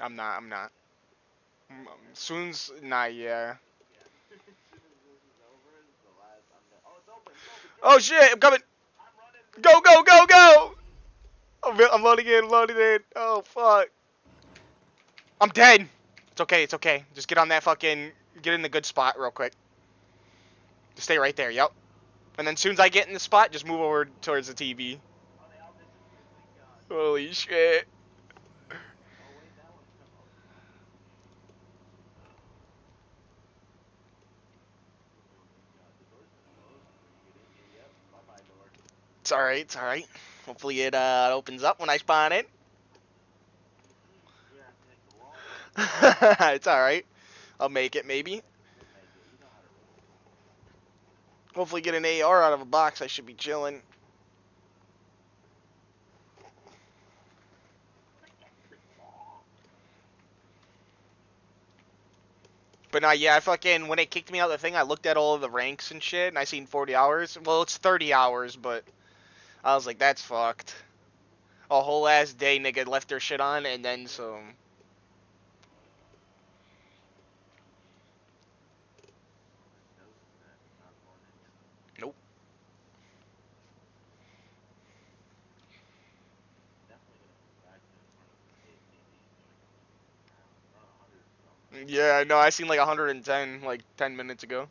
I'm not. I'm not. Soon's not. Yeah. Oh shit! I'm coming. Go, go, go, go! I'm loading in. Loading in. Oh fuck. I'm dead. It's okay. It's okay. Just get on that fucking. Get in the good spot real quick. Just stay right there. Yep. And then soon as I get in the spot, just move over towards the TV. Holy shit. It's alright. It's alright. Hopefully it opens up when I spawn in. It's alright. I'll make it maybe. Hopefully get an AR out of a box. I should be chilling. But yeah, I fucking, when it kicked me out of the thing, I looked at all of the ranks and shit, and I seen 40 hours. Well, it's 30 hours, but I was like, that's fucked. A whole ass day, nigga, left their shit on, and then some. Nope. Yeah, no, I seen like 110, like 10 minutes ago.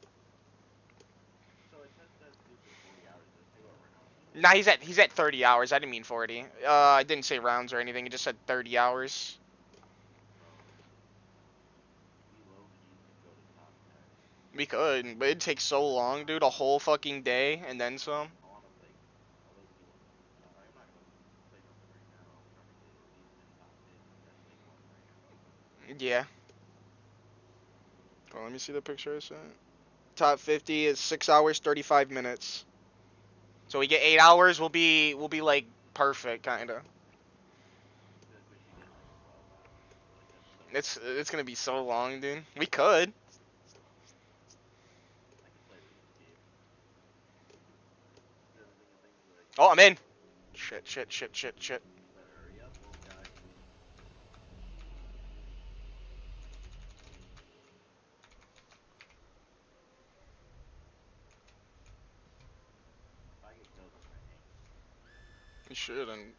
Nah, he's at 30 hours. I didn't mean 40. I didn't say rounds or anything. It just said 30 hours. We could, but it'd take so long, dude. A whole fucking day and then some. Yeah. Well, let me see the picture I sent. Top 50 is 6 hours 35 minutes. So we get 8 hours. We'll be like perfect, kind of. It's gonna be so long, dude. We could. Oh, I'm in. Shit, shit, shit, shit, shit. You shouldn't.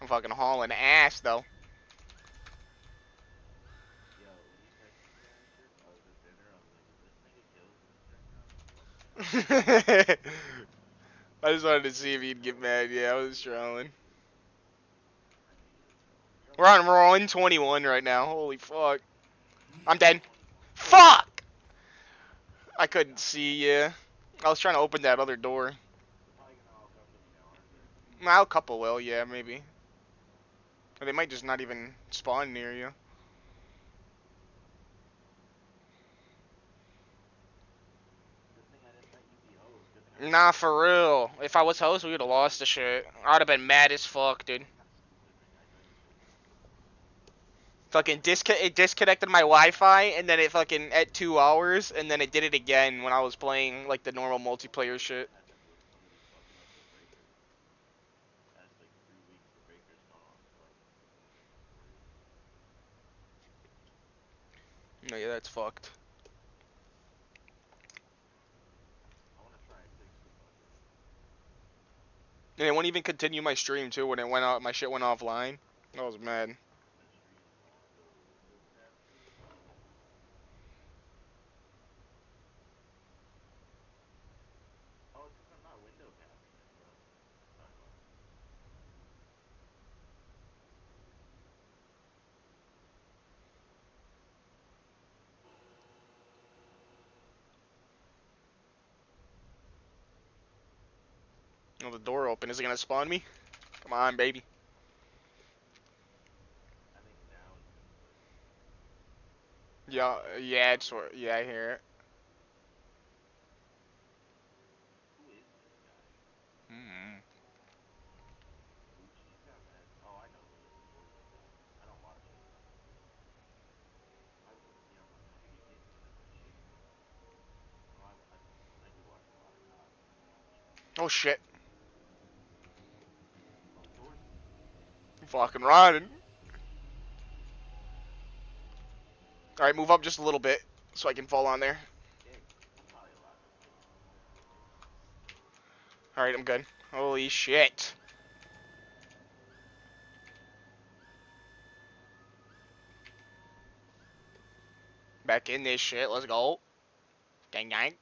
I'm fucking hauling ass though. I just wanted to see if he'd get mad. Yeah, I was trolling. We're on 21 right now. Holy fuck. I'm dead. Fuck! I couldn't see, yeah. I was trying to open that other door. Well, a couple will, yeah, maybe. Or they might just not even spawn near you. Nah, for real. If I was host, we would have lost the shit. I would have been mad as fuck, dude. Fucking it disconnected my Wi-Fi, and then it fucking at 2 hours, and then it did it again when I was playing like the normal multiplayer shit. No, yeah, that's fucked. And it won't even continue my stream too when it went out. My shit went offline. I was mad. Oh, the door open. Is it gonna spawn me? Come on, baby. Yeah, yeah, yeah, I hear it. Mm. Oh shit. I'm fucking running. Alright, move up just a little bit so I can fall on there. Alright, I'm good. Holy shit. Back in this shit. Let's go. Gang gang.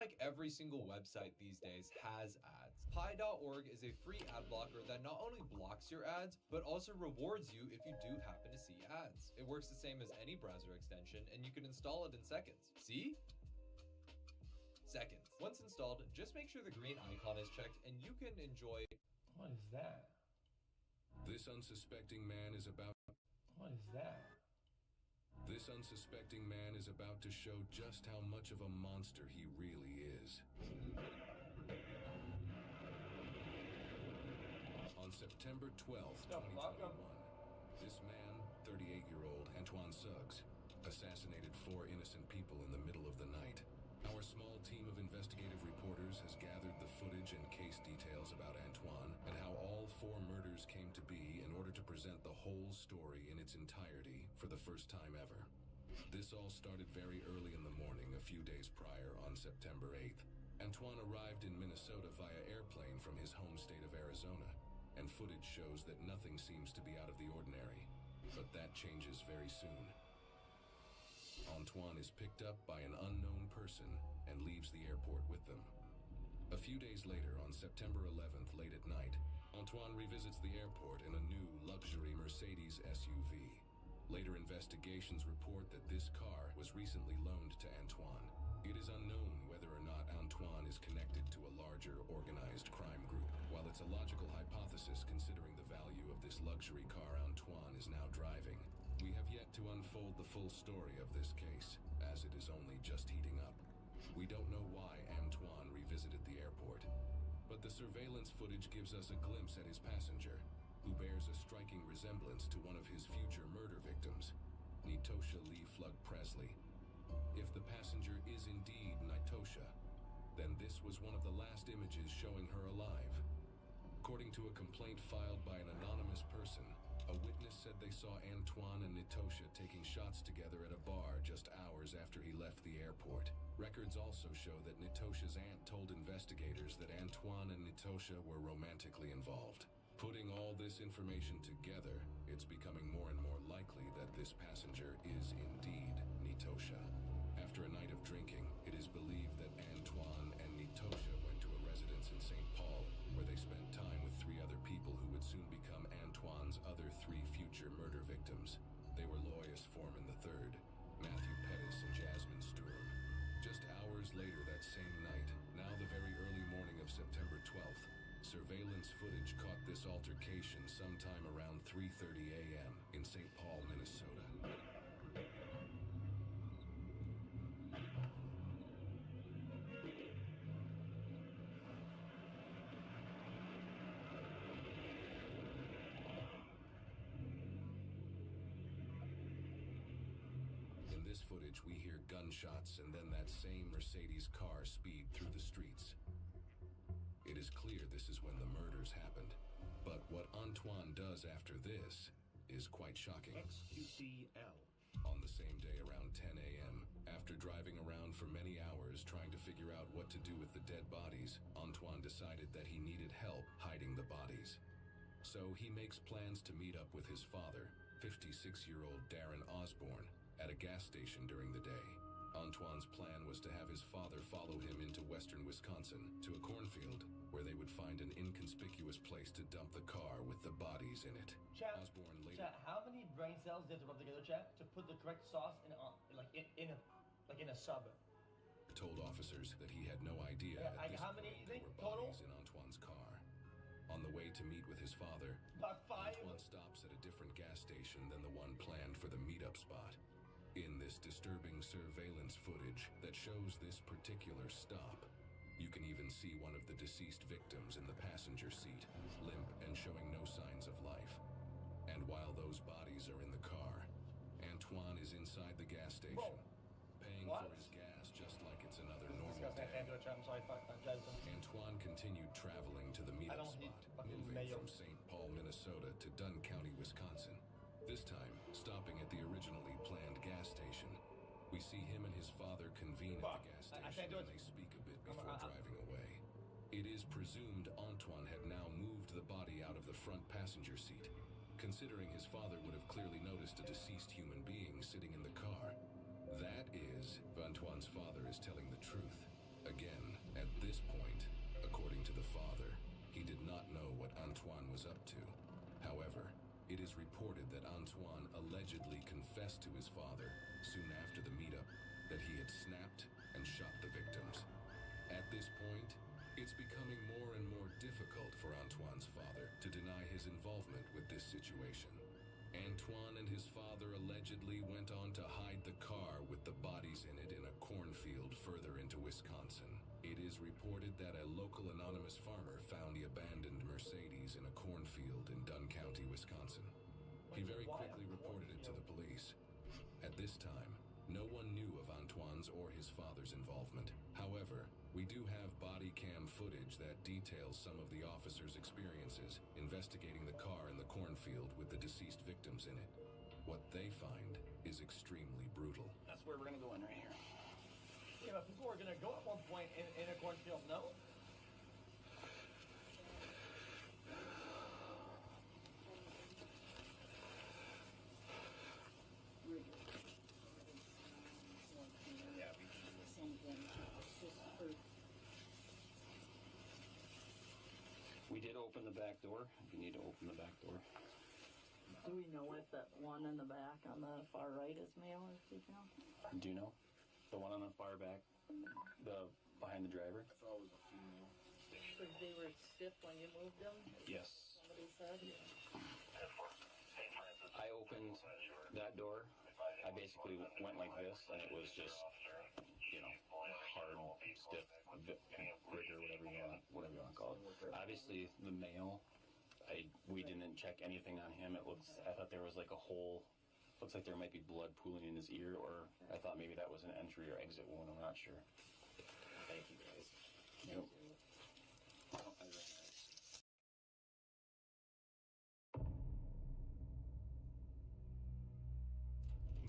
Like every single website these days has ads. Pi.org is a free ad blocker that not only blocks your ads, but also rewards you if you do happen to see ads. It works the same as any browser extension, and you can install it in seconds. See? Seconds. Once installed, just make sure the green icon is checked and you can enjoy. What is that? This unsuspecting man is about. What is that? This unsuspecting man is about to show just how much of a monster he really is. On September 12th, 2021, this man, 38-year-old Antoine Suggs, assassinated 4 innocent people in the middle of the night. Our small team of investigative reporters has gathered the footage and case details about Antoine and how all 4 murders came to be in order to present the whole story in its entirety for the first time ever. This all started very early in the morning a few days prior on September 8th. Antoine arrived in Minnesota via airplane from his home state of Arizona, and footage shows that nothing seems to be out of the ordinary. But that changes very soon. Antoine is picked up by an unknown person and leaves the airport with them. A few days later, on September 11th, late at night, Antoine revisits the airport in a new luxury Mercedes SUV. Later investigations report that this car was recently loaned to Antoine. It is unknown whether or not Antoine is connected to a larger organized crime group. While it's a logical hypothesis considering the value of this luxury car Antoine is now driving, we have yet to unfold the full story of this case, as it is only just heating up. We don't know why Antoine revisited the airport, but the surveillance footage gives us a glimpse at his passenger, who bears a striking resemblance to one of his future murder victims, Nitosha Lee Flug Presley. If the passenger is indeed Nitosha, then this was one of the last images showing her alive. According to a complaint filed by an anonymous person, a witness said they saw Antoine and Nitosha taking shots together at a bar just hours after he left the airport. Records also show that Nitosha's aunt told investigators that Antoine and Nitosha were romantically involved. Putting all this information together, it's becoming more and more likely that this passenger is indeed Nitosha. After a night of drinking, it is believed that Antoine and Nitosha went to a residence in St. Paul, where they spent time with 3 other people who would soon become Antoine's other 3 future murder victims. They were Lois Foreman III, Matthew Pettis, and Jasmine Sturm. Just hours later that same night, now the very early morning of September 12th, surveillance footage caught this altercation sometime around 3:30 a.m. in St. Paul, Minnesota. In this footage, we hear gunshots and then that same Mercedes car speed through the streets. It is clear this is when the murders happened, but what Antoine does after this is quite shocking. XQCL. On the same day around 10 a.m., after driving around for many hours trying to figure out what to do with the dead bodies, Antoine decided that he needed help hiding the bodies. So he makes plans to meet up with his father, 56-year-old Darren Osborne, at a gas station during the day. Antoine's plan was to have his father follow him into western Wisconsin to a cornfield where they would find an inconspicuous place to dump the car with the bodies in it. Osborne later. Chat, how many brain cells did you have to rub together, chat, to put the correct sauce in a sub? Told officers that he had no idea at this point there were bodies in Antoine's car. On the way to meet with his father, Antoine stops at a different gas station than the one planned for the meetup spot. In this disturbing surveillance footage that shows this particular stop, you can even see one of the deceased victims in the passenger seat, limp and showing no signs of life. And while those bodies are in the car, Antoine is inside the gas station, paying for his gas just like it's another normal day. Antoine continued traveling to the meetup spot, moving from St. Paul, Minnesota to Dunn County, Wisconsin. This time, stopping at the originally planned gas station. We see him and his father convene at the gas station and they speak a bit before driving away. It is presumed Antoine had now moved the body out of the front passenger seat, considering his father would have clearly noticed a deceased human being sitting in the car. That is, if Antoine's father is telling the truth. Again, at this point, according to the father, he did not know what Antoine was up to. However, it is reported that Antoine allegedly confessed to his father, soon after the meetup, that he had snapped and shot the victims. At this point, it's becoming more and more difficult for Antoine's father to deny his involvement with this situation. Antoine and his father allegedly went on to hide the car with the bodies in it in a cornfield further into Wisconsin. It is reported that a local anonymous farmer found the abandoned Mercedes in a cornfield in Dunn County, Wisconsin. He very quickly reported it to the police. At this time, no one knew of Antoine's or his father's involvement. However, we do have body cam footage that details some of the officers' experiences investigating the car in the cornfield with the deceased victims in it. What they find is extremely brutal. That's where we're gonna go in right here. Yeah, but people are gonna go at one point in a cornfield, no? We did open the back door. If you need to open the back door. Do we know if that one in the back on the far right is male or female? Do you know? The one on the far back? The behind the driver? I thought it was a female. So they were stiff when you moved them? Yes. Somebody said? I opened that door. I basically went like this, and it was just, hard, stiff, rigor, whatever you want to call it. Obviously, the male, we didn't check anything on him. I thought there was like a hole. Looks like there might be blood pooling in his ear, or I thought maybe that was an entry or exit wound. I'm not sure. Thank you, guys. Yep.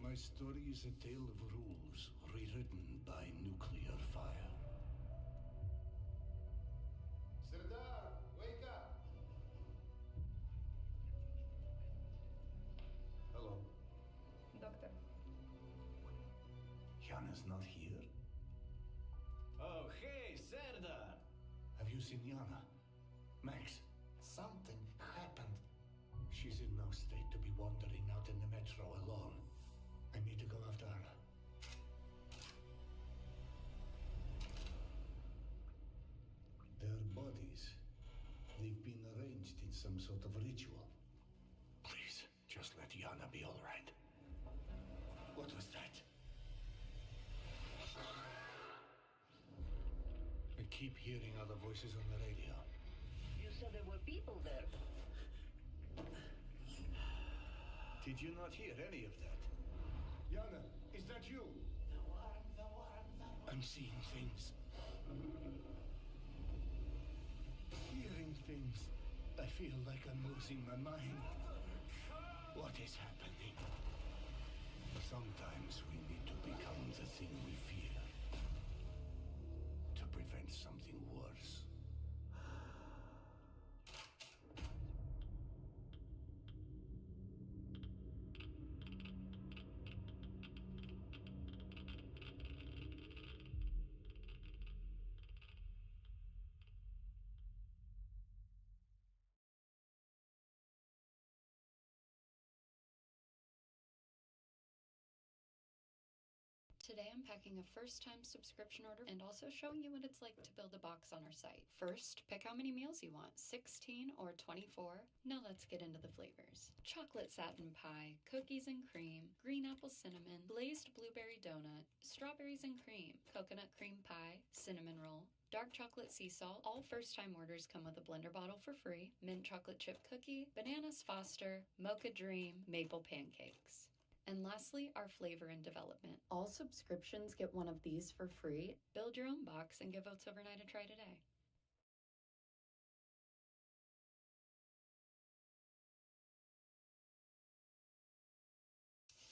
My story is a tale of rules rewritten by nuclear fire. Serdar, wake up! Hello. Doctor. Yana's not here? Oh, hey, Serdar! Have you seen Yana? Max, something happened. She's in no state to be wandering out in the metro alone. I need to go after her. Their bodies. They've been arranged in some sort of ritual. Please, just let Yana be all right. What was that? I keep hearing other voices on the radio. You said there were people there. Did you not hear any of that? Yana, is that you? The worm. I'm seeing things. Hearing things. I feel like I'm losing my mind. What is happening? Sometimes we need to become the thing we fear. To prevent something worse. Today I'm packing a first-time subscription order and also showing you what it's like to build a box on our site. First, pick how many meals you want, 16 or 24. Now let's get into the flavors. Chocolate satin pie, cookies and cream, green apple cinnamon, glazed blueberry donut, strawberries and cream, coconut cream pie, cinnamon roll, dark chocolate sea salt. All first-time orders come with a blender bottle for free, mint chocolate chip cookie, bananas Foster, mocha dream, maple pancakes. And lastly, our flavor in development. All subscriptions get one of these for free. Build your own box and give Oats Overnight a try today.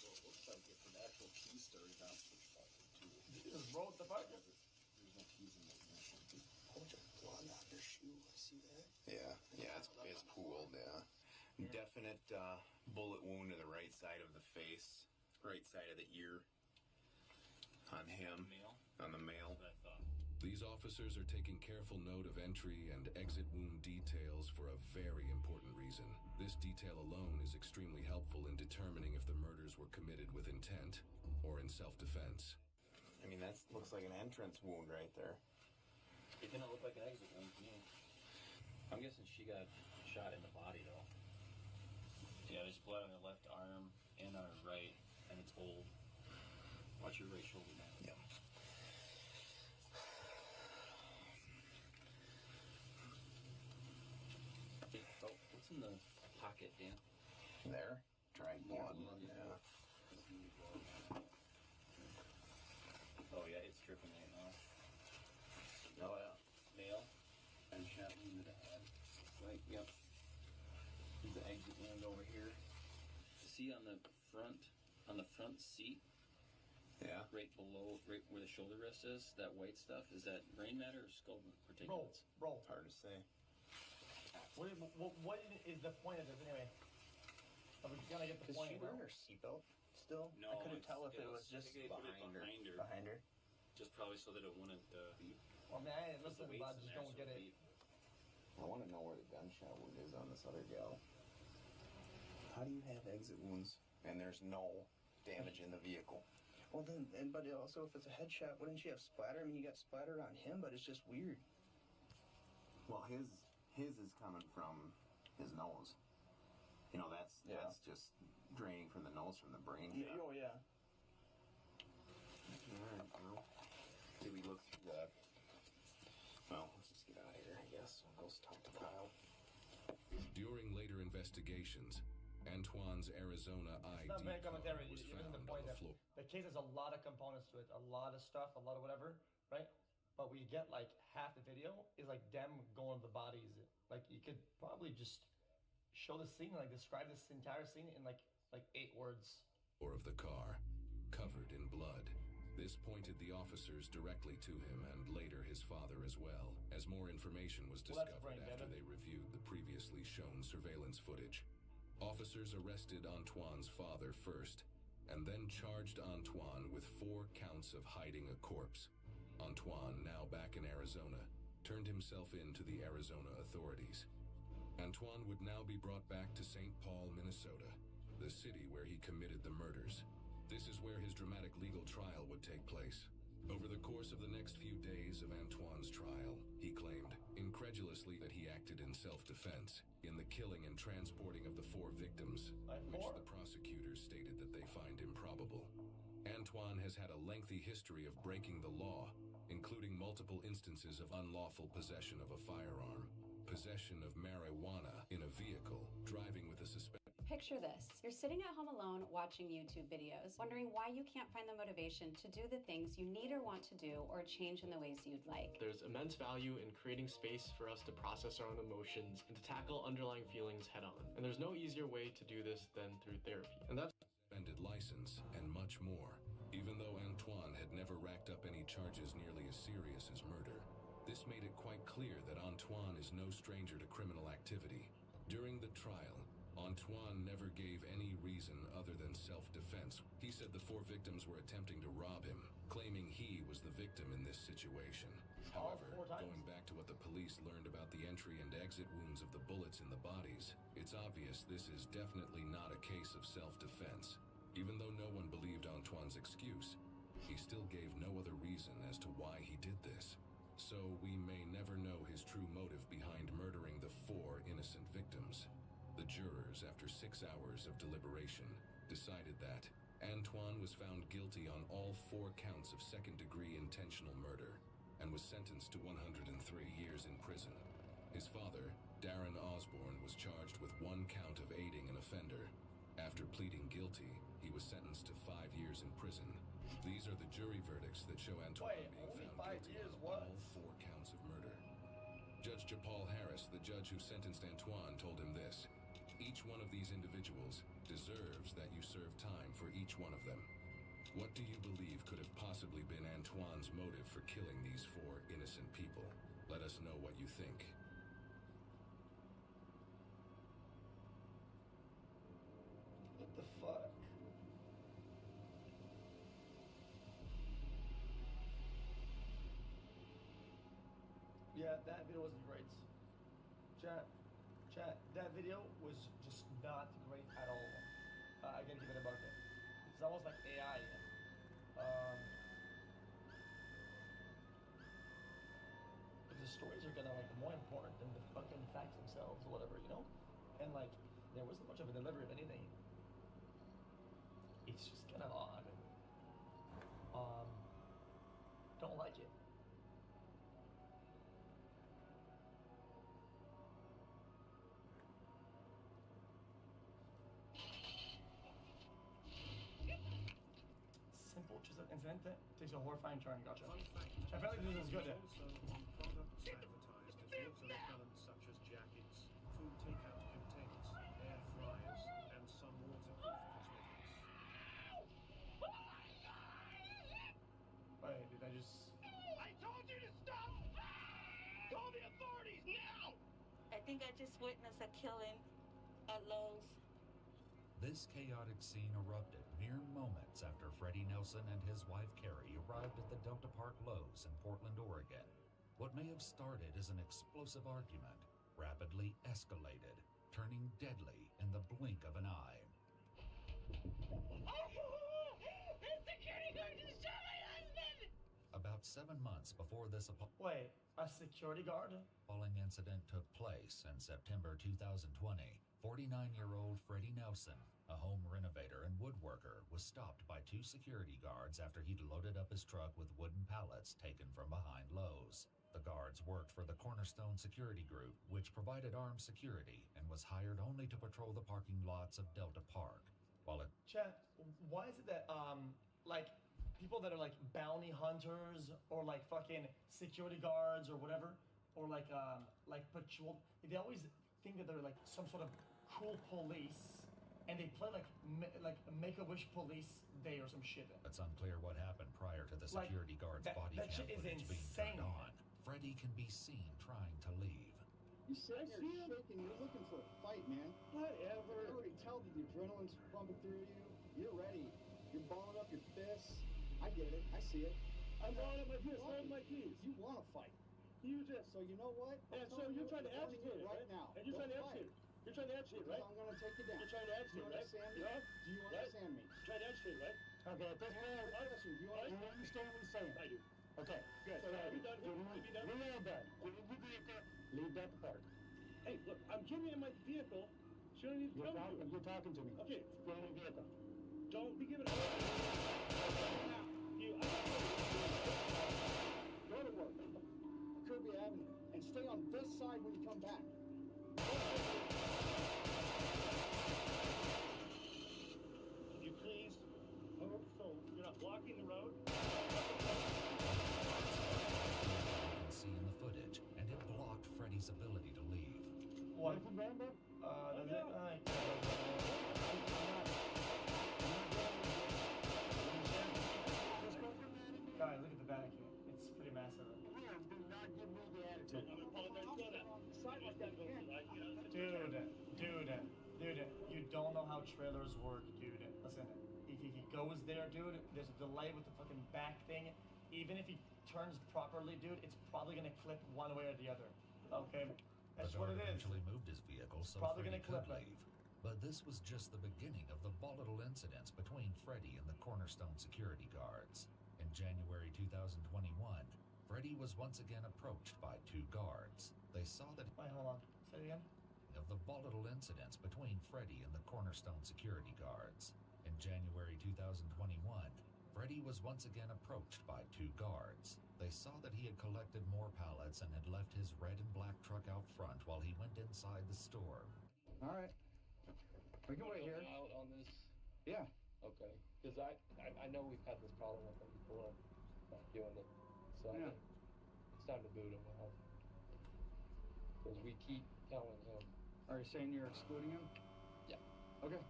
Well, it looks like it's an actual key story, not switch bucket, too. You just rolled the bucket. There's no keys in there. A bunch of blood on your shoe. I see that. Yeah, it's pooled, yeah. Definite bullet wound to the right side of the face, right side of the ear on him, Male? on the male. That's what I thought. These officers are taking careful note of entry and exit wound details for a very important reason. This detail alone is extremely helpful in determining if the murders were committed with intent or in self-defense. I mean, that looks like an entrance wound right there. It didn't look like an exit wound to me. I'm guessing she got shot in the body, though. Yeah, there's blood on her left arm and on her right, and it's old. Watch your right shoulder, man. Yeah. Oh, what's in the pocket, Dan? There? Dried blood. Yeah. Oh, yeah, it's dripping right now. Oh, yeah. Nail. And shot wound to the head. Right, yep. There's the exit wound over here. See on the front seat? Yeah. Right below, right where the shoulder rest is, that white stuff, is that brain matter or skull particulates? Bro. It's hard to say. What is the point of this anyway? Are we gonna get the Is point? she wearing her seatbelt still? No, I couldn't tell if it was I just think they put it behind her. behind her. Behind her. Just probably so that it wouldn't beep. Well, man, I ain't Because the listening, weight's but I in just there, don't so get it'll it. beep. I want to know where the gunshot wound is on this other gal. How do you have exit wounds and there's no damage in the vehicle? Well then, but also if it's a headshot, wouldn't she have splatter? I mean, you got splattered on him, but it's just weird. Well, his is coming from his nose. You know, that's just draining from the nose from the brain. Yeah, oh yeah. Alright, well, did we look through that? Well, let's just get out of here, I guess. We'll go talk to Kyle. During later investigations, Antoine's Arizona ID It's not very card commentary. was You're missing found the on point the that floor. the case has a lot of components to it, a lot of stuff, a lot of whatever, right? But we get like half the video is like them going to the bodies. Like you could probably just show the scene, like describe this entire scene in like 8 words. Or of the car, covered in blood. This pointed the officers directly to him and later his father as well, as more information was Well, that's discovered brain after dead. they reviewed the previously shown surveillance footage. Officers arrested Antoine's father first, and then charged Antoine with 4 counts of hiding a corpse. Antoine, now back in Arizona, turned himself in to the Arizona authorities. Antoine would now be brought back to St. Paul, Minnesota, the city where he committed the murders. This is where his dramatic legal trial would take place. Over the course of the next few days of Antoine's trial, he claimed, incredulously, that he acted in self-defense in the killing and transporting of the 4 victims, which the prosecutors stated that they find improbable. Antoine has had a lengthy history of breaking the law, including multiple instances of unlawful possession of a firearm, possession of marijuana in a vehicle, driving with a suspected... Picture this. You're sitting at home alone watching YouTube videos, wondering why you can't find the motivation to do the things you need or want to do or change in the ways you'd like. There's immense value in creating space for us to process our own emotions and to tackle underlying feelings head on. And there's no easier way to do this than through therapy. And that's suspended license and much more. Even though Antoine had never racked up any charges nearly as serious as murder, this made it quite clear that Antoine is no stranger to criminal activity. During the trial, Antoine never gave any reason other than self-defense. He said the 4 victims were attempting to rob him, claiming he was the victim in this situation. However, going back to what the police learned about the entry and exit wounds of the bullets in the bodies, it's obvious this is definitely not a case of self-defense. Even though no one believed Antoine's excuse, he still gave no other reason as to why he did this. So we may never know his true motive behind murdering the 4 innocent victims. The jurors, after 6 hours of deliberation, decided that Antoine was found guilty on all 4 counts of second-degree intentional murder and was sentenced to 103 years in prison. His father, Darren Osborne, was charged with 1 count of aiding an offender. After pleading guilty, he was sentenced to 5 years in prison. These are the jury verdicts that show Antoine being found guilty on all 4 counts of murder. Judge Japal Harris, the judge who sentenced Antoine, told him this: each one of these individuals deserves that you serve time for each one of them. What do you believe could have possibly been Antoine's motive for killing these 4 innocent people? Let us know what you think. What the fuck? Yeah, that video wasn't great. Chat, that video was just not great at all. I gotta give it a bucket. It's almost like AI. But the stories are kind of like more important than the fucking facts themselves or whatever, you know? And like, there wasn't much of a delivery of anything. It's just kind of odd. Don't like it. Simple, just an incident that takes a horrifying turn. Gotcha. Apparently this is good. Also on products advertised as water repellents such as jackets, food takeout containers, air fryers, and some waterproof cosmetics. Wait, did I just... I told you to stop! Call the authorities now! I think I just witnessed a killing at Lowe's. This chaotic scene erupted mere moments after Freddie Nelson and his wife Carrie arrived at the Delta Park Lowe's in Portland, Oregon. What may have started as an explosive argument rapidly escalated, turning deadly in the blink of an eye. The security guard just shot my husband! About 7 months before this Wait, a security guard? appalling incident took place in September 2020, 49-year-old Freddie Nelson, a home renovator and woodworker, was stopped by 2 security guards after he'd loaded up his truck with wooden pallets taken from behind Lowe's. The guards worked for the Cornerstone Security Group, which provided armed security and was hired only to patrol the parking lots of Delta Park. Chat, why is it that, like, people that are like bounty hunters or like fucking security guards or whatever, or like patrol, they always think that they're like some sort of cool police, and they play like Make-A-Wish Police Day or some shit. It's unclear what happened prior to the security guard's body that cam shit is footage being insane. turned on. Freddie can be seen trying to leave. You sitting there shaking, you're looking for a fight, man. Whatever. I already tell that the adrenaline's pumping through you. You're ready. You're balling up your fists. I get it. I see it. I'm balling up my fists, holding my keys. You want to fight. You just. So you know what? And so you're trying to agitate it, right right? now. And you're trying to Don't agitate fight. it. You're trying to agitate, right? I'm going to take you down. You're trying to agitate, Do you right? understand me? Yeah. Do you understand me? Trying to agitate, right? Okay, at this point, Listen, do you understand what I'm saying? I do. Okay, good. So are we done here? Are we done? We're all done. Leave that part. Hey, look, I'm getting in my vehicle. So you don't need to tell me. You're talking to me. Okay, get in the vehicle. Don't be giving away. Go to work. Kirby Avenue. And stay on this side when you come back. Could you please move so you're not blocking the road? See in the footage, and it blocked Freddie's ability to leave. What? Guys, look at the back here. It's pretty massive. Do not give me the attitude. I'm gonna apologize for that. Dude, you don't know how trailers work, dude. Listen, if he goes there, dude, there's a delay with the fucking back thing. Even if he turns properly, dude, it's probably gonna clip one way or the other. Okay? That's The what guard it is. eventually moved his vehicle so Probably Freddie gonna could clip it. leave. But this was just the beginning of the volatile incidents between Freddie and the Cornerstone security guards. In January 2021, Freddie was once again approached by 2 guards. They saw that... Wait, hold on. Say it again. ...of the volatile incidents between Freddie and the Cornerstone security guards. In January 2021, Freddie was once again approached by 2 guards. They saw that he had collected more pallets and had left his red and black truck out front while he went inside the store. All right. We can wait here. Out on this? Yeah. Okay. Because I know we've had this problem with him before, not doing it. So I think it's time to boot him out. Because we keep telling him. Are you saying you're excluding him? Yeah. Okay.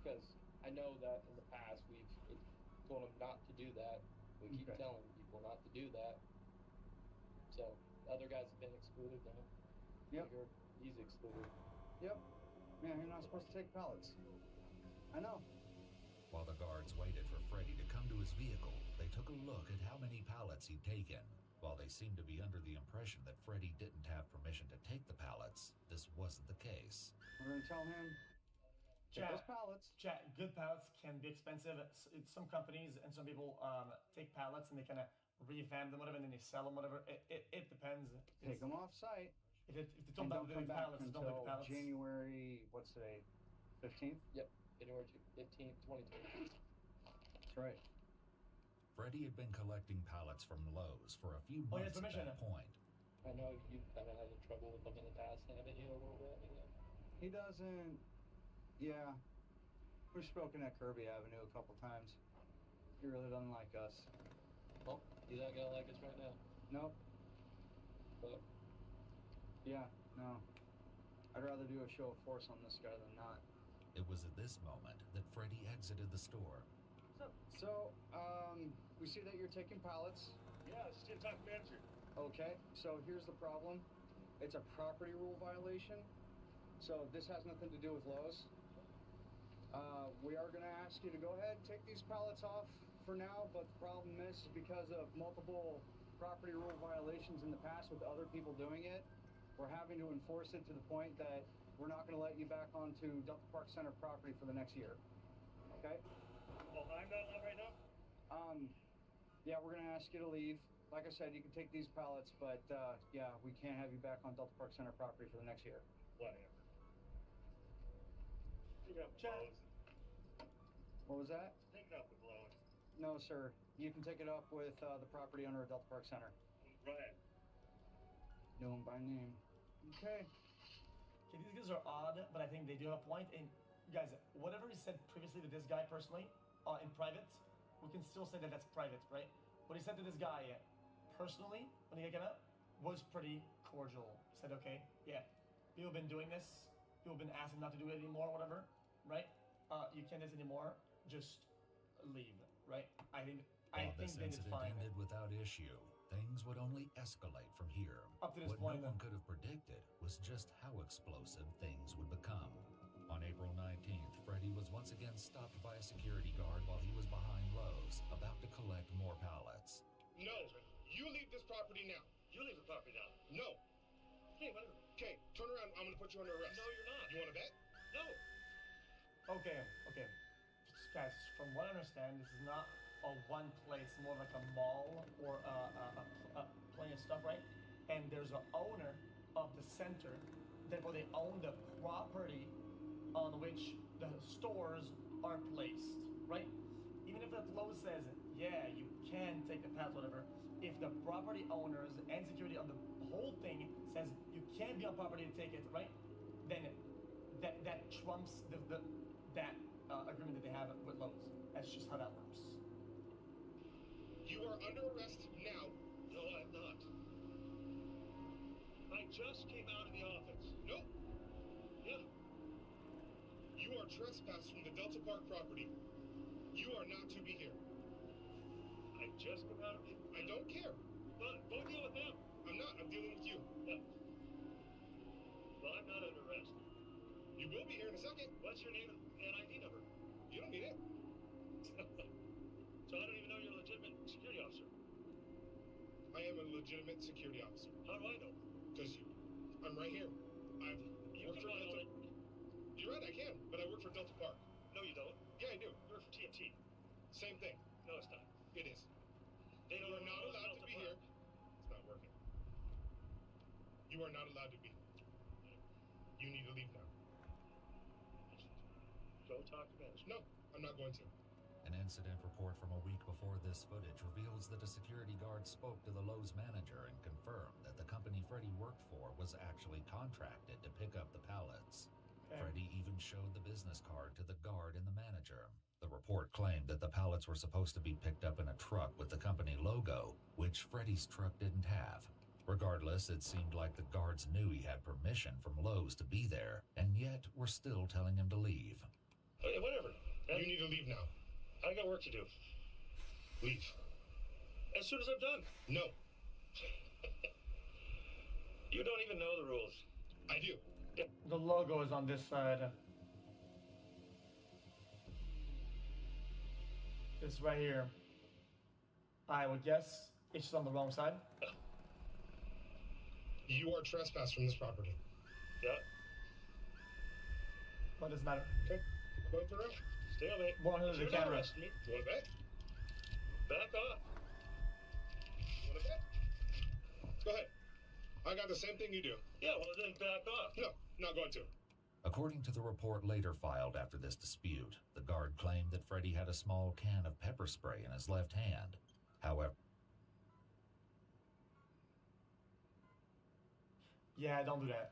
Because I know that in the past we've told him not to do that. We keep telling people not to do that. So the other guys have been excluded now. Yep. He's excluded. Yep. Man, you're not supposed to take pallets. I know. While the guards waited for Freddie to come to his vehicle, they took a look at how many pallets he'd taken. While they seemed to be under the impression that Freddy didn't have permission to take the pallets, this wasn't the case. We're gonna tell him, take those pallets. Chat, good pallets can be expensive. Some companies and some people take pallets and they kind of revamp them, whatever, and then they sell them, whatever. It depends. Take them off site. If they don't come back pallets, until don't take pallets. January, what's today? 15th? Yep, January 15th, 2020. That's right. Freddy had been collecting pallets from Lowe's for a few months at that point. I know you've kind of had trouble with them in the past, haven't you, a little bit? He doesn't. Yeah. We've spoken at Kirby Avenue a couple times. He really doesn't like us. Well, he's not gonna like us right now. Nope. But yeah, no. I'd rather do a show of force on this guy than not. It was at this moment that Freddy exited the store. So, we see that you're taking pallets. Yeah, assistant top manager. Okay, so here's the problem. It's a property rule violation. So this has nothing to do with Lowe's. We are gonna ask you to go ahead and take these pallets off for now, but the problem is because of multiple property rule violations in the past with other people doing it, we're having to enforce it to the point that we're not gonna let you back onto Delta Park Center property for the next year. Okay? Oh, I'm not allowed right now? Yeah, we're gonna ask you to leave. Like I said, you can take these pallets, but yeah, we can't have you back on Delta Park Center property for the next year. Whatever. Take it up with Lowe's. What was that? Take it up with Lowe's. No, sir. You can take it up with the property owner of Delta Park Center. Right. Know him by name. Okay. Okay, these guys are odd, but I think they do have a point. And guys, whatever he said previously to this guy personally, in private, we can still say that that's private, right? What he said to this guy personally, when he got up, was pretty cordial. He said, okay, yeah, people have been doing this. People have been asking not to do it anymore, whatever, right? You can't do this anymore. Just leave, right? I think this they did incident fine. ended without issue, things would only escalate from here. Up to this what point, no one could have predicted was just how explosive things would become. On April 19th, Freddy was once again stopped by a security guard while he was behind Lowe's, about to collect more pallets. No, you leave this property now. You leave the property now. No. Hey, whatever. Okay, turn around. I'm gonna put you under arrest. No, you're not. You want to bet? No. Okay. Guys, from what I understand, this is not a one place, more like a mall or plenty of stuff, right? And there's an owner of the center, therefore they own the property on which the stores are placed, right? Even if the Lowe's says, yeah, you can take the path, whatever, if the property owners and security of the whole thing says you can't be on property to take it, right? Then that trumps that agreement that they have with Lowe's. That's just how that works. You are under arrest now. No, I'm not. I just came out of the office. No. Yeah. You are trespassed from the Delta Park property. You are not to be here. I just come out of it. I don't care. Well, go deal with them. I'm not. I'm dealing with you. Yeah. Well, I'm not under arrest. You will be here in a second. What's your name and ID number? You don't need it. So I don't even know you're a legitimate security officer. I am a legitimate security officer. How do I know? Because I'm right here. I've worked for Delta. You're right, I can, but I work for Delta Park. No, you don't. Yeah, I do. You work for TNT. Same thing. No, it's not. It is. They You are not allowed to be here. It's not working. You are not allowed to be here. You need to leave now. Go talk to management. No, I'm not going to. An incident report from a week before this footage reveals that a security guard spoke to the Lowe's manager and confirmed that the company Freddy worked for was actually contracted to pick up the pallets. Okay. Freddy even showed the business card to the guard and the manager. The report claimed that the pallets were supposed to be picked up in a truck with the company logo, which Freddy's truck didn't have. Regardless, it seemed like the guards knew he had permission from Lowe's to be there, and yet were still telling him to leave. Okay, whatever. You need to leave now. I got work to do. Leave. As soon as I'm done. No. You don't even know the rules. I do. The logo is on this side. This right here. I would guess It's just on the wrong side. You are trespassed from this property. Yeah. What does it matter? Okay. Go through. Stay on it. 100 the You're not camera. arresting me. You want to bet? Back off. You want to bet? Go ahead. I got the same thing you do. Yeah, well then back off. No, not going to. According to the report later filed after this dispute, the guard claimed that Freddie had a small can of pepper spray in his left hand. However, Yeah, don't do that.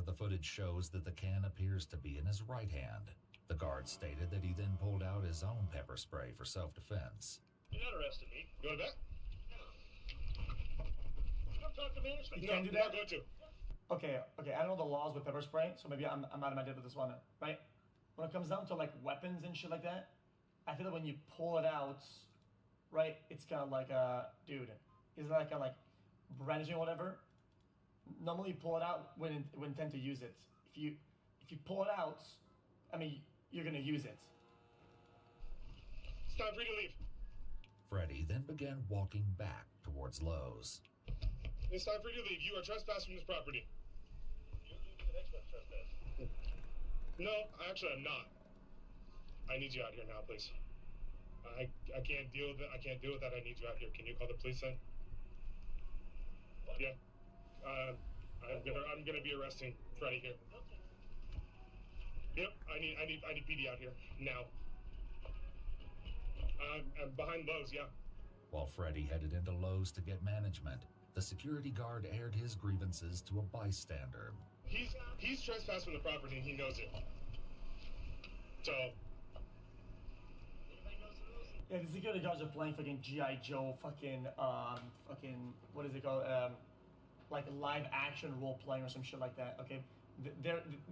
the footage shows that the can appears to be in his right hand. The guard stated that he then pulled out his own pepper spray for self-defense. You're not arresting me. You want to bet? Don't talk to management. You can't do that? Not going to. Okay, I don't know the laws with pepper spray, so maybe I'm out of my depth with this one, right? When it comes down to like weapons and shit like that, I feel like when you pull it out, right, it's kind of like dude, is that kind of like brandishing or whatever? Normally you pull it out when intend to use it. If you pull it out, I mean you're gonna use it. It's time for you to leave. Freddie then began walking back towards Lowe's. It's time for you to leave. You are trespassing from this property. You're the next one trespass. No, actually I'm not. I need you out here now, please. I can't deal with it. I can't deal with that. I need you out here. Can you call the police then? What? Yeah. I'm gonna be arresting Freddie here. Yep. I need PD out here now. I'm behind Lowe's. Yeah. While Freddie headed into Lowe's to get management, the security guard aired his grievances to a bystander. He's trespassed from the property and he knows it. So. Yeah, the security guards are playing fucking G.I. Joe, fucking what is it called? Like live action role playing or some shit like that. Okay,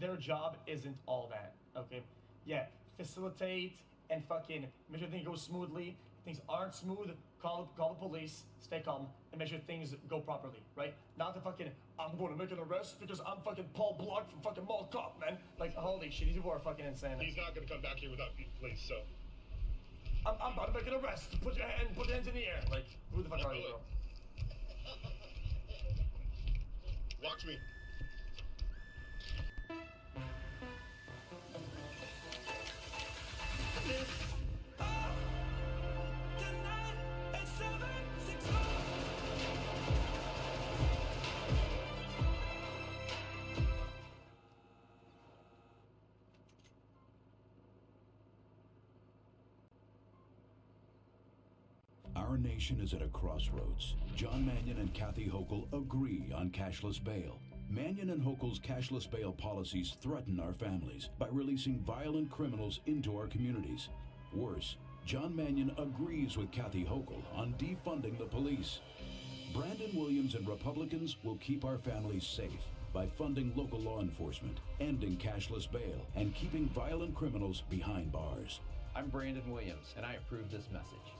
their job isn't all that. Okay, yeah, facilitate and fucking make sure things go smoothly. Things aren't smooth, call the police, stay calm, and make sure things go properly, right? Not the fucking, I'm going to make an arrest because I'm fucking Paul Blart from fucking Mall Cop, man. Like, holy shit, these people are fucking insane. He's not going to come back here without police, so. I'm about to make an arrest. Put your hands in the air. Like, who the fuck are you, bro? Watch me. Our nation is at a crossroads. John Mannion and Kathy Hochul agree on cashless bail. Mannion and Hochul's cashless bail policies threaten our families by releasing violent criminals into our communities. Worse, John Mannion agrees with Kathy Hochul on defunding the police. Brandon Williams and Republicans will keep our families safe by funding local law enforcement, ending cashless bail, and keeping violent criminals behind bars. I'm Brandon Williams, and I approve this message.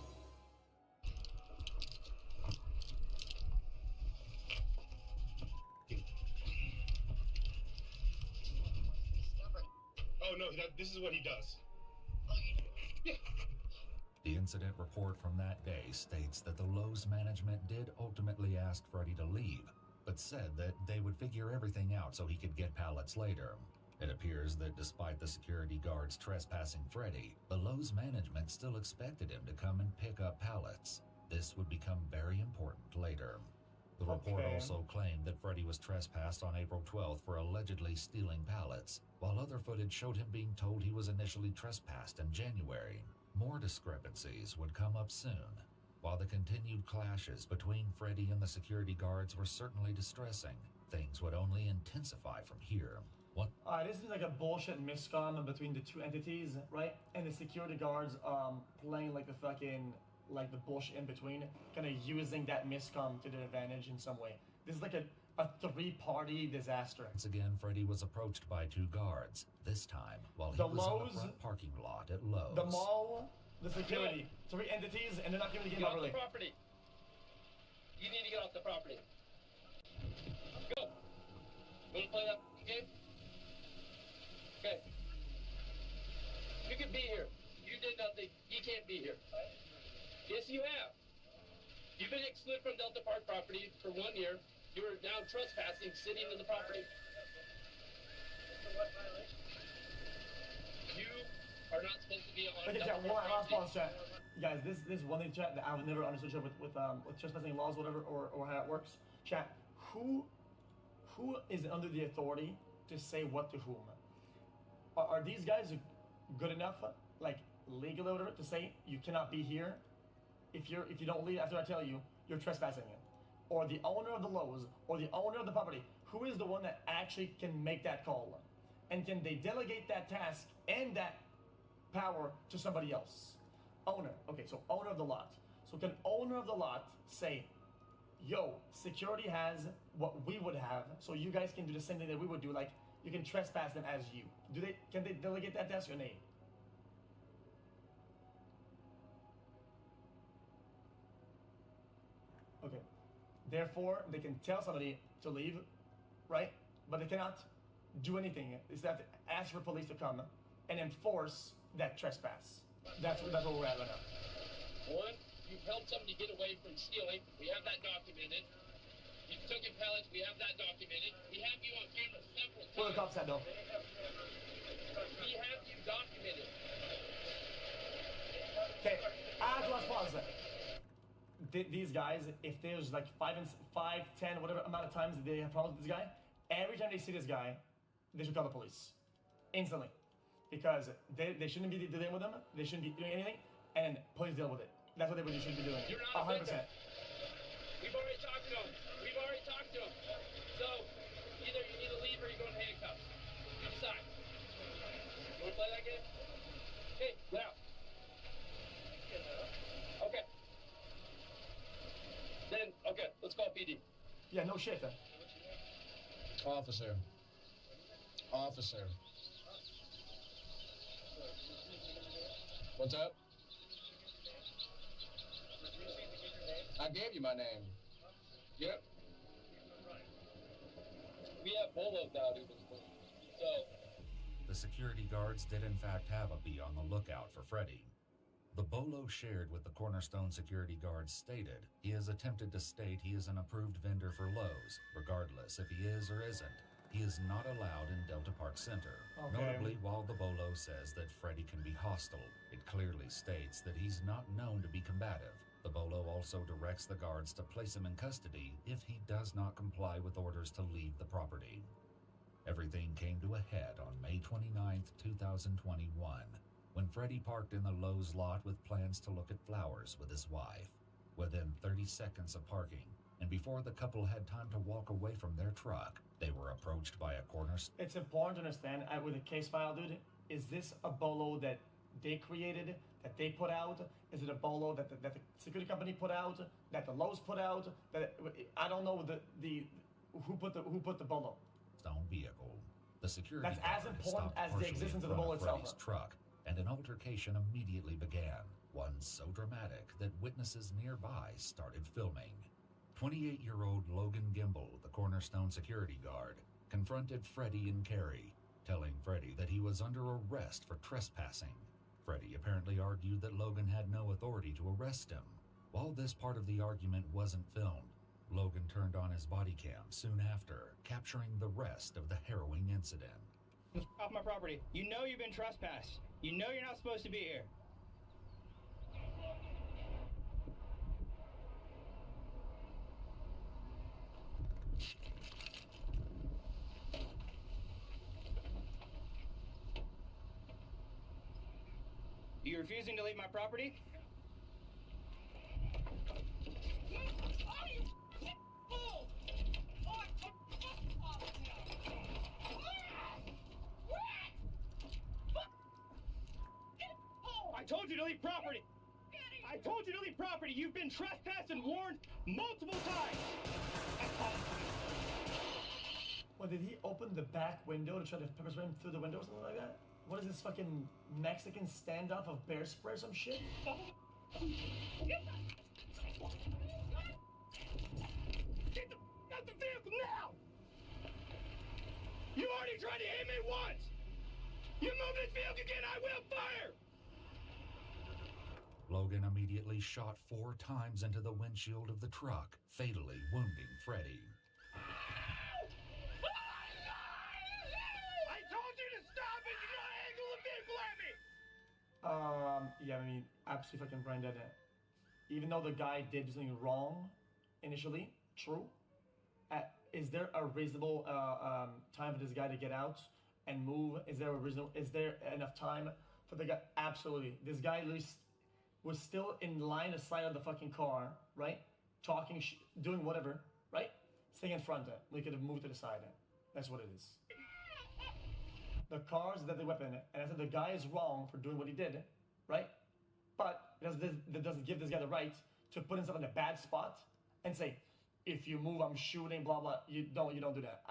Oh no, this is what he does. Yeah. The incident report from that day states that the Lowe's management did ultimately ask Freddie to leave, but said that they would figure everything out so he could get pallets later. It appears that despite the security guards trespassing Freddie, the Lowe's management still expected him to come and pick up pallets. This would become very important later. The report also claimed that Freddie was trespassed on April 12th for allegedly stealing pallets, while other footage showed him being told he was initially trespassed in January. More discrepancies would come up soon. While the continued clashes between Freddie and the security guards were certainly distressing, things would only intensify from here. This is like a bullshit miscom between the two entities, right? And the security guards playing like the fucking like the bullshit in between, kind of using that miscom to their advantage in some way. This is like a three-party disaster. Once again, Freddie was approached by two guards, this time while he was in the front parking lot at Lowe's. The mall, the security, three entities, and they're not giving the game properly. Get off the property. You need to get off the property. Go. Want to play that game? Okay. You can be here. You did nothing. You can't be here. Yes, you have. been excluded from Delta Park property for 1 year. You are now trespassing, sitting in the property. You are not supposed to be on Okay, Delta chat, Park last property. pause, chat. Guys, this one thing, chat, that I've never understood, chat, with trespassing laws, whatever, or how it works. Chat, who is under the authority to say what to whom? Are these guys good enough, like legally, or whatever, to say you cannot be here if you don't leave after I tell you you're trespassing it? Or the owner of the Lowe's or the owner of the property, who is the one that actually can make that call? And can they delegate that task and that power to somebody else? Owner. Okay, so owner of the lot. So can owner of the lot say, yo, security has what we would have, so you guys can do the same thing that we would do, like you can trespass them as you. Can they delegate that task or nay? Okay. Therefore, they can tell somebody to leave, right? But they cannot do anything. They have to ask for police to come and enforce that trespass. That's where we're at right now. One, you've helped somebody get away from stealing. We have that documented. You took in pallets. We have that documented. We have you on camera several times. Where the cops at, though? We have you documented. Okay, last pause. These guys, if there's like 5, 10, whatever amount of times they have problems with this guy, every time they see this guy, they should call the police instantly, because they shouldn't be dealing with them. They shouldn't be doing anything, and police deal with it. That's what they really should be doing. You're not 100%. We've already talked to him. We've already talked to him. So either you need to leave or you go in handcuffs. You decide. You want to play that game? Hey, get out. Okay. Then, okay, let's call PD. Yeah, no shit. Officer. What's up? I gave you my name. Yep. We have bolos out even. So. The security guards did in fact have a bee on the lookout for Freddy. The bolo shared with the Cornerstone security guards stated he has attempted to state he is an approved vendor for Lowe's. Regardless if he is or isn't, he is not allowed in Delta Park Center. Okay. Notably, while the bolo says that Freddy can be hostile, it clearly states that he's not known to be combative. The bolo also directs the guards to place him in custody if he does not comply with orders to leave the property. Everything came to a head on May 29th, 2021, when Freddy parked in the Lowe's lot with plans to look at flowers with his wife. Within 30 seconds of parking, and before the couple had time to walk away from their truck, they were approached by a Cornerstone. It's important to understand, with a case file, dude, is this a bolo that they created, that they put out? Is it a bolo that the security company put out, that the Lowe's put out? I don't know who put the bolo. Stone vehicle. The security That's as guard important stopped as the partially existence in of the front bolo itself. Freddy's truck, and an altercation immediately began. One so dramatic that witnesses nearby started filming. 28-year-old Logan Gimble, the Cornerstone security guard, confronted Freddy and Carrie, telling Freddy that he was under arrest for trespassing. Freddy apparently argued that Logan had no authority to arrest him. While this part of the argument wasn't filmed, Logan turned on his body cam soon after, capturing the rest of the harrowing incident. Off my property. You know you've been trespassed. You know you're not supposed to be here. You refusing to leave my property? I told you to leave property! I told you to leave property! You've been trespassed and warned multiple times! Well, did he open the back window to try to pepper spray him through the window or something like that? What is this fucking Mexican standoff of bear spray or some shit? Get out the vehicle now! You already tried to hit me once! You move this vehicle again, I will fire! Logan immediately shot 4 times into the windshield of the truck, fatally wounding Freddy. I told you to stop it! You gotta angle the vehicle at me! Yeah, I mean, absolutely fucking brain dead. Even though the guy did something wrong initially, true. Is there a reasonable time for this guy to get out and move? Is there enough time for the guy? Absolutely. This guy at least was still in line of sight of the fucking car, right? Talking, doing whatever, right? Staying in front of it. We could have moved to the side. That's what it is. The car's a deadly weapon, and I said the guy is wrong for doing what he did, right? But that doesn't give this guy the right to put himself in a bad spot and say, if you move, I'm shooting, blah, blah. You don't do that.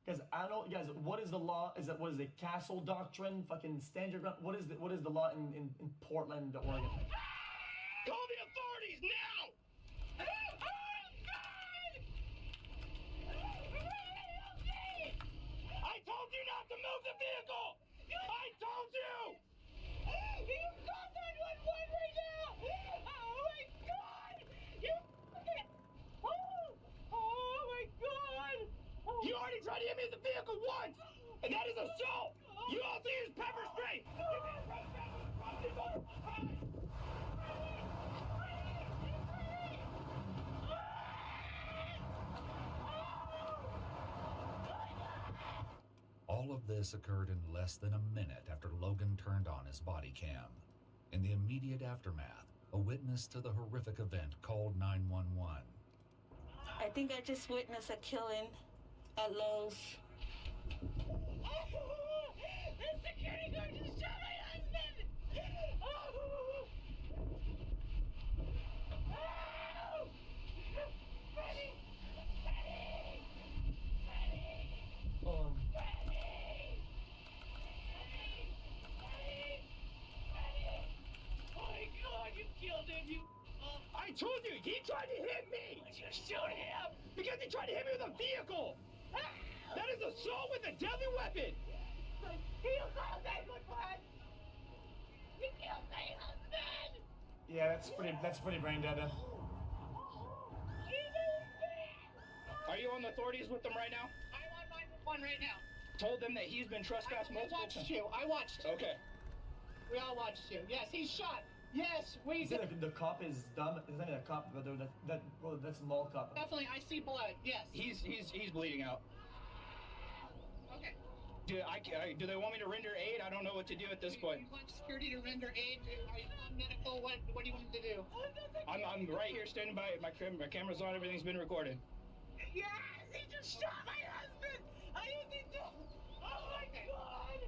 Because I don't know, guys, what is the law? What is the castle doctrine? Fucking stand your ground? What is the law in Portland, Oregon? Call the authorities now! I told you not to move the vehicle! I told you! You call 911 right now! Oh my god! You fucking... Oh my god! You already tried to hit me with the vehicle once! And that is assault! You also used pepper spray! All of this occurred in less than a minute after Logan turned on his body cam. In the immediate aftermath, a witness to the horrific event called 911. I think I just witnessed a killing at Lowe's. The security guard just shot my husband! Freddy! Oh my god, you killed him, you... I told you, he tried to hit me! Why'd you shoot him? Because he tried to hit me with a vehicle! That is assault with a deadly weapon! You called 911! You killed my husband! Yeah, that's pretty brain dead. Are you on the authorities with them right now? I'm on 911 right now. Told them that he's been trespassed multiple times. I watched you. Okay. We all watched you. Yes, he's shot. Yes, we did. The cop is dumb. It's not even a cop, but that's mall cop. Definitely, I see blood. Yes. He's bleeding out. Okay. Do they want me to render aid? I don't know what to do at this point. You want security to render aid? Are you on medical? What do you want to do? I'm right here standing by. My camera's on. Everything's been recorded. Yes, he just shot my husband. I didn't think to. Oh my god.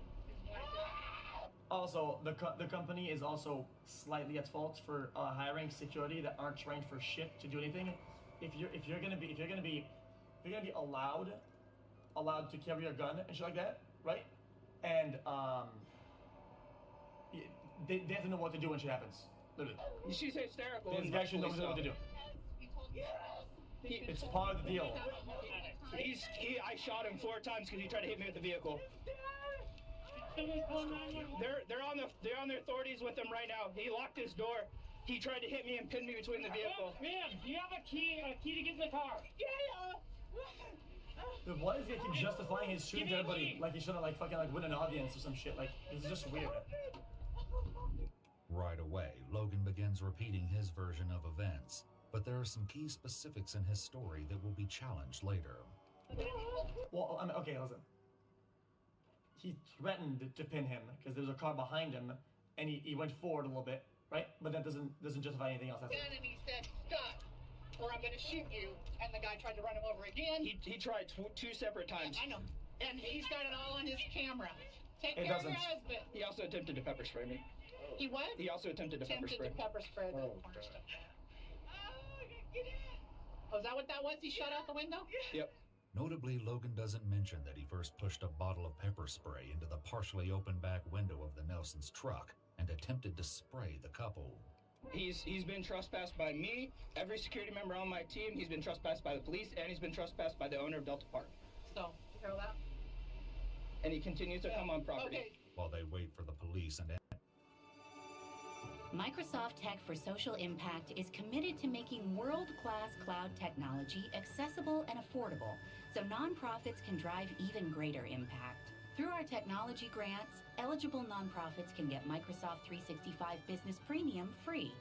Also, the company is also slightly at fault for hiring security that aren't trained for shit to do anything. If you're gonna be allowed to carry a gun and shit like that, right? And they have to know what to do when shit happens. Literally. She's hysterical. This guy should know what to do. It's part of the deal. I shot him 4 times because he tried to hit me with the vehicle. They're on the authorities with him right now. He locked his door. He tried to hit me and pin me between the vehicle. Ma'am, do you have a key to get in the car? Yeah. Dude, why is he keep justifying his shooting to everybody like he shouldn't fucking win an audience or some shit? This is just weird. Right away, Logan begins repeating his version of events, but there are some key specifics in his story that will be challenged later. Well, okay, listen. He threatened to pin him because there was a car behind him, and he went forward a little bit, right? But that doesn't justify anything else. And he said, "Stop, or I'm going to shoot you." And the guy tried to run him over again. He tried 2 separate times. I know. And he's got it all on his camera. Take care of your husband. He also attempted to pepper spray me. He what? He also attempted to pepper spray. Oh, is that what that was? He shot out the window? Yep. Notably, Logan doesn't mention that he first pushed a bottle of pepper spray into the partially open back window of the Nelson's truck and attempted to spray the couple. He's been trespassed by me, every security member on my team. He's been trespassed by the police, and he's been trespassed by the owner of Delta Park. So, you hear that? And he continues to come on property. Okay. While they wait for the police and Microsoft Tech for Social Impact is committed to making world-class cloud technology accessible and affordable so nonprofits can drive even greater impact. Through our technology grants, eligible nonprofits can get Microsoft 365 Business Premium free.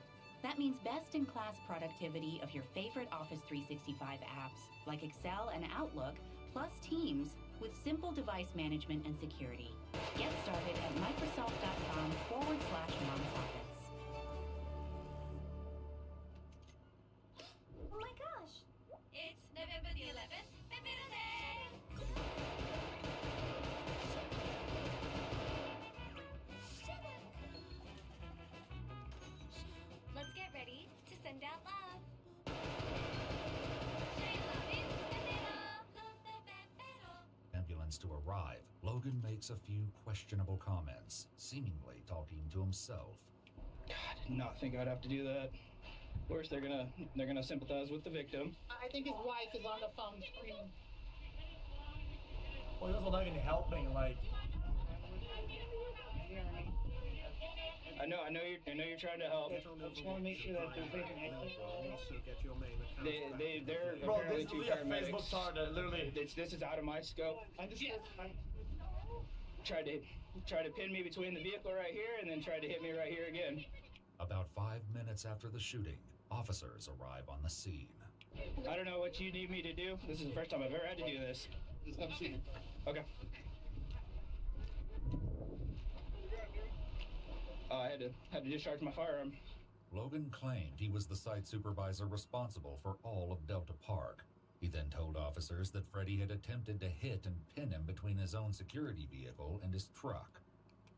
That means best-in-class productivity of your favorite Office 365 apps like Excel and Outlook, plus Teams with simple device management and security. Get started at Microsoft.com/nonprofits. Oh my gosh! It's November the 11th, the middle day! Let's get ready to send out love. Ambulance to arrive, Logan makes a few questionable comments, seemingly talking to himself. God, I did not think I'd have to do that. Of course, they're gonna sympathize with the victim. I think his wife is on the phone screaming. Well, he was not even helping, like. I know you're trying to help. I just want to make sure that they're thinking. They're Bro, apparently this two is a paramedics. Facebook target, literally. This is out of my scope. Tried to pin me between the vehicle right here, and then tried to hit me right here again. About 5 minutes after the shooting, officers arrive on the scene. I don't know what you need me to do. This is the first time I've ever had to do this. Okay. I had to discharge my firearm. Logan claimed he was the site supervisor responsible for all of Delta Park. He then told officers that Freddie had attempted to hit and pin him between his own security vehicle and his truck.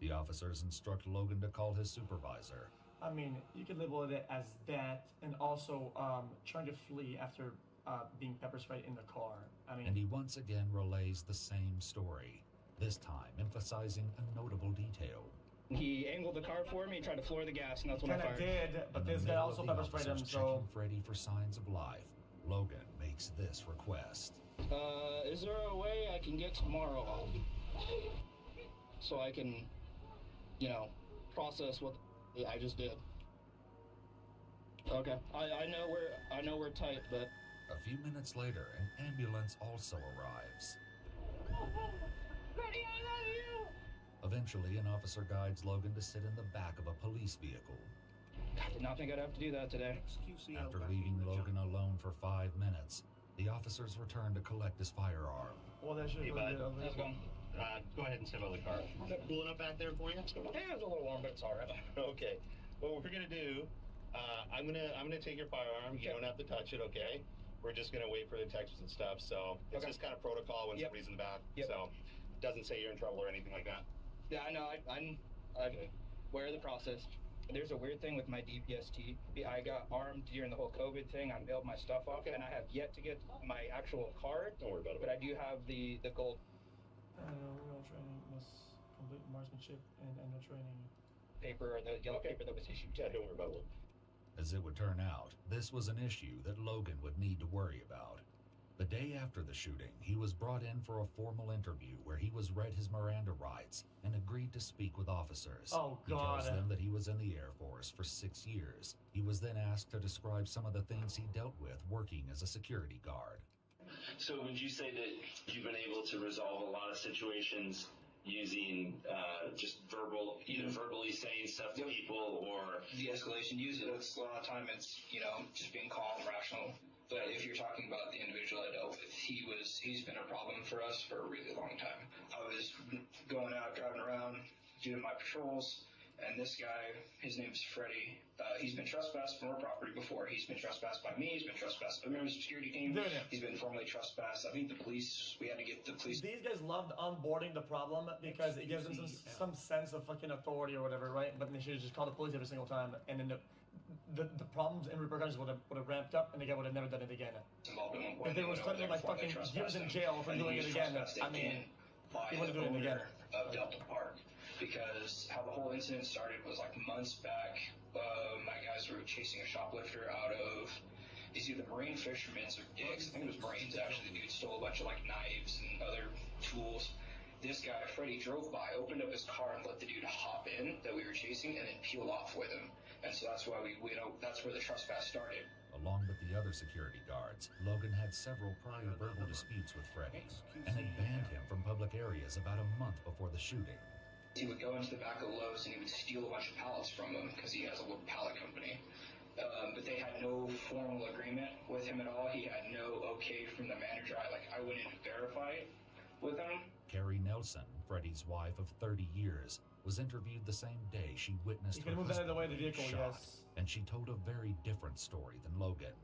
The officers instruct Logan to call his supervisor. I mean, you could label it as that, and also trying to flee after being pepper sprayed in the car. I mean, And he once again relays the same story, this time emphasizing a notable detail. He angled the car for me, tried to floor the gas, and that's when I kinda fired. did, but this guy also pepper sprayed him, so. Checking Freddie for signs of life, Logan makes this request. Is there a way I can get tomorrow off? So I can, process what I just did. Okay. I know we're tight, but A few minutes later, an ambulance also arrives. Freddie, I love you! Eventually, an officer guides Logan to sit in the back of a police vehicle. I did not think I'd have to do that today. After leaving Logan alone for 5 minutes, the officers return to collect his firearm. Well, that should Hey, bud. How's it going? Go ahead and step out of the car. Is that cooling up back there for you? Yeah, it's a little warm, but it's all right. Okay. Well, what we're gonna do, I'm gonna take your firearm. You don't have to touch it, okay? We're just gonna wait for detectives and stuff. So it's just kind of protocol when somebody's in the back. So it doesn't say you're in trouble or anything like that. Yeah, I know. I'm aware of the process. There's a weird thing with my DPST. I got armed during the whole COVID thing. I mailed my stuff off, and I have yet to get my actual card. Don't worry about it. But I do have the gold. Real training must complete marksmanship and no training. Paper, or the yellow paper that was issued. Yeah, don't worry about it. As it would turn out, this was an issue that Logan would need to worry about. The day after the shooting, he was brought in for a formal interview where he was read his Miranda rights and agreed to speak with officers. Oh, He tells God. them that he was in the Air Force for 6 years. He was then asked to describe some of the things he dealt with working as a security guard. So would you say that you've been able to resolve a lot of situations using just either verbally saying stuff to people or De-escalation, use it. It's a lot of time it's, just being calm, rational. But if you're talking about the individual I dealt with, he's been a problem for us for a really long time. I was going out, driving around, doing my patrols, and this guy, his name's Freddie, he's been trespassed from our property before. He's been trespassed by me, he's been trespassed by the members of the security team, he's been formally trespassed. I think the police, we had to get the police. These guys loved onboarding the problem because it gives them some sense of fucking authority or whatever, right? But they should have just called the police every single time, and then the problems and repercussions would have ramped up, and the guy would have never done it again. If they were spending like fucking years in jail for doing it again, I mean, he wouldn't do it again. Of Delta Park, because how the whole incident started was like months back. My guys were chasing a shoplifter out of these either marine fishermen or digs. I think it was Marines actually. The dude stole a bunch of like knives and other tools, this guy, Freddie, drove by, opened up his car, and let the dude hop in that we were chasing, and then peeled off with him. And so that's why that's where the trespass started. Along with the other security guards, Logan had several prior verbal disputes with Freddie and had banned him from public areas about a month before the shooting. He would go into the back of Lowe's and he would steal a bunch of pallets from them because he has a little pallet company. But they had no formal agreement with him at all. He had no okay from the manager. I went in to verify it with him. Carrie Nelson, Freddie's wife of 30 years, was interviewed the same day she witnessed her husband shot, and she told a very different story than Logan.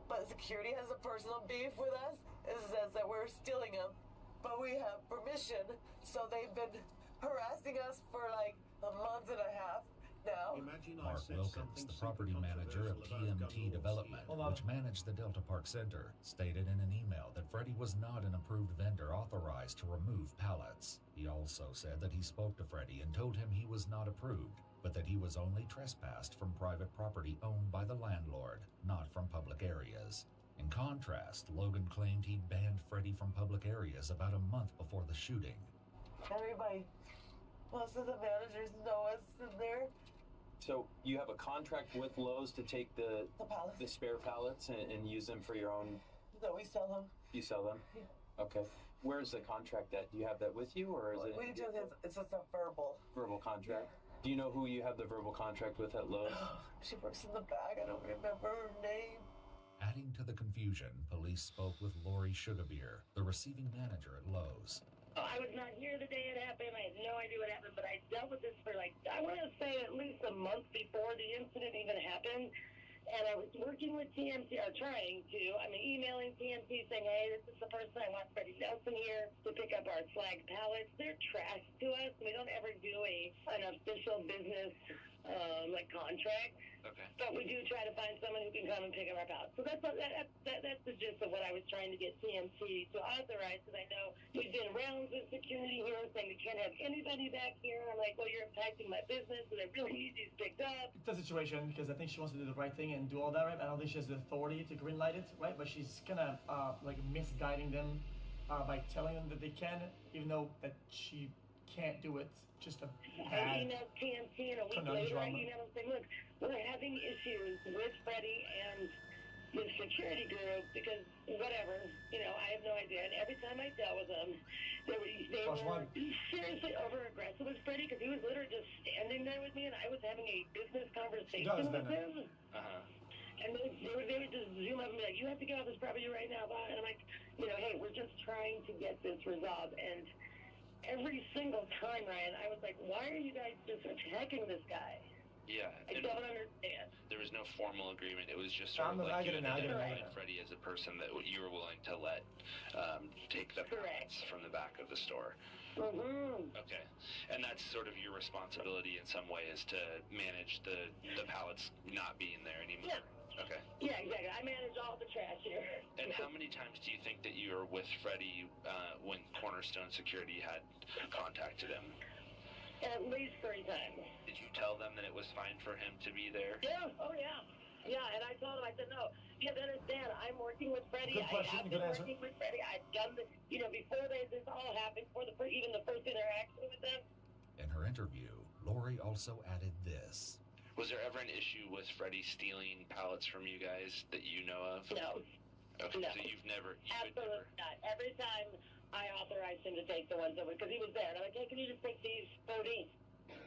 But security has a personal beef with us. It says that we're stealing them, but we have permission, so they've been harassing us for like a month and a half now. Mark Wilkins, the property manager of TMT Development, which managed the Delta Park Center, stated in an email that Freddie was not an approved vendor authorized to remove pallets. He also said that he spoke to Freddie and told him he was not approved, but that he was only trespassed from private property owned by the landlord, not from public areas. In contrast, Logan claimed he'd banned Freddie from public areas about a month before the shooting. Everybody, most of the managers know us in there. So you have a contract with Lowe's to take the spare pallets and use them for your own... No, we sell them. You sell them? Yeah. Okay. Where's the contract at? Do you have that with you, or is it... We do this, it's just a verbal. Verbal contract? Yeah. Do you know who you have the verbal contract with at Lowe's? She works in the back. I don't remember her name. Adding to the confusion, police spoke with Lori Sugarbeer, the receiving manager at Lowe's. I was not here the day it happened. I had no idea what happened, but I dealt with this for I want to say at least a month before the incident even happened. And I was working with TMT, or trying to, emailing TMT saying, hey, this is the person I want Freddie Nelson here to pick up our slag pallets. They're trash to us. We don't ever do an official business contract. Okay. But we do try to find someone who can come and pick up our pallets. So that's the gist of what I was trying to get TMT to authorize, because I know we've been rounds with security here saying we can't have anybody back here. I'm like, well, you're impacting my business, and I really need these picked up. It's a situation, because I think she wants to do the right thing and do all that, right? I don't think she has the authority to greenlight it, right? But she's kind of misguiding them by telling them that they can, even though that she can't do it. Just a bad I emailed TMT, and a week later I emailed them saying, look, we're having issues with Freddie and the security group because whatever, I have no idea. And every time I dealt with them, they were seriously over-aggressive with Freddie, because he was literally just standing there with me, and I was having a business conversation with him. And they would just zoom up and be like, you have to get off this property right now. And I'm like, hey, we're just trying to get this resolved. And every single time, Ryan, I was like, why are you guys just attacking this guy? Yeah. I don't understand. There was no formal agreement. It was just sort of like you identified Freddie as a person that you were willing to let take the pallets from the back of the store. Mm-hmm. Okay. And that's sort of your responsibility in some way, is to manage the pallets not being there anymore. Yeah. Okay. Yeah, exactly. I manage all the trash here. And how many times do you think that you were with Freddie when Cornerstone Security had contacted him? At least 3 times. Did you tell them that it was fine for him to be there? Yeah. Oh, yeah. Yeah, and I told him, I said, no, you have to understand, I'm working with Freddie. Good question, I have been working with Freddie. I've done this, before this all happened, before even the first interaction with them. In her interview, Lori also added this. Was there ever an issue with Freddie stealing pallets from you guys that you know of? No. Okay, no. so you've never... Absolutely not. Every time I authorized him to take the ones over, because he was there. And I'm like, hey, can you just take these 30?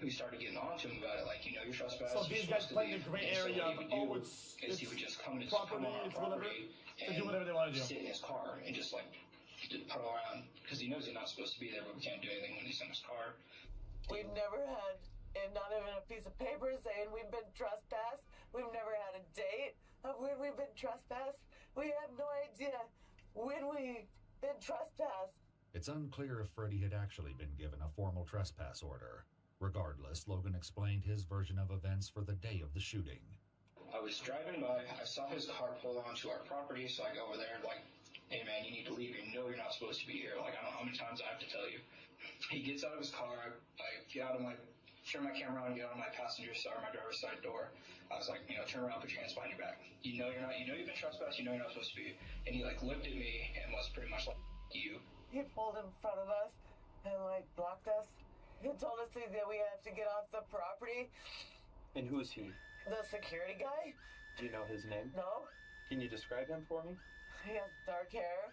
We started getting on to him about it, you're trespassing. So these guys play the gray area of, it's he would just come property, on it's property whatever, and do whatever they want to do. Sit in his car and just puddle around, because he knows he's not supposed to be there, but we can't do anything when he's in his car. We've never had, and not even a piece of paper saying we've been trespassed. We've never had a date of when we've been trespassed. We have no idea when we've been trespassed. It's unclear if Freddie had actually been given a formal trespass order. Regardless, Logan explained his version of events for the day of the shooting. I was driving by, I saw his car pull onto our property, so I go over there hey man, you need to leave. You know you're not supposed to be here. I don't know how many times I have to tell you. He gets out of his car, I get out of turn my camera on, get out of my passenger side, my driver's side door. I was like, turn around, put your hands behind your back. You know you've been trespassed, you know you're not supposed to be. And he looked at me and was pretty much like, you. He pulled in front of us, and like blocked us. He told us that we have to get off the property. And who's he? The security guy. Do you know his name? No. Can you describe him for me? He has dark hair.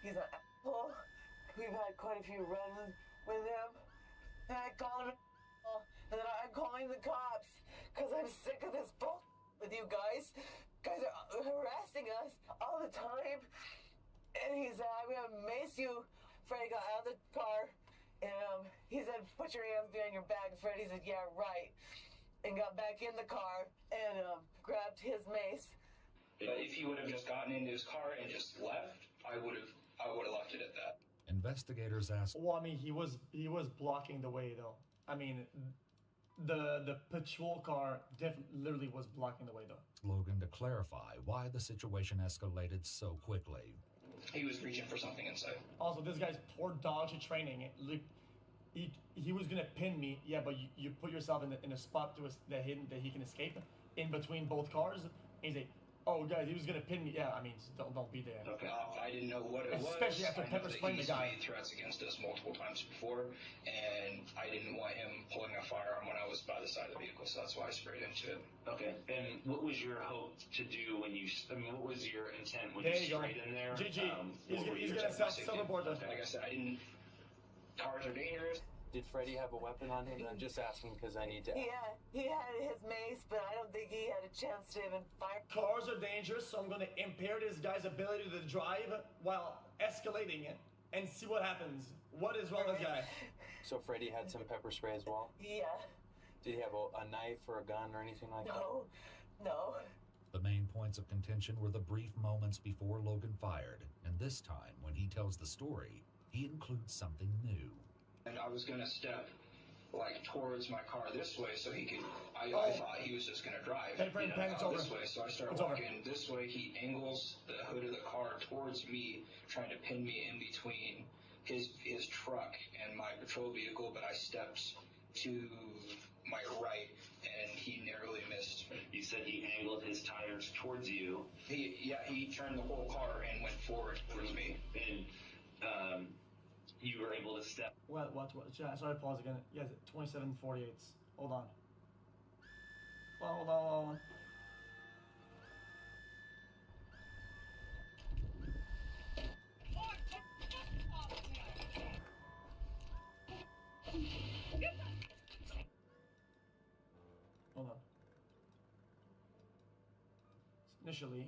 He's an asshole. We've had quite a few runs with him. And I call him an asshole. And then I'm calling the cops because I'm sick of this bull with you guys. Guys are harassing us all the time. And he said, I'm going to mace you. Freddie got out of the car. And he said, put your hands behind your back. Freddie said, yeah, right. And got back in the car and grabbed his mace. If he would have just gotten into his car and just left, I would have left it at that. Investigators asked. Well, I mean, he was blocking the way though. I mean, the patrol car literally was blocking the way though. Logan to clarify why the situation escalated so quickly. He was reaching for something inside. Also, this guy's poor dodge training. He was gonna pin me, yeah, but you put yourself in a spot that he can escape in between both cars. And he's like, oh guys, he was gonna pin me. Yeah, I mean, don't be there. Okay. I didn't know what it was. Especially after pepper spraying the guy. He's made threats against us multiple times before, and I didn't want him pulling a firearm when I was by the side of the vehicle, so that's why I sprayed into it. Okay. And what was your hope to do when you? I mean, what was your intent when there you sprayed in there? GG. He's gonna sell silverboard. Like I said, I didn't. Cars are dangerous. Did Freddie have a weapon on him? I'm just asking because I need to. Yeah, he had his mace, but I don't think he had a chance to even fire. Cars are dangerous, so I'm going to impair this guy's ability to drive while escalating it and see what happens. What is wrong with this guy? So Freddie had some pepper spray as well? Yeah. Did he have a knife or a gun or anything like that? No. The main points of contention were the brief moments before Logan fired, and this time, when he tells the story, he includes something new. And I was going to step, like, towards my car this way so he could... I thought he was just going to drive this way. So I started walking this way. He angles the hood of the car towards me, trying to pin me in between his truck and my patrol vehicle, but I stepped to my right, and he narrowly missed. You said he angled his tires towards you. He turned the whole car and went forward towards me. And, you were able to step. What? Sorry, pause again. Yes, 27:48. Hold on. Hold on. Hold on. Initially,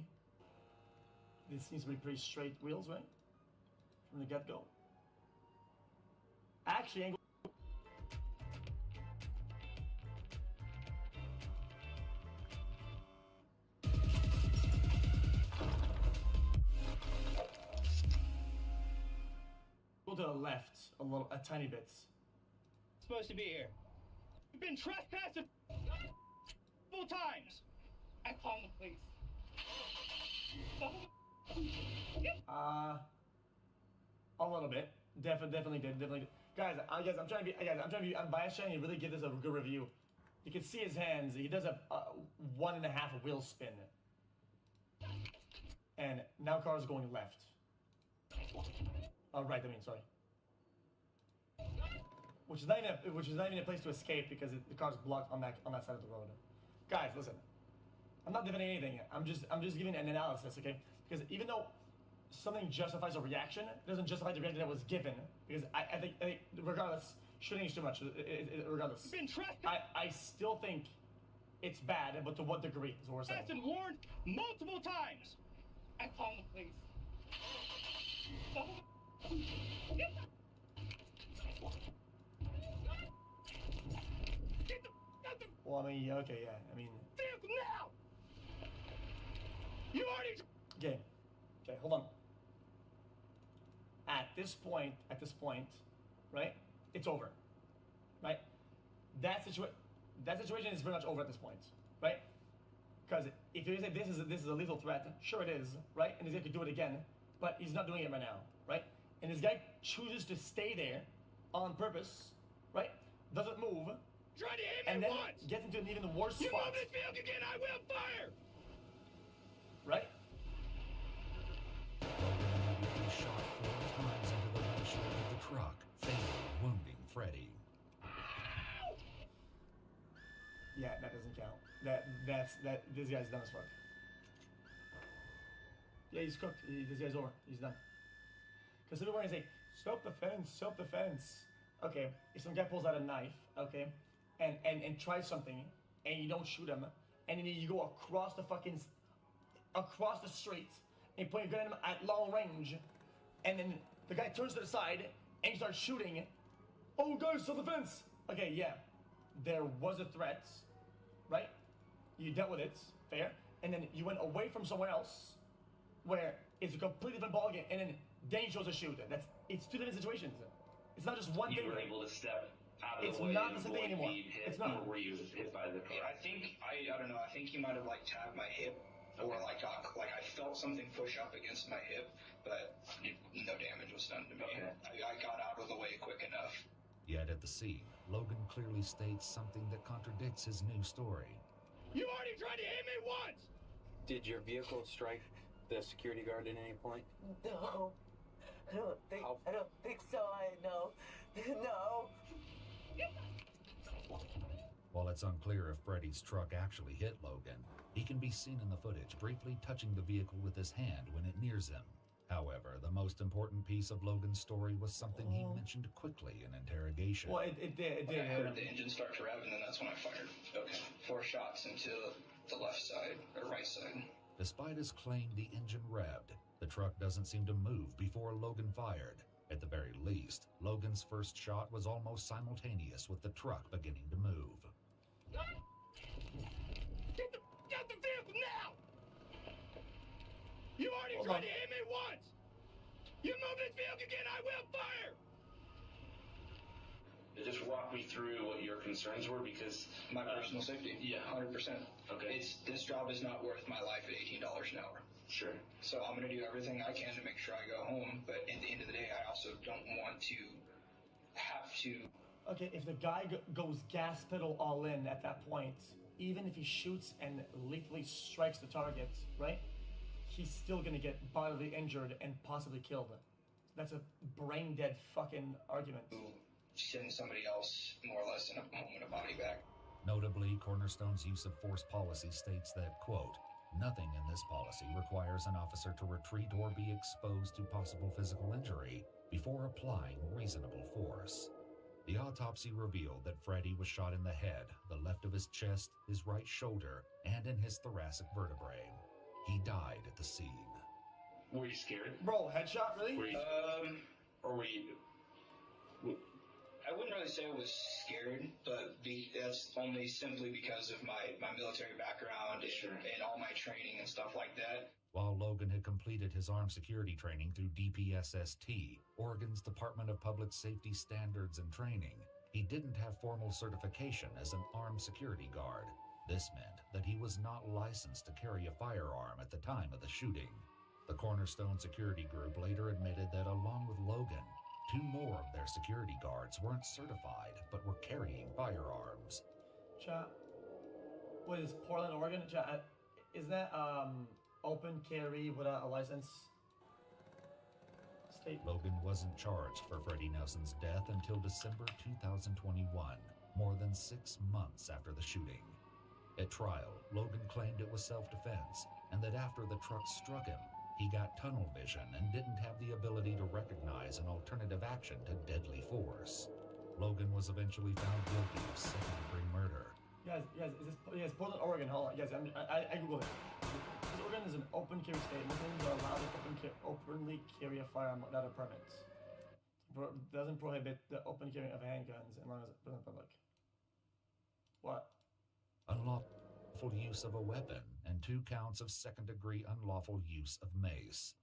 this seems to be pretty straight wheels, right? From the get-go. Actually, angle. Go to the left a tiny bit. Supposed to be here. You've been trespassing multiple times. I call the police. A little bit. Definitely did. Guys, I'm trying to be unbiased and really give this a good review. You can see his hands. He does a 1.5 wheel spin. And now car's going left. Oh, right, sorry. Which is not even a place to escape because the car's blocked on that side of the road. Guys, listen. I'm not defending anything. I'm just giving an analysis, okay? Because even though something justifies a reaction, it doesn't justify the reaction that was given. Because I think regardless, shooting is too much. Regardless, I still think it's bad, but to what degree is what we're saying. I've been warned multiple times. I call the police. Well, okay, yeah. Now! You already... Okay, hold on. At this point, right? It's over, right? That situation is pretty much over at this point, right? Because if you say this is a lethal threat, sure it is, right? And this guy could do it again, but he's not doing it right now, right? And this guy chooses to stay there on purpose, right? Doesn't move. Try to hit and me then once. Gets into an even worse spot. You move this vehicle again, I will fire. Right? He shot 4 times into the windshield of the truck, fatally Freddy. Yeah, that doesn't count. This guy's dumb as fuck. Yeah, he's cooked. This guy's over. He's done. Because everyone is like, self-defense, self-defense. Okay, if some guy pulls out a knife, okay, and tries something, and you don't shoot him, and then you go across the street, and you point your gun at him at long range, and then the guy turns to the side, and you start shooting. Oh, guys, self-defense. Okay, yeah, there was a threat, right? You dealt with it, fair, and then you went away from somewhere else, where it's a completely different ballgame, and then you chose to shoot. It's two different situations. It's not just one thing. You were able to step out of It's the way not and the same thing avoid anymore. being hit, It's not. or were you hit by the car? I don't know. I think he might have like tapped my hip, or like I felt something push up against my hip, but no damage was done to me. Okay. I got out of the way quick enough. Yet at the scene, Logan clearly states something that contradicts his new story. You already tried to hit me once! Did your vehicle strike the security guard at any point? No. I don't think so. No. While it's unclear if Freddy's truck actually hit Logan, he can be seen in the footage briefly touching the vehicle with his hand when it nears him. However, the most important piece of Logan's story was something he mentioned quickly in interrogation. Well, it did. I heard the engine start to rev, and then that's when I fired. Okay. 4 shots into the left side, or right side. Despite his claim the engine revved, the truck doesn't seem to move before Logan fired. At the very least, Logan's first shot was almost simultaneous with the truck beginning to move. Get the vehicle now! You already tried to hit me once! You move this vehicle again, I will fire! Just walk me through what your concerns were, because my personal safety. Yeah, 100%. Okay. This job is not worth my life at $18 an hour. Sure. So I'm going to do everything I can to make sure I go home, but at the end of the day, I also don't want to have to... Okay, if the guy goes gas pedal all in at that point, even if he shoots and lethally strikes the target, right? He's still gonna get bodily injured and possibly killed. That's a brain dead fucking argument. Send somebody else more or less in a moment of body back. Notably, Cornerstone's use of force policy states that, quote, nothing in this policy requires an officer to retreat or be exposed to possible physical injury before applying reasonable force. The autopsy revealed that Freddy was shot in the head, the left of his chest, his right shoulder, and in his thoracic vertebrae. He died at the scene. Were you scared? Bro, headshot, really? Or were you... I wouldn't really say I was scared, but that's only simply because of my military background and all my training and stuff like that. While Logan had completed his armed security training through DPSST, Oregon's Department of Public Safety Standards and Training, he didn't have formal certification as an armed security guard. This meant that he was not licensed to carry a firearm at the time of the shooting. The Cornerstone Security Group later admitted that along with Logan, 2 more of their security guards weren't certified, but were carrying firearms. Chat. What is Portland, Oregon? Chat. Is that open carry without a license? State. Logan wasn't charged for Freddy Nelson's death until December 2021, more than 6 months after the shooting. At trial, Logan claimed it was self-defense, and that after the truck struck him, he got tunnel vision and didn't have the ability to recognize an alternative action to deadly force. Logan was eventually found guilty of second-degree murder. Guys, is this? Yes, Portland, Oregon. Hold on, guys. I googled it. Because Oregon is an open carry state. Muslims are allowed to openly carry a firearm without a permit. Doesn't prohibit the open carrying of handguns as long as it's in public. What? Unlawful use of a weapon and 2 counts of second-degree unlawful use of mace.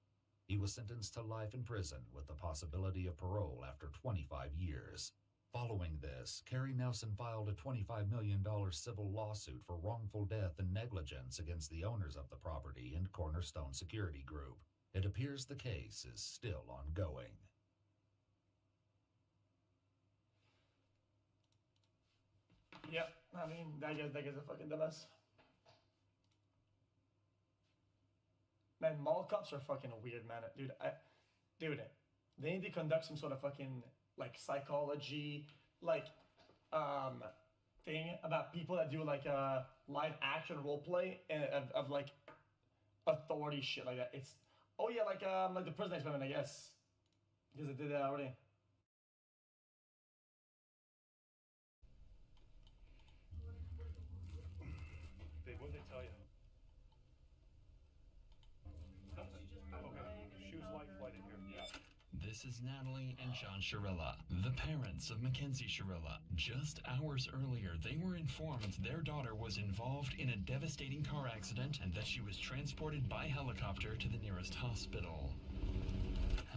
He was sentenced to life in prison with the possibility of parole after 25 years. Following this, Carrie Nelson filed a $25 million civil lawsuit for wrongful death and negligence against the owners of the property and Cornerstone Security Group. It appears the case is still ongoing. Yep, I mean, that guy's a fucking dumbass. Man, mall cops are fucking weird, man. Dude, they need to conduct some sort of fucking, like, psychology like thing about people that do like live action role play of like authority shit like that. It's oh yeah, like the prison experiment, I guess, because they did that already. Dave, what did they tell you? Okay, she was life flighted here. Yeah. This is Natalie and John Shirilla, the parents of Mackenzie Shirilla. Just hours earlier, they were informed their daughter was involved in a devastating car accident and that she was transported by helicopter to the nearest hospital.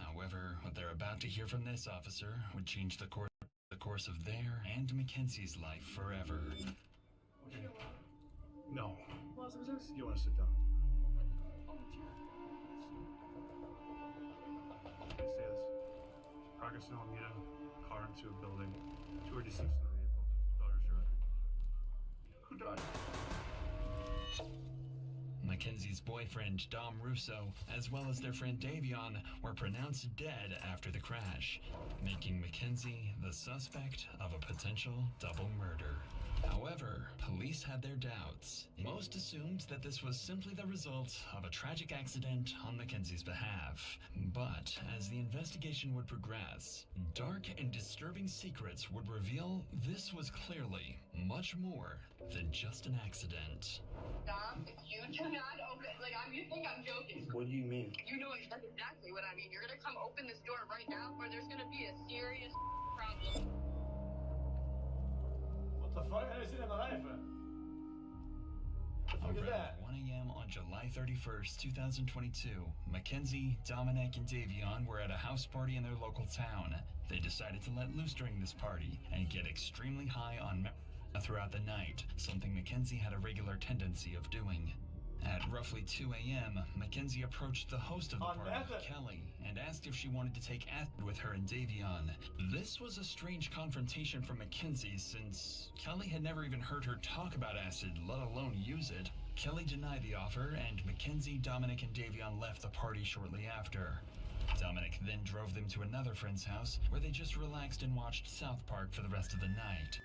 However, what they're about to hear from this officer would change the course of their and Mackenzie's life forever. Okay. No. You want to sit down? They say this. Progress in Alameda, car into a building, 2 are deceased in the vehicle. Daughter's your Who died? Mackenzie's boyfriend, Dom Russo, as well as their friend Davion, were pronounced dead after the crash, making Mackenzie the suspect of a potential double murder. However, police had their doubts. Most assumed that this was simply the result of a tragic accident on Mackenzie's behalf. But as the investigation would progress, dark and disturbing secrets would reveal this was clearly much more than just an accident. Dom, if you do not open, you think I'm joking. What do you mean? You know exactly what I mean. You're gonna come open this door right now, or there's gonna be a serious problem. What the fuck? I never seen that in my life. What the fuck is that? 1 a.m. on July 31st, 2022, Mackenzie, Dominic, and Davion were at a house party in their local town. They decided to let loose during this party and get extremely high on throughout the night, something Mackenzie had a regular tendency of doing. At roughly 2 a.m., Mackenzie approached the host of the party, Kelly, and asked if she wanted to take acid with her and Davion. This was a strange confrontation for Mackenzie since Kelly had never even heard her talk about acid, let alone use it. Kelly denied the offer, and Mackenzie, Dominic, and Davion left the party shortly after. Dominic then drove them to another friend's house, where they just relaxed and watched South Park for the rest of the night.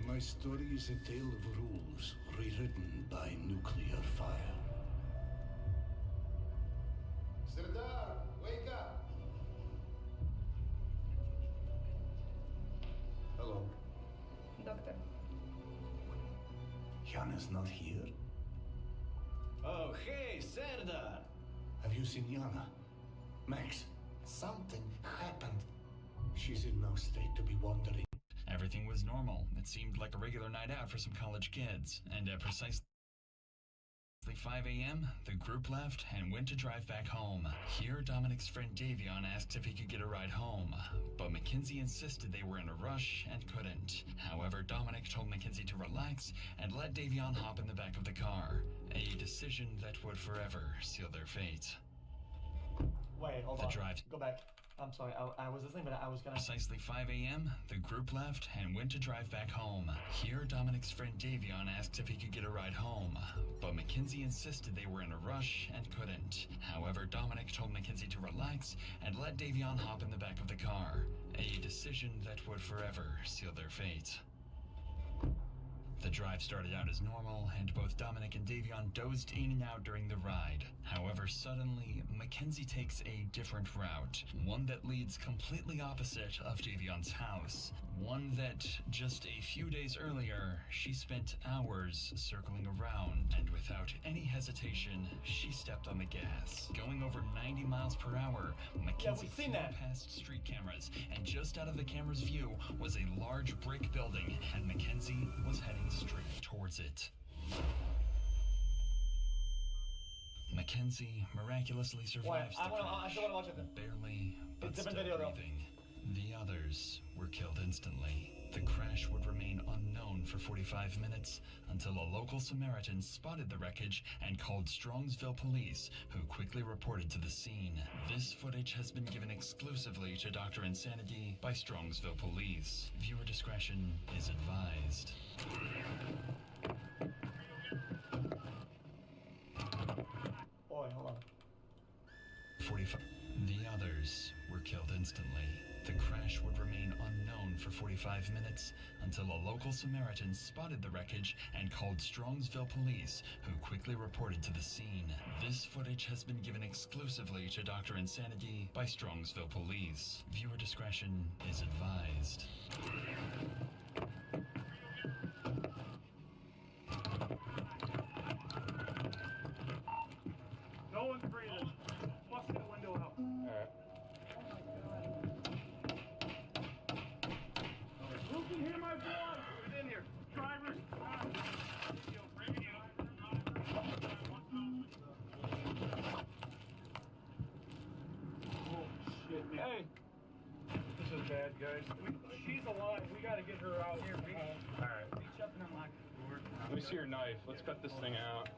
My story is a tale of rules rewritten by nuclear fire. Serdar, wake up! Hello. Doctor. Yana's not here? Oh, hey, Serdar! Have you seen Yana? Max, something happened. She's in no state to be wandering. Everything was normal. It seemed like a regular night out for some college kids, and at precisely 5 a.m., the group left and went to drive back home. Here, Dominic's friend Davion asked if he could get a ride home, but Mackenzie insisted they were in a rush and couldn't. However, Dominic told Mackenzie to relax and let Davion hop in the back of the car, a decision that would forever seal their fate. Wait, hold on. Go back. I'm sorry, I was listening, but I was gonna... Precisely 5 a.m., the group left and went to drive back home. Here, Dominic's friend Davion asked if he could get a ride home, but Mackenzie insisted they were in a rush and couldn't. However, Dominic told Mackenzie to relax and let Davion hop in the back of the car, a decision that would forever seal their fate. The drive started out as normal, and both Dominic and Davion dozed in and out during the ride. However, suddenly, Mackenzie takes a different route, one that leads completely opposite of Davion's house, one that, just a few days earlier, she spent hours circling around, and without any hesitation, she stepped on the gas. Going over 90 miles per hour, Mackenzie flew past street cameras, and just out of the camera's view was a large brick building, and Mackenzie was heading straight towards it. Mackenzie miraculously survives the crash, barely, but still breathing. The others were killed instantly. The crash would remain unknown for 45 minutes until a local Samaritan spotted the wreckage and called Strongsville police, who quickly reported to the scene. This footage has been given exclusively to Dr. Insanity by Strongsville police. Viewer discretion is advised. Boy, hold on. 45. others were killed instantly. The crash would remain unknown for 45 minutes until a local Samaritan spotted the wreckage and called Strongsville police, who quickly reported to the scene. This footage has been given exclusively to Dr. Insanity by Strongsville police. Viewer discretion is advised. No one's breathing. Bust that window out. Alright. Who can hear my voice? Get in here. Drivers. Oh, shit. Hey. This is bad, guys. She's alive. We gotta get her out here. Alright. Reach up and unlock the door. Let me see your knife. Let's cut this thing out.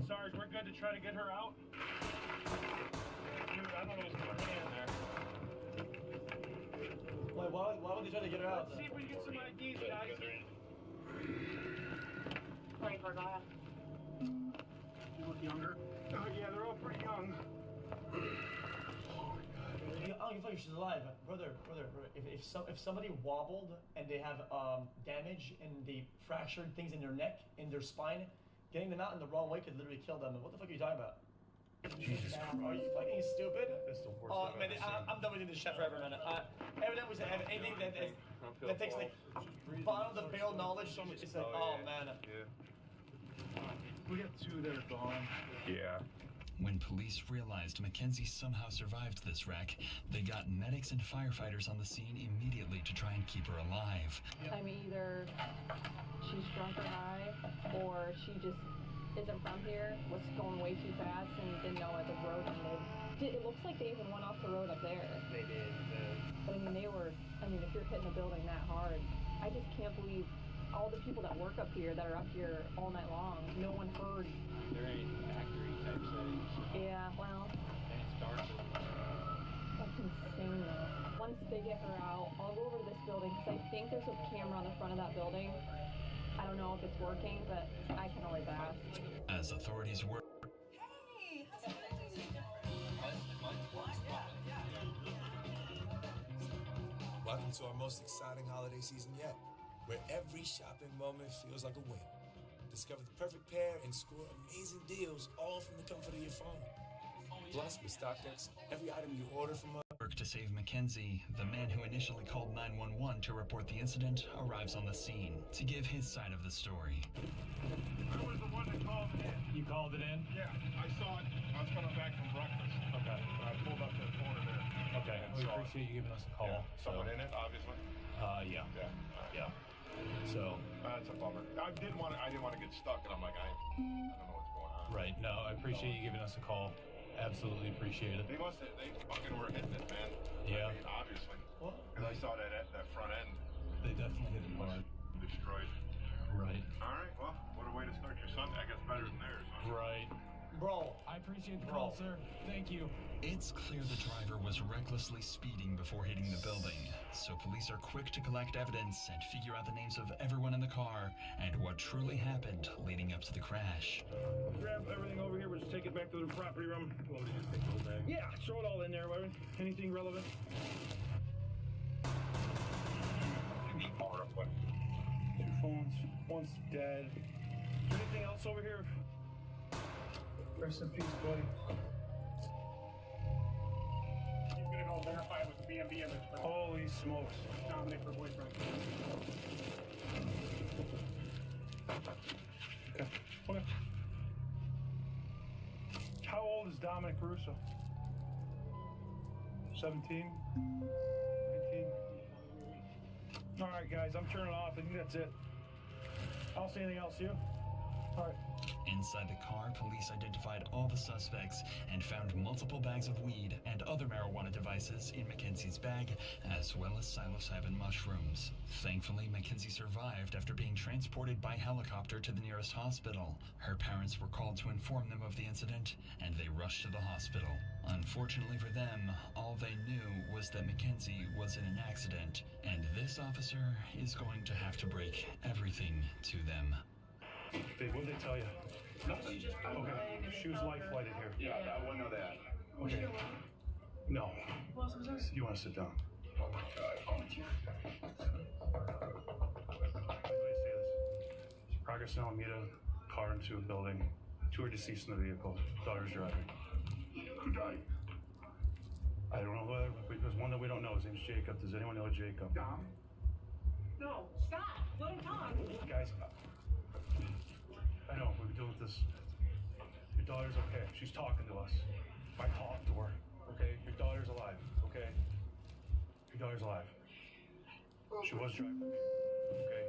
Sarge, we're good to try to get her out? Dude, I don't know what's going on in there. Wait, why would they try to get her out? Let's see if we can get some IDs, guys. 24, go ahead. You look younger? Oh, yeah, they're all pretty young. I don't give a fuck if she's alive, brother. If somebody wobbled and they have damage and they fractured things in their neck, in their spine, getting them out in the wrong way could literally kill them. What the fuck are you talking about? Jesus Christ. Are you fucking stupid? That's the worst Oh I've man, ever seen. I'm done with this shit forever, man. Evidently, we have anything that takes like bottom of the barrel knowledge. It's like, oh man. Yeah. We got two that are gone. Yeah. When police realized Mackenzie somehow survived this wreck, they got medics and firefighters on the scene immediately to try and keep her alive. I mean, either she's drunk or high, or she just isn't from here, was going way too fast and didn't know where the road ended. It looks like they even went off the road up there. They did. But I mean, if you're hitting a building that hard, I just can't believe all the people that work up here that are up here all night long, no one heard. There ain't factory type settings. Yeah, well. And it's dark. That's insane though. Once they get her out, I'll go over to this building because I think there's a camera on the front of that building. I don't know if it's working, but I can always ask. As authorities were Welcome to our most exciting holiday season yet, where every shopping moment feels like a win. Discover the perfect pair and score amazing deals, all from the comfort of your phone. Plus, with StockX, every item you order from us. work to save Mackenzie. The man who initially called 911 to report the incident arrives on the scene to give his side of the story. I was the one that called it in. You called it in? Yeah, I saw it. I was coming back from breakfast. Okay. I pulled up to the corner there. Okay, we appreciate you giving us a call. Yeah. Someone in it, obviously? Yeah. Yeah. So that's a bummer. I didn't want to get stuck, and I'm like, I don't know what's going on. Right. No, I appreciate you giving us a call. Absolutely appreciate it. They fucking were hitting it, man. Yeah. I mean, obviously. Because I saw that front end. They definitely hit it hard. Destroyed. Right. All right. Well, what a way to start your Sunday. I guess better than theirs. Huh? Right. Bro, I appreciate the call, sir. Thank you. It's clear the driver was recklessly speeding before hitting the building, so police are quick to collect evidence and figure out the names of everyone in the car and what truly happened leading up to the crash. Grab everything over here. We'll just take it back to the property room. Well, we just take the whole bag. Yeah, throw it all in there. Anything relevant? Two phones. One's dead. Anything else over here? Rest in peace, buddy. He's gonna go verify with the BMB image. Holy smokes. Dominic, her boyfriend. Okay. How old is Dominic Russo? 17? 18? All right, guys, I'm turning off. I think that's it. I don't see anything else, you? All right. Inside the car, police identified all the suspects and found multiple bags of weed and other marijuana devices in Mackenzie's bag, as well as psilocybin mushrooms. Thankfully, Mackenzie survived after being transported by helicopter to the nearest hospital. Her parents were called to inform them of the incident, and they rushed to the hospital. Unfortunately for them, all they knew was that Mackenzie was in an accident, and this officer is going to have to break everything to them. Dave, what did they tell you? Nothing. Okay, she was life flighted here. Yeah, I wouldn't know that. Okay. No. Who else was there? You want to sit down? Oh my God. Let me say this. Progress in Alameda, car into a building. 2 are deceased in the vehicle. Daughter's driving. Who died? I don't know whether, there's one that we don't know. His name's Jacob. Does anyone know Jacob? Dom? No, stop. Let him talk. Guys, I know, we've been dealing with this. Your daughter's okay. She's talking to us. I talked to her, okay? Your daughter's alive, okay? Your daughter's alive. She was driving, okay?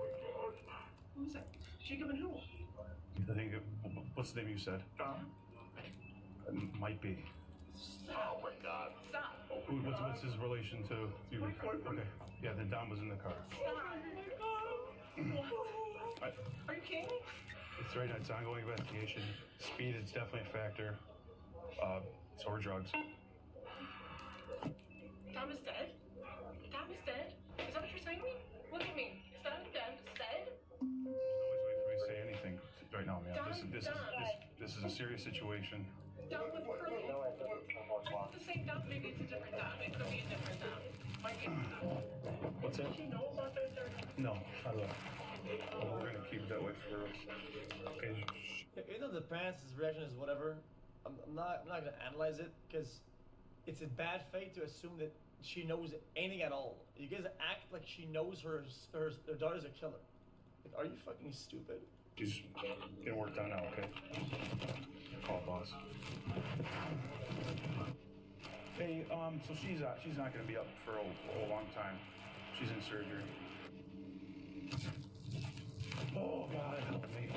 Who's that? Jacob and who? I think, what's the name you said? Dom? It might be. Oh my God. Stop. What's his relation to you? Okay, yeah, then Dom was in the car. Stop. Are you kidding me? It's right now, it's ongoing investigation. Speed is definitely a factor. So are drugs. Tom is dead? Tom is dead? Is that what you're saying to me? Look at me. Is that dead? Dead? There's no way for me to say anything right now, man. This is a serious situation. Dom with curly. It's the same Dom, maybe it's a different Dom. It could be a different Dom. Might be a different Dom. What's that? Does she know about their third? No, not at all. Well, we're gonna keep it that way for okay. Even though the parents' reaction is whatever, I'm not gonna analyze it because it's a bad faith to assume that she knows anything at all. You guys act like she knows her daughter's a killer. Like, are you fucking stupid? She's getting worked on now, okay? Call boss. Hey, so she's not gonna be up for a long time. She's in surgery. Oh God, help me.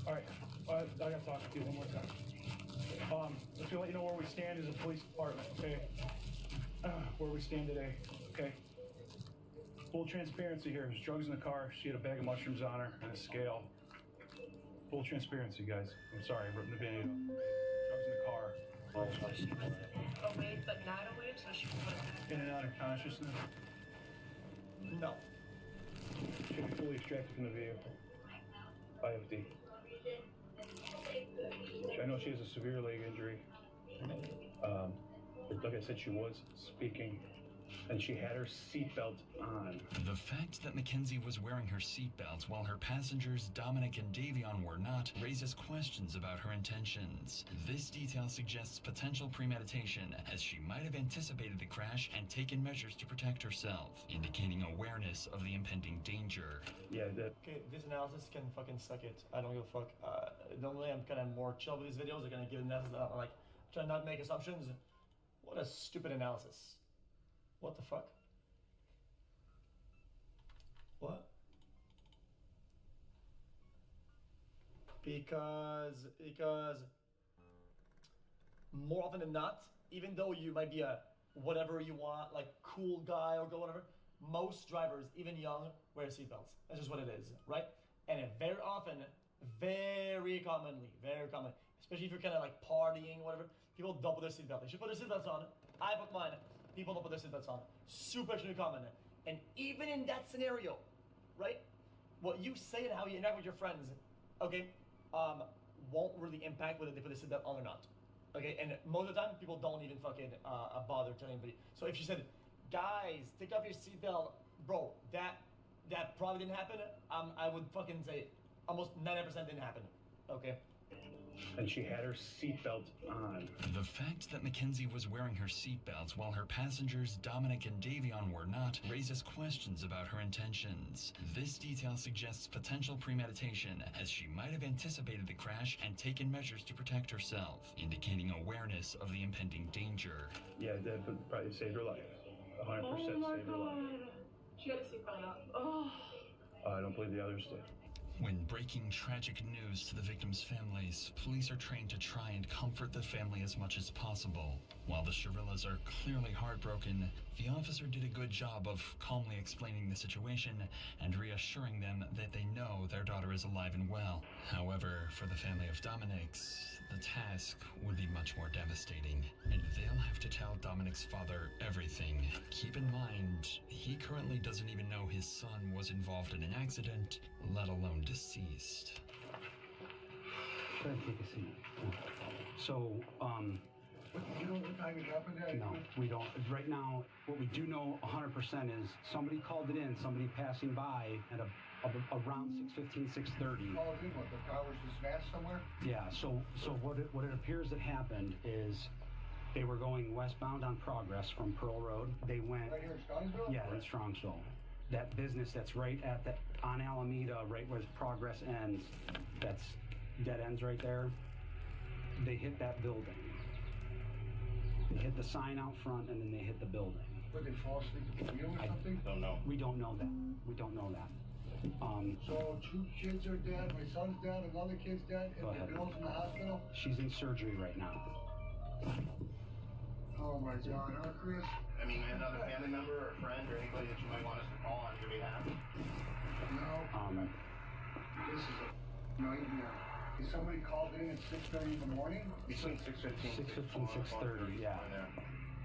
All right, I gotta talk to you one more time. Just to let you know where we stand as a police department, okay? Where we stand today, okay? Full transparency here. There's drugs in the car. She had a bag of mushrooms on her and a scale. Full transparency, guys. I'm sorry, I'm ripping the band-aid off. Drugs in the car. Awake, but not awake, so she was In and out of consciousness. No. Should be fully extracted from the vehicle. IFD. I know she has a severe leg injury. But like I said, she was speaking, and she had her seatbelt on. The fact that Mackenzie was wearing her seatbelt while her passengers Dominic and Davion were not raises questions about her intentions. This detail suggests potential premeditation, as she might have anticipated the crash and taken measures to protect herself, indicating awareness of the impending danger. Yeah, Okay, this analysis can fucking suck it. I don't give a fuck. Normally I'm kind of more chill with these videos. They're gonna give analysis. I'm like, try not to make assumptions. What a stupid analysis. What the fuck? What? Because more often than not, even though you might be a whatever you want, like cool guy or girl, whatever, most drivers, even young, wear seatbelts. That's just what it is, right? And very often, very commonly, especially if you're kind of like partying, whatever, people double their seatbelt. They should put their seatbelts on. I put mine. People don't put their seatbelts on. Super extremely common. And even in that scenario, right? What you say and how you interact with your friends, okay, won't really impact whether they put their seatbelt on or not. Okay, and most of the time, people don't even fucking bother telling anybody. So if you said, guys, take off your seatbelt, bro, that probably didn't happen, I would fucking say almost 90% didn't happen, okay? And she had her seatbelt on. The fact that Mackenzie was wearing her seatbelt while her passengers Dominic and Davion were not raises questions about her intentions. This detail suggests potential premeditation, as she might have anticipated the crash and taken measures to protect herself, indicating awareness of the impending danger. Yeah, that would probably saved her life. 100% saved her life. She had a seatbelt on. Oh. I don't believe the others did. When breaking tragic news to the victims' families, police are trained to try and comfort the family as much as possible. While the Shirillas are clearly heartbroken, the officer did a good job of calmly explaining the situation and reassuring them that they know their daughter is alive and well. However, for the family of Dominic's, the task would be much more devastating, and they'll have to tell Dominic's father everything. Keep in mind, he currently doesn't even know his son was involved in an accident, let alone deceased. Go ahead, take a seat. So, You know what time it happened? no, we don't. Right now, what we do know 100% is somebody called it in, somebody passing by at around 6:15, 6:30. Called in, what, the car was smashed somewhere? Yeah, so what it appears that happened is they were going westbound on Progress from Pearl Road. They went... Right here in Strongsville? Yeah, in Strongsville. That business that's right at on Alameda, right where Progress ends, that's dead ends right there. They hit that building. They hit the sign out front and then they hit the building. Did they fall asleep at the wheel or something? Don't know. We don't know that. We don't know that. So 2 kids are dead, my son's dead, another kid's dead, and the girl's in the hospital? She's in surgery right now. Oh my God, huh, Chris? I mean, another family member or a friend or anybody that you might want us to call on your behalf? No. This is a nightmare. Is somebody called in at 6:30 in the morning? Between 6:15, 6:30, yeah.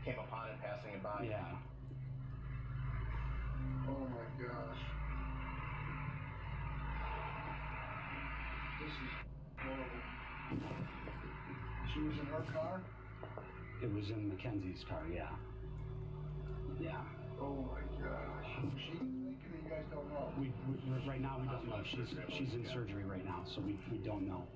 Came upon it, passing it by. Yeah. Oh my gosh. This is horrible. She was in her car? It was in Mackenzie's car, yeah. Yeah. Oh my gosh. She's making it, you guys don't know? We right now we don't know. She's in surgery right now, so we don't know.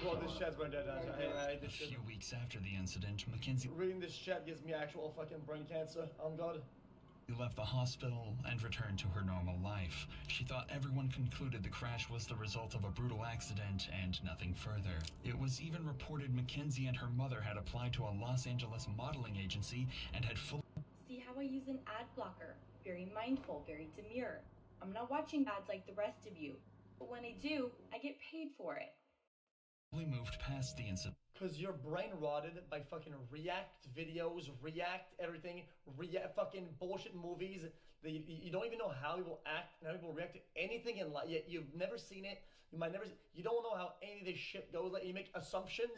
Well, this chat's my dead. A few weeks after the incident, Mackenzie reading this chat gives me actual fucking brain cancer. On God. left the hospital and returned to her normal life. She thought everyone concluded the crash was the result of a brutal accident and nothing further. It was even reported Mackenzie and her mother had applied to a Los Angeles modeling agency and had fully... See how I use an ad blocker. Very mindful, very demure. I'm not watching ads like the rest of you. But when I do, I get paid for it. We moved past the incident. Cause you're brain rotted by fucking react videos, react everything, react fucking bullshit movies. You don't even know how people act and how people react to anything in life. You've never seen it. You might never. You don't know how any of this shit goes. Like you make assumptions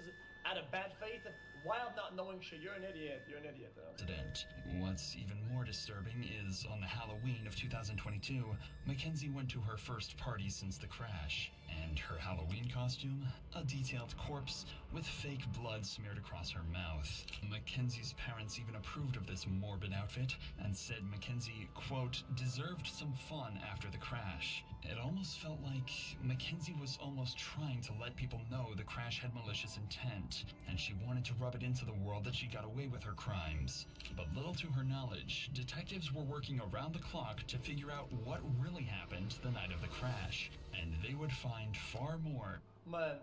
out of bad faith while not knowing shit. You're an idiot. You're an idiot. Incident. What's even more disturbing is on the Halloween of 2022, Mackenzie went to her first party since the crash. And her Halloween costume? A detailed corpse with fake blood smeared across her mouth. Mackenzie's parents even approved of this morbid outfit and said Mackenzie, quote, deserved some fun after the crash. It almost felt like Mackenzie was almost trying to let people know the crash had malicious intent, and she wanted to rub it into the world that she got away with her crimes. But little to her knowledge, detectives were working around the clock to figure out what really happened the night of the crash, and they would find far more. Man,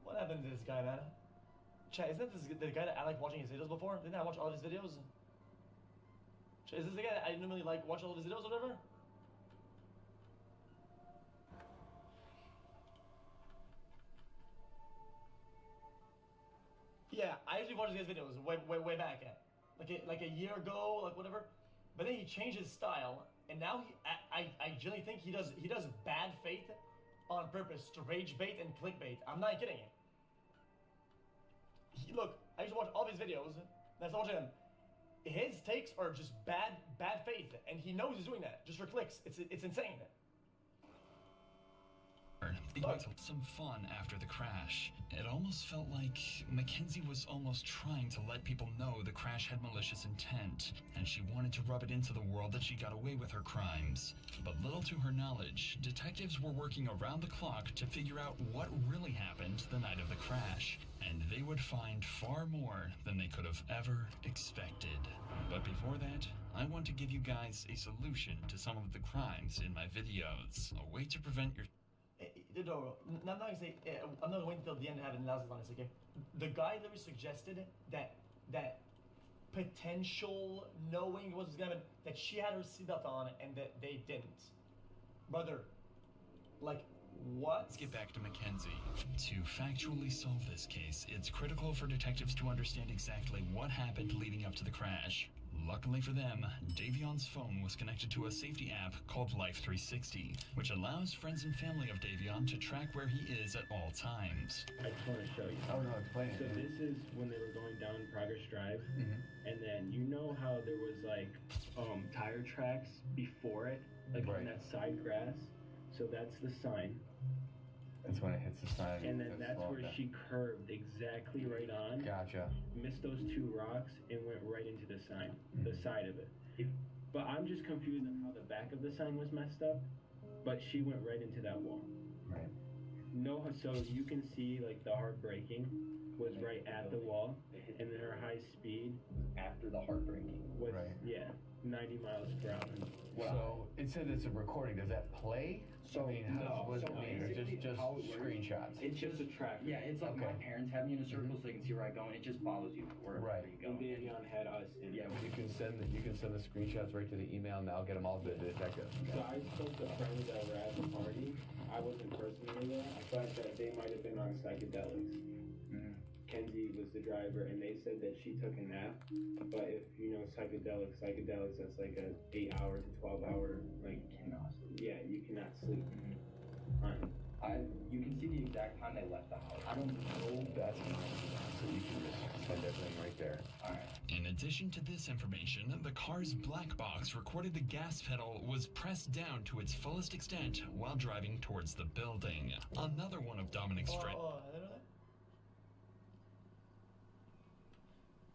what happened to this guy, man? Chat, isn't this the guy that I like watching his videos before? Didn't I watch all of his videos? Chat, is this the guy that I normally like watch all of his videos or whatever? Yeah, I usually watch his videos way back at, like a year ago, like whatever. But then he changed his style, and now I generally think he does bad faith on purpose to rage bait and clickbait. I'm not kidding you. Look, I used to watch all of his videos, and I started watching them. His takes are just bad faith, and he knows he's doing that just for clicks. It's insane. Some fun after the crash. It almost felt like Mackenzie was almost trying to let people know the crash had malicious intent, and she wanted to rub it into the world that she got away with her crimes. But little to her knowledge, detectives were working around the clock to figure out what really happened the night of the crash, and they would find far more than they could have ever expected. But before that, I want to give you guys a solution to some of the crimes in my videos. A way to prevent your... No, I'm not gonna say. I'm not waiting until the end to have an analysis on this. Okay, the guy that suggested that potential knowing what was gonna happen, that she had her seatbelt on and that they didn't. Brother, Like, what? Let's get back to Mackenzie. To factually solve this case, it's critical for detectives to understand exactly what happened leading up to the crash. Luckily for them, Davion's phone was connected to a safety app called Life 360, which allows friends and family of Davion to track where he is at all times. I just want to show you. I don't know, explain it. So this is when they were going down Progress Drive, and then you know how there was like tire tracks before it, like on that side grass. So that's the sign. That's when it hits the sign. And then that's where she curved exactly right on. Gotcha. Missed those two rocks and went right into the sign, the side of it. But I'm just confused on how the back of the sign was messed up, but she went right into that wall. Right. No, so you can see like the hard braking was right at the wall, and then her high speed after the hard braking was 90 miles per hour. Wow. So it says it's a recording. Does that play? So, I mean, what does it mean? Or just screenshots? It's just a track. Yeah, it's like my parents have me in a circle so they can see where I go, and it just follows you wherever you go. And Davion had us in. Yeah, you can send the screenshots right to the email, and I'll get them all to the detective. So I spoke to friends that were at the party. I wasn't personally there, but that they might have been on psychedelics. Kenzie was the driver, and they said that she took a nap. But if you know psychedelics, that's like a 8 hour to 12 hour, like yeah, you cannot sleep. You can see the exact time they left the house. I don't know. That's so you can just send everything right there. All right. In addition to this information, the car's black box recorded the gas pedal was pressed down to its fullest extent while driving towards the building. Another one of Dominic's friends.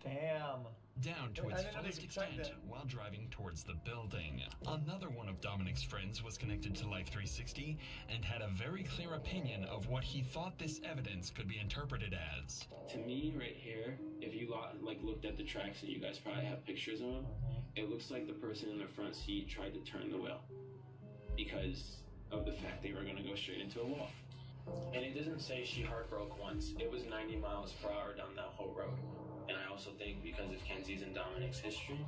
Damn. Down to its fullest extent while driving towards the building. Another one of Dominic's friends was connected to Life 360 and had a very clear opinion of what he thought this evidence could be interpreted as. To me, right here, if you like looked at the tracks and you guys probably have pictures of them, it looks like the person in the front seat tried to turn the wheel because of the fact they were going to go straight into a wall. And it doesn't say she heart broke once. It was 90 miles per hour down that whole road. And I also think because of Kenzie's and Dominic's history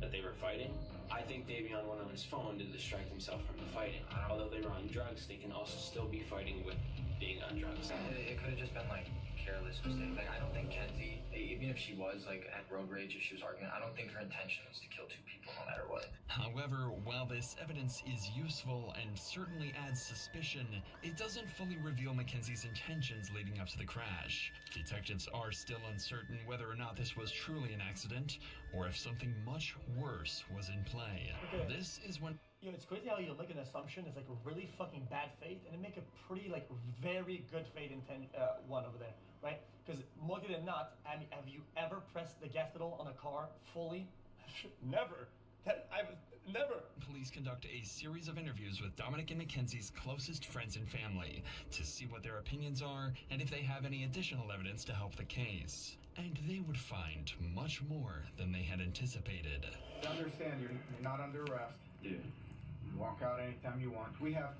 that they were fighting, I think Davion went on his phone to distract himself from the fighting. Although they were on drugs, they can also still be fighting with being on drugs. It could have just been like careless mistake. Like I don't think Kenzie, even if she was like at road rage or she was arguing, I don't think her intention was to kill two people no matter what. However, while this evidence is useful and certainly adds suspicion, it doesn't fully reveal Mackenzie's intentions leading up to the crash. Detectives are still uncertain whether or not this was truly an accident or if something much worse was in play. Okay. This is when... You know, it's crazy how you make an assumption is like a really fucking bad faith and it make a pretty like very good faith one over there, right? Because more than not, I mean, have you ever pressed the gas pedal on a car fully? Never. Never. Police conduct a series of interviews with Dominic and Mackenzie's closest friends and family to see what their opinions are and if they have any additional evidence to help the case. And they would find much more than they had anticipated. Understand you're not under arrest. Yeah. You walk out anytime you want. We have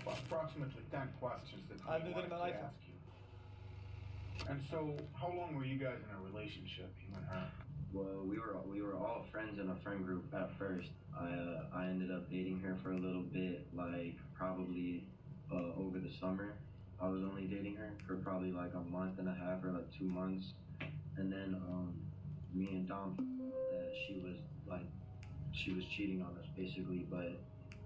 approximately 10 questions that we want to ask you. And so, how long were you guys in a relationship, you and her? Well, we were all friends in a friend group at first. I ended up dating her for a little bit, like probably over the summer. I was only dating her for probably like a month and a half or like 2 months, and then me and Dom found out that she was cheating on us basically, but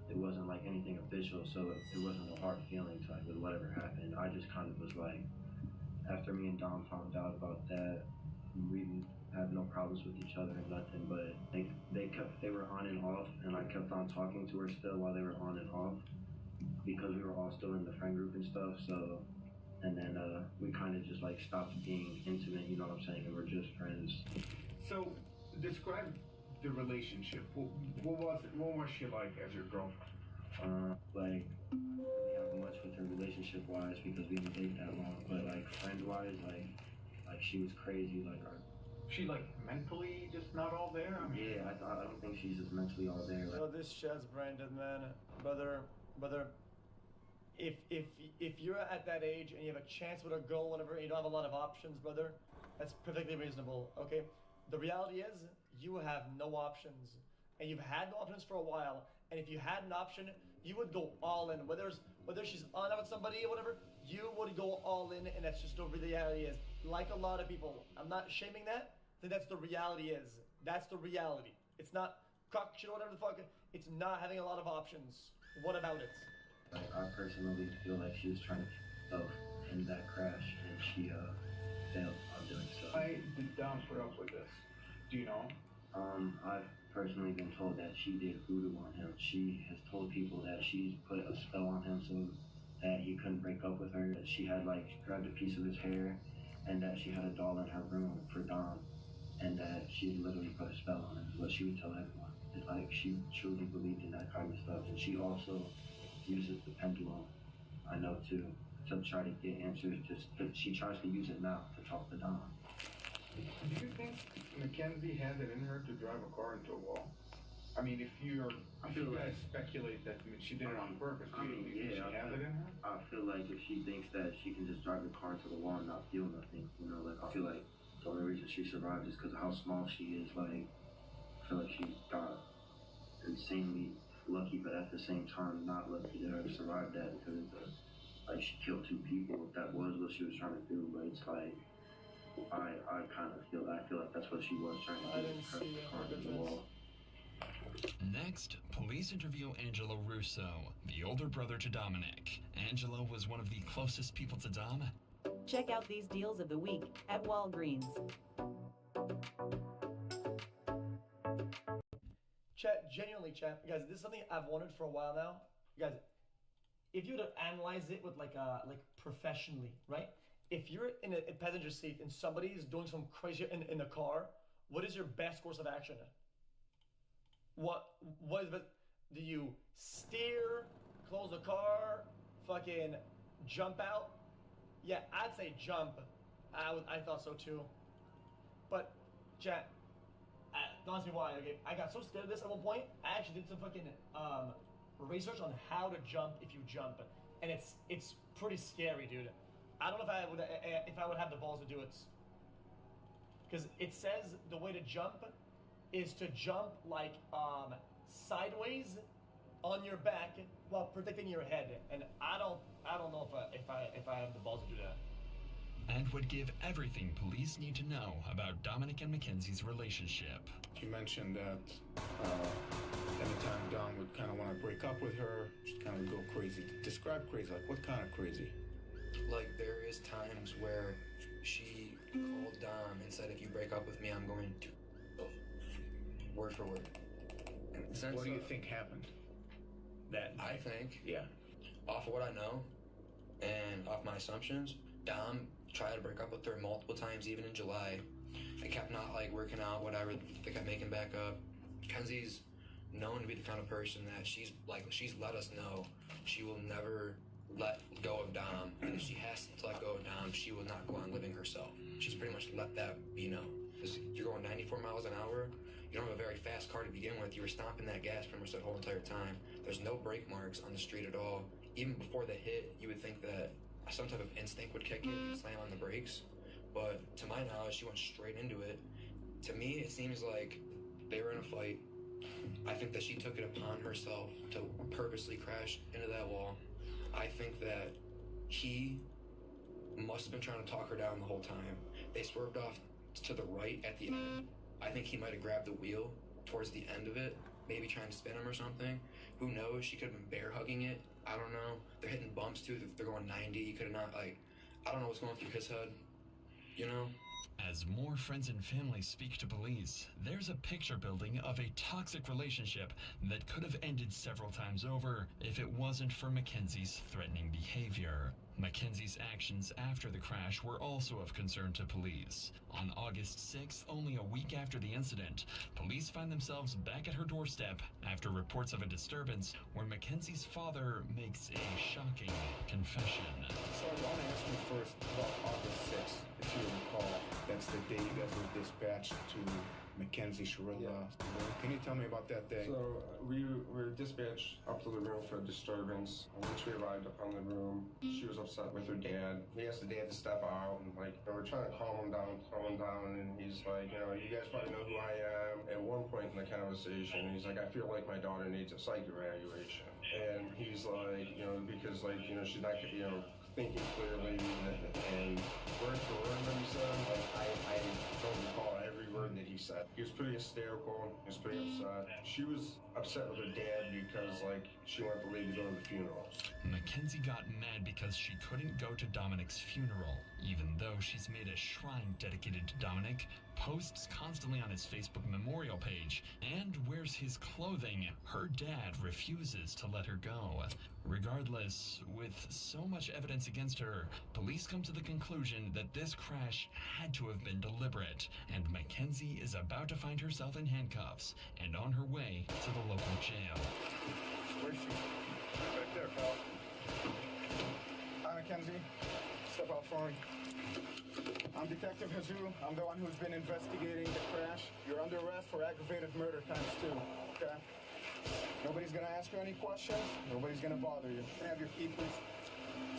it wasn't like anything official, so it wasn't a hard feelings like with whatever happened. I just kind of was like, after me and Dom found out about that, we had no problems with each other or nothing, but they were on and off, and I kept on talking to her still while they were on and off because we were all still in the friend group and stuff. So, and then we kind of just like stopped being intimate, you know what I'm saying, and we're just friends. So, describe the relationship. What was she like as your girlfriend? Like, I don't really have much with her relationship wise because we didn't date that long, but like friend wise, like she was crazy. Like she like mentally just not all there? I mean, yeah, I don't think she's just mentally all there. Like, so this shit's branded, man. Brother, if you're at that age and you have a chance with a girl, whatever, and you don't have a lot of options, brother, that's perfectly reasonable, okay? The reality is, you have no options. and you've had no options for a while, and if you had an option, you would go all in. Whether she's on with somebody or whatever, you would go all in, and that's just the reality is. Like a lot of people, I'm not shaming that. I think that's the reality is. That's the reality. It's not cock shit or whatever the fuck. It's not having a lot of options. What about it? Like, I personally feel like she was trying to kill herself in that crash, and she failed on doing so. Why did Dom put up with this? Do you know? I've personally been told that she did voodoo on him. She has told people that she put a spell on him so that he couldn't break up with her. That she had like grabbed a piece of his hair, and that she had a doll in her room for Dom, and that she literally put a spell on him. Is what she would tell everyone. It's like she truly believed in that kind of stuff, and she also uses the pendulum. I know too, to try to get answers. She tries to use it now to talk to Dom. Do you think Mackenzie had it in her to drive a car into a wall? I mean, if you guys speculate that she did it on purpose, do you think she had it in her? I feel like if she thinks that she can just drive the car into the wall and not feel nothing, you know, like I feel like the only reason she survived is because of how small she is. Like, I feel like she got insanely lucky, but at the same time not lucky to have survived that because like she killed 2 people. If that was what she was trying to do, but it's like I feel like that's what she was trying to do. Press the car into the wall. Next, police interview Angelo Russo, the older brother to Dominic. Angelo was one of the closest people to Dom. Check out these deals of the week at Walgreens. Chat, genuinely, chat, guys, this is something I've wanted for a while now. Guys, if you were to analyze it with like professionally, right? If you're in a passenger seat and somebody's doing some crazy in the car, what is your best course of action? What is best? Do you steer, close the car, fucking jump out? Yeah, I'd say jump. I thought so too. But chat, don't ask me why. Okay, I got so scared of this at one point. I actually did some fucking research on how to jump if you jump, and it's pretty scary, dude. I don't know if I would have the balls to do it, because it says the way to jump is to jump like sideways on your back while protecting your head, and I don't know if I have the balls to do that. And would give everything police need to know about Dominic and Mackenzie's relationship. You mentioned that anytime Dom would kind of want to break up with her, she'd kind of go crazy. Describe crazy, like what kind of crazy? Like, there is times where she called Dom and said, if you break up with me, I'm going to word for word. And What do you think happened? I think, yeah, off of what I know and off my assumptions, Dom tried to break up with her multiple times, even in July. It kept not like working out, whatever. They kept making back up. Kenzie's known to be the kind of person that she's let us know she will never let go of Dom, and if she has to let go of Dom, she will not go on living herself. She's pretty much let that be known. Because you're going 94 miles an hour, you don't have a very fast car to begin with, you were stomping that gas pretty much the whole entire time. There's no brake marks on the street at all. Even before the hit, you would think that some type of instinct would kick in and slam on the brakes, but to my knowledge, she went straight into it. To me, it seems like they were in a fight. I think that she took it upon herself to purposely crash into that wall. I think that he must have been trying to talk her down the whole time. They swerved off to the right at the end. I think he might have grabbed the wheel towards the end of it, maybe trying to spin him or something. Who knows? She could have been bear hugging it. I don't know. They're hitting bumps too. They're going 90. You could have not, like, I don't know what's going through his head, you know? As more friends and family speak to police, there's a picture building of a toxic relationship that could have ended several times over if it wasn't for Mackenzie's threatening behavior. Mackenzie's actions after the crash were also of concern to police. On August 6th, only a week after the incident, police find themselves back at her doorstep after reports of a disturbance where Mackenzie's father makes a shocking confession. So I want to ask you first about August 6th, if you recall. That's the day you guys were dispatched to Mackenzie Shirilla. Yeah. Can you tell me about that day? So we were dispatched up to the room for a disturbance. Once we arrived up on the room, she was upset with her dad. We asked the dad to step out, and like we're trying to calm him down, and he's like, you know, you guys probably know who I am. At one point in the conversation, conversation. He's like, I feel like my daughter needs a psych evaluation. And he's like, you know, because like, you know, she's not, you know, thinking clearly and word for word what he said. Like, I don't recall every word that he said. He was pretty hysterical. He was pretty upset. She was upset with her dad because like she wanted the lady to go to the funerals. Mackenzie got mad because she couldn't go to Dominic's funeral, even though she's made a shrine dedicated to Dominic, posts constantly on his Facebook memorial page, and wears his clothing. Her dad refuses to let her go. Regardless, with so much evidence against her, police come to the conclusion that this crash had to have been deliberate, and Mackenzie is about to find herself in handcuffs and on her way to the local jail. Where's she? Right there, pal. Hi, Mackenzie. Step out for me. I'm Detective Jesus. I'm the one who's been investigating the crash. You're under arrest for aggravated murder ×2, okay? Nobody's gonna ask you any questions. Nobody's gonna bother you. Can I have your key, please?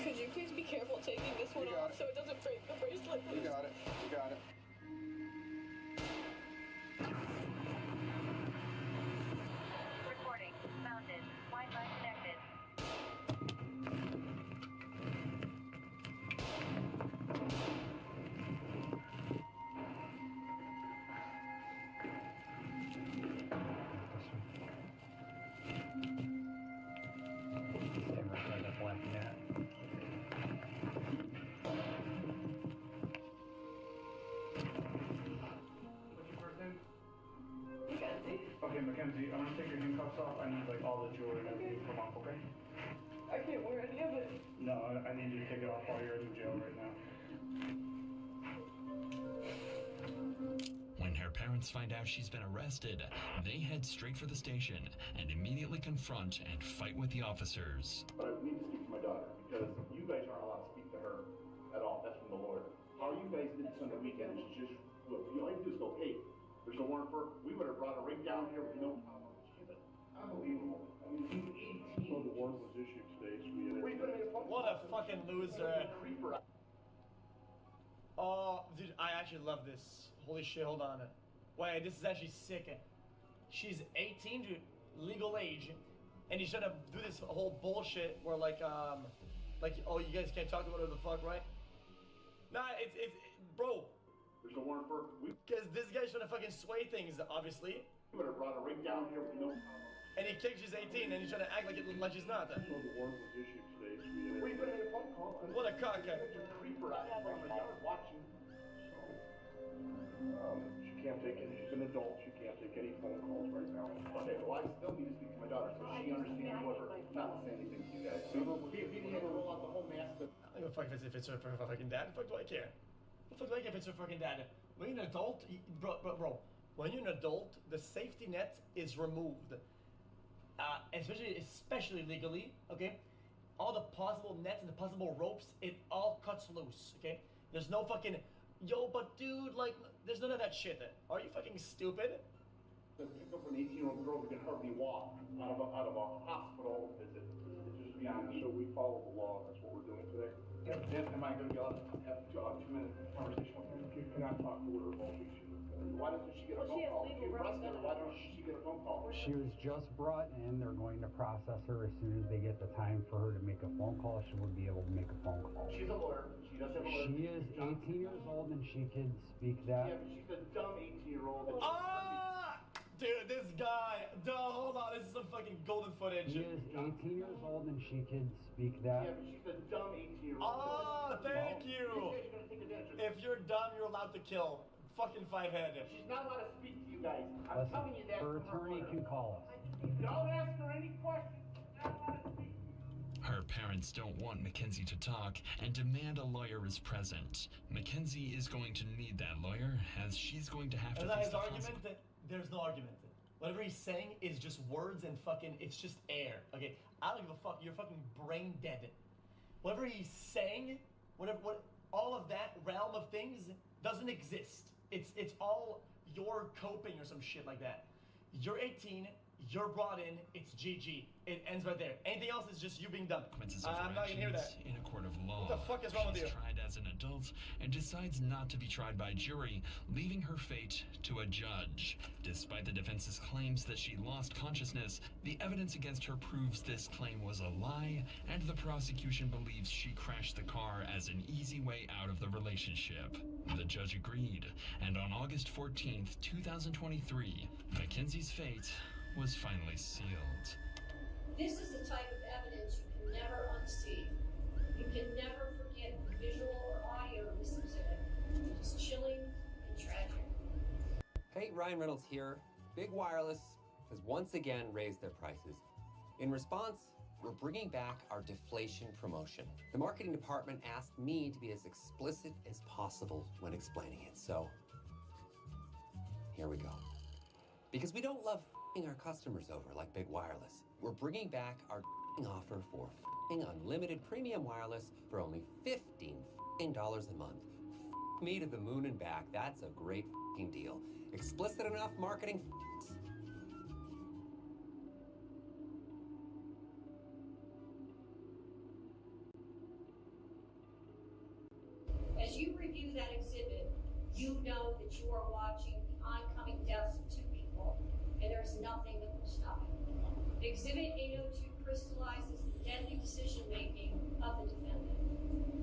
Could you please be careful taking this one off so it doesn't break the bracelet? You got it. You got it. Recording. Mounted. Wi-Fi connected. Okay, Mackenzie, I'm gonna take your handcuffs off. I need like all the jewelry and everything from off, okay? I can't wear any of it. No, I need you to take it off while you're in jail right now. When her parents find out she's been arrested, they head straight for the station and immediately confront and fight with the officers. But I need to speak to my daughter because you guys aren't allowed to speak to her at all. That's from the Lord. How you guys did this on the weekend is just, look, you all you do is go, hey, there's a warrant for her. We would have brought her right down here with no problem. Unbelievable. I mean, he's 18. So the warrant was issued today, so we had What a fucking loser. Oh, dude, I actually love this. Holy shit, hold on. Wait, this is actually sick. She's 18 to legal age, and he's trying to do this whole bullshit where like, oh, you guys can't talk about whatever the fuck, right? Nah, it's bro. There's a warrant for her. Because this guy's trying to fucking sway things, obviously. We would have brought her right down here with no problem. And he thinks she's 18, and he's trying to act like she's not. So the warrant was issued today, so we had We put in a phone call. What a cock. Creeper out from the yard watching. She can't take any, she's an adult, she can't take any phone calls right now. Okay, well, I still need to speak to my daughter so she understands whoever not to say anything to you guys. He didn't even roll out the whole mask. I don't give a fuck if it's her fucking dad. What the fuck do I care? What the fuck do I care if it's her fucking dad? When you're an adult, bro, when you're an adult, the safety net is removed. Especially legally, okay? All the possible nets and the possible ropes, it all cuts loose, okay? There's no fucking, yo, but dude, like, there's none of that shit. Are you fucking stupid? To pick up an 18-year-old girl who can hardly walk out of a hospital visit. It's just beyond me. So we follow the law, that's what we're doing today. Am I going to be able to have a 2-minute conversation with her? You cannot talk to her about these. Why doesn't she get a phone call? If you're arrested, why don't she get a phone call? She was just brought in. They're going to process her as soon as they get the time for her to make a phone call. She will be able to make a phone call. She's a lawyer. She does have a lawyer. She is 18 years old and she can speak that. Yeah, but she's a dumb 18-year-old. Dude, this guy. Hold on, this is some fucking golden footage. She is 18 years old and she can speak that. Yeah, but she's a dumb 18-year-old. Oh, thank you. If you're dumb, you're allowed to kill. Fucking 5-head. She's not allowed to speak to you guys. I'm telling you that. Her attorney can call us. Don't ask her any questions. She's not allowed to speak. Her parents don't want Mackenzie to talk and demand a lawyer is present. Mackenzie is going to need that lawyer, as she's going to have to face his the argument? There's no argument. Whatever he's saying is just words and fucking, it's just air. Okay, I don't give a fuck. You're fucking brain dead. Whatever he's saying, all of that realm of things doesn't exist. It's all your coping or some shit like that. You're 18. you're brought in, it's GG. It ends right there. Anything else is just you being dumb. I'm not gonna hear that. In a court of law. What the fuck is wrong with you? She's tried as an adult and decides not to be tried by jury, leaving her fate to a judge. Despite the defense's claims that she lost consciousness, the evidence against her proves this claim was a lie, and the prosecution believes she crashed the car as an easy way out of the relationship. The judge agreed, and on August 14th, 2023, Mackenzie's fate was finally sealed. This is the type of evidence you can never unsee. You can never forget the visual or audio of this exhibit. It is chilling and tragic. Hey, Ryan Reynolds here. Big Wireless has once again raised their prices. In response, we're bringing back our deflation promotion. The marketing department asked me to be as explicit as possible when explaining it, so here we go. Because we don't love f***ing our customers over like Big Wireless. We're bringing back our offer for f***ing unlimited premium wireless for only $15 a month. F*** me to the moon and back. That's a great f***ing deal. Explicit enough marketing f***s. As you review that exhibit, you know that you are watching the oncoming deaths of two people, and there's nothing that will stop it. Exhibit 802 crystallizes the deadly decision-making of the defendant.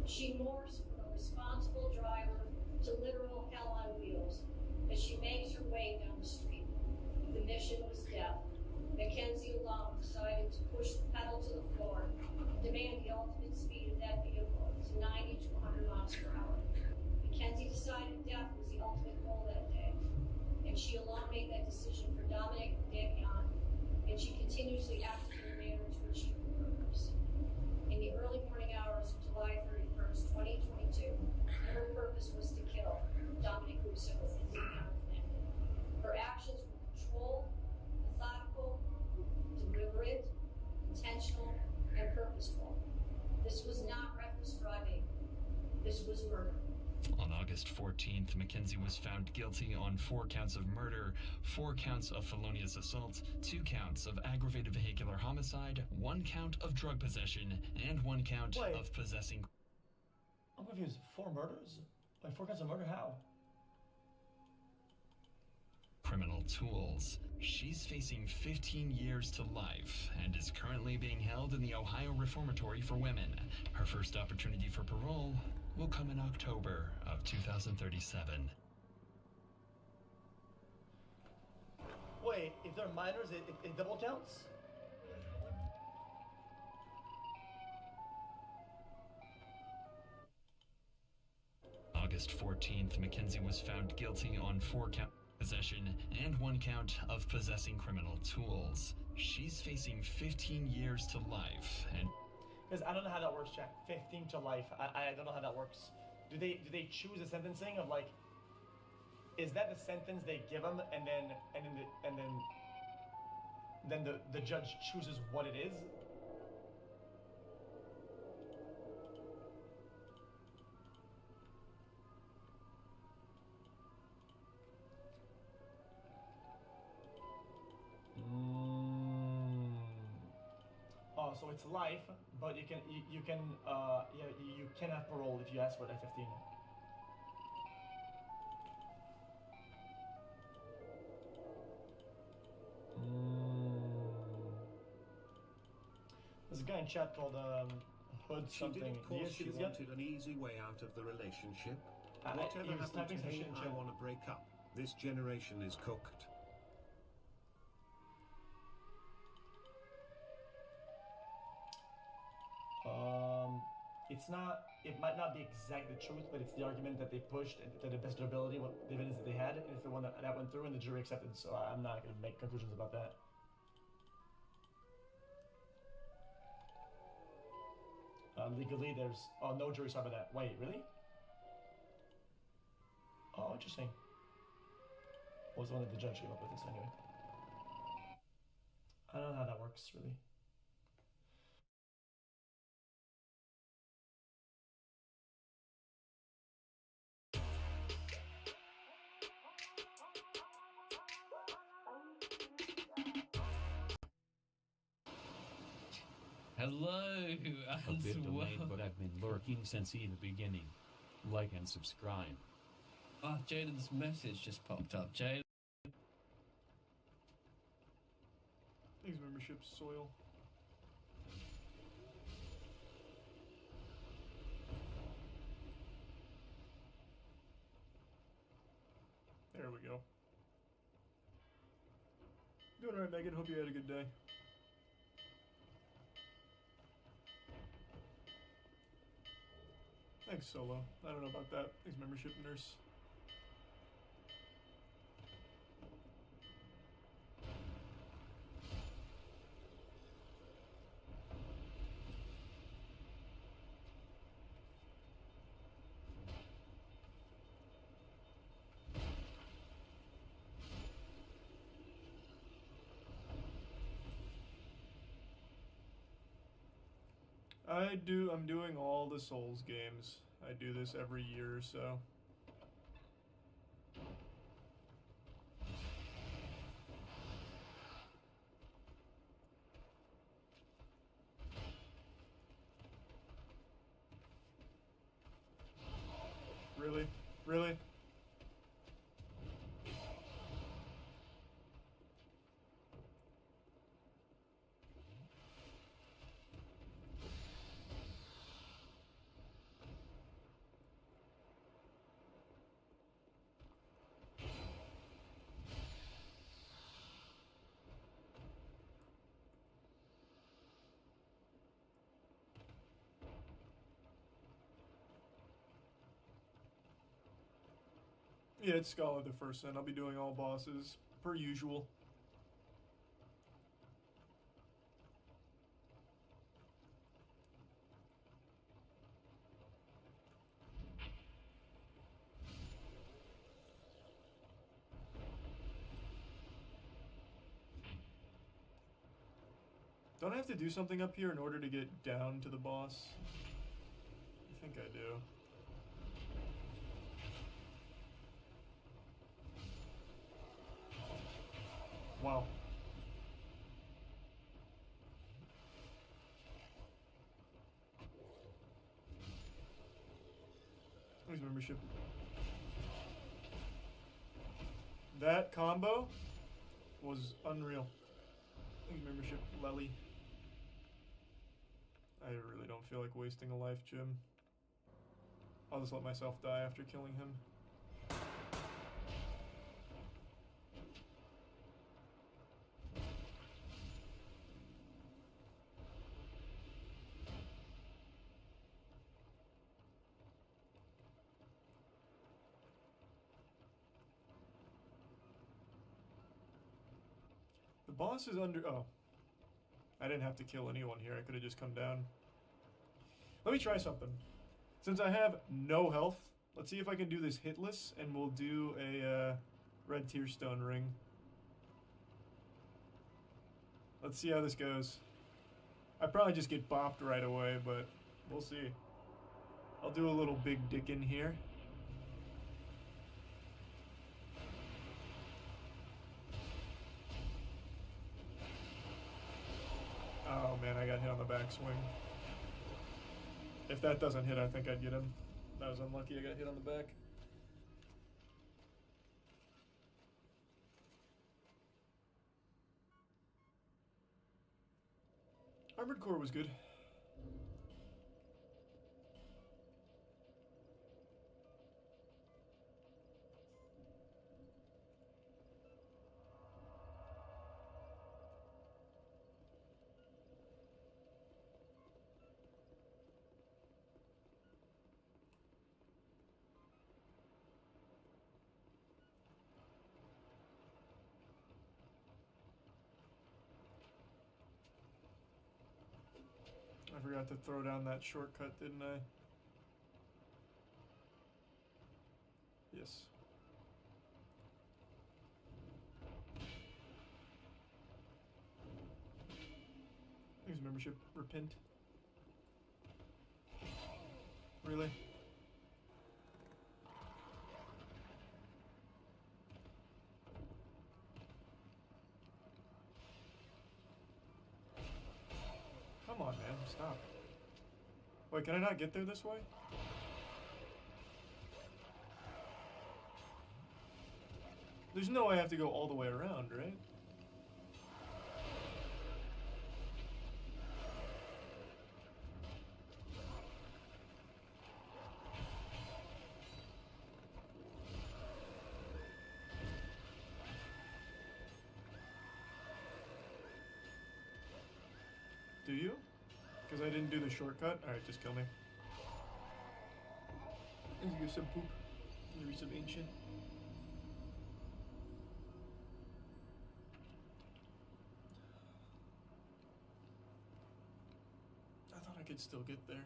She morphs from a responsible driver to literal hell on wheels as she makes her way down the street. The mission was death. Mackenzie alone decided to push the pedal to the floor and demand the ultimate speed of that vehicle to 90 to 100 miles per hour. Mackenzie decided death was the ultimate goal that day, and she alone made that decision for Dominic and Davion, and she continuously acted in a manner to achieve her purpose. In the early morning hours of July 31st, 2022, her purpose was to kill Dominic Russo and Davion Flandin. Her actions were controlled, methodical, deliberate, intentional, and purposeful. This was not reckless driving. This was murder. On August 14th, Mackenzie was found guilty on 4 counts of murder, 4 counts of felonious assault, 2 counts of aggravated vehicular homicide, 1 count of drug possession, and 1 count of possessing... I'm confused. 4 murders? Like 4 counts of murder? How? Criminal tools. She's facing 15 years to life and is currently being held in the Ohio Reformatory for Women. Her first opportunity for parole will come in October of 2037. Wait, if they're minors, it double counts? August 14th, Mackenzie was found guilty on 4 counts of possession and 1 count of possessing criminal tools. She's facing 15 years to life and... Because I don't know how that works, Jack. 15 to life. I don't know how that works. Do they choose a sentencing of like? Is that the sentence they give them, and then the judge chooses what it is? Oh, so it's life, but you can have parole if you ask for it at 15. There's a guy in chat called Hood something. She did, of course, she wanted an easy way out of the relationship. Whatever happened to him, I want to break up. This generation is cooked. It's not, it might not be exactly the truth, but it's the argument that they pushed to the best of their ability, what the evidence that they had, and it's the one that went through and the jury accepted, so I'm not going to make conclusions about that. Legally, there's, no jury saw about that. Wait, really? Oh, interesting. What was the one that the judge came up with this anyway? I don't know how that works, really. Hello, A as bit well. delayed, but I've been lurking since the beginning. Like and subscribe. Ah, Jaden's message just popped up. Jaden. Thanks, membership, Soil. There we go. Doing alright, Megan. Hope you had a good day. Thanks, Solo. I don't know about that. Thanks, membership, Nurse. I'm doing all the Souls games. I do this every year or so. Really? Really? Yeah, it's Scholar the First Sin. I'll be doing all bosses, per usual. Don't I have to do something up here in order to get down to the boss? I think I do. Wow. Thanks, membership. That combo was unreal. Thanks, membership, Lely. I really don't feel like wasting a life, Jim. I'll just let myself die after killing him. The boss is under... Oh. I didn't have to kill anyone here. I could have just come down. Let me try something. Since I have no health, let's see if I can do this hitless, and we'll do a red tearstone ring. Let's see how this goes. I probably just get bopped right away, but we'll see. I'll do a little big dick in here. Oh man, I got hit on the backswing. If that doesn't hit, I think I'd get him. That was unlucky, I got hit on the back. Armored Core was good. I forgot to throw down that shortcut, didn't I? Yes. Thanks, membership. Repent. Really? Come Come on, man. Stop. Wait, can I not get there this way? There's no way I have to go all the way around, right? Do you? Because I didn't do the shortcut? Alright, just kill me. You're some poop. You're some ancient. I thought I could still get there.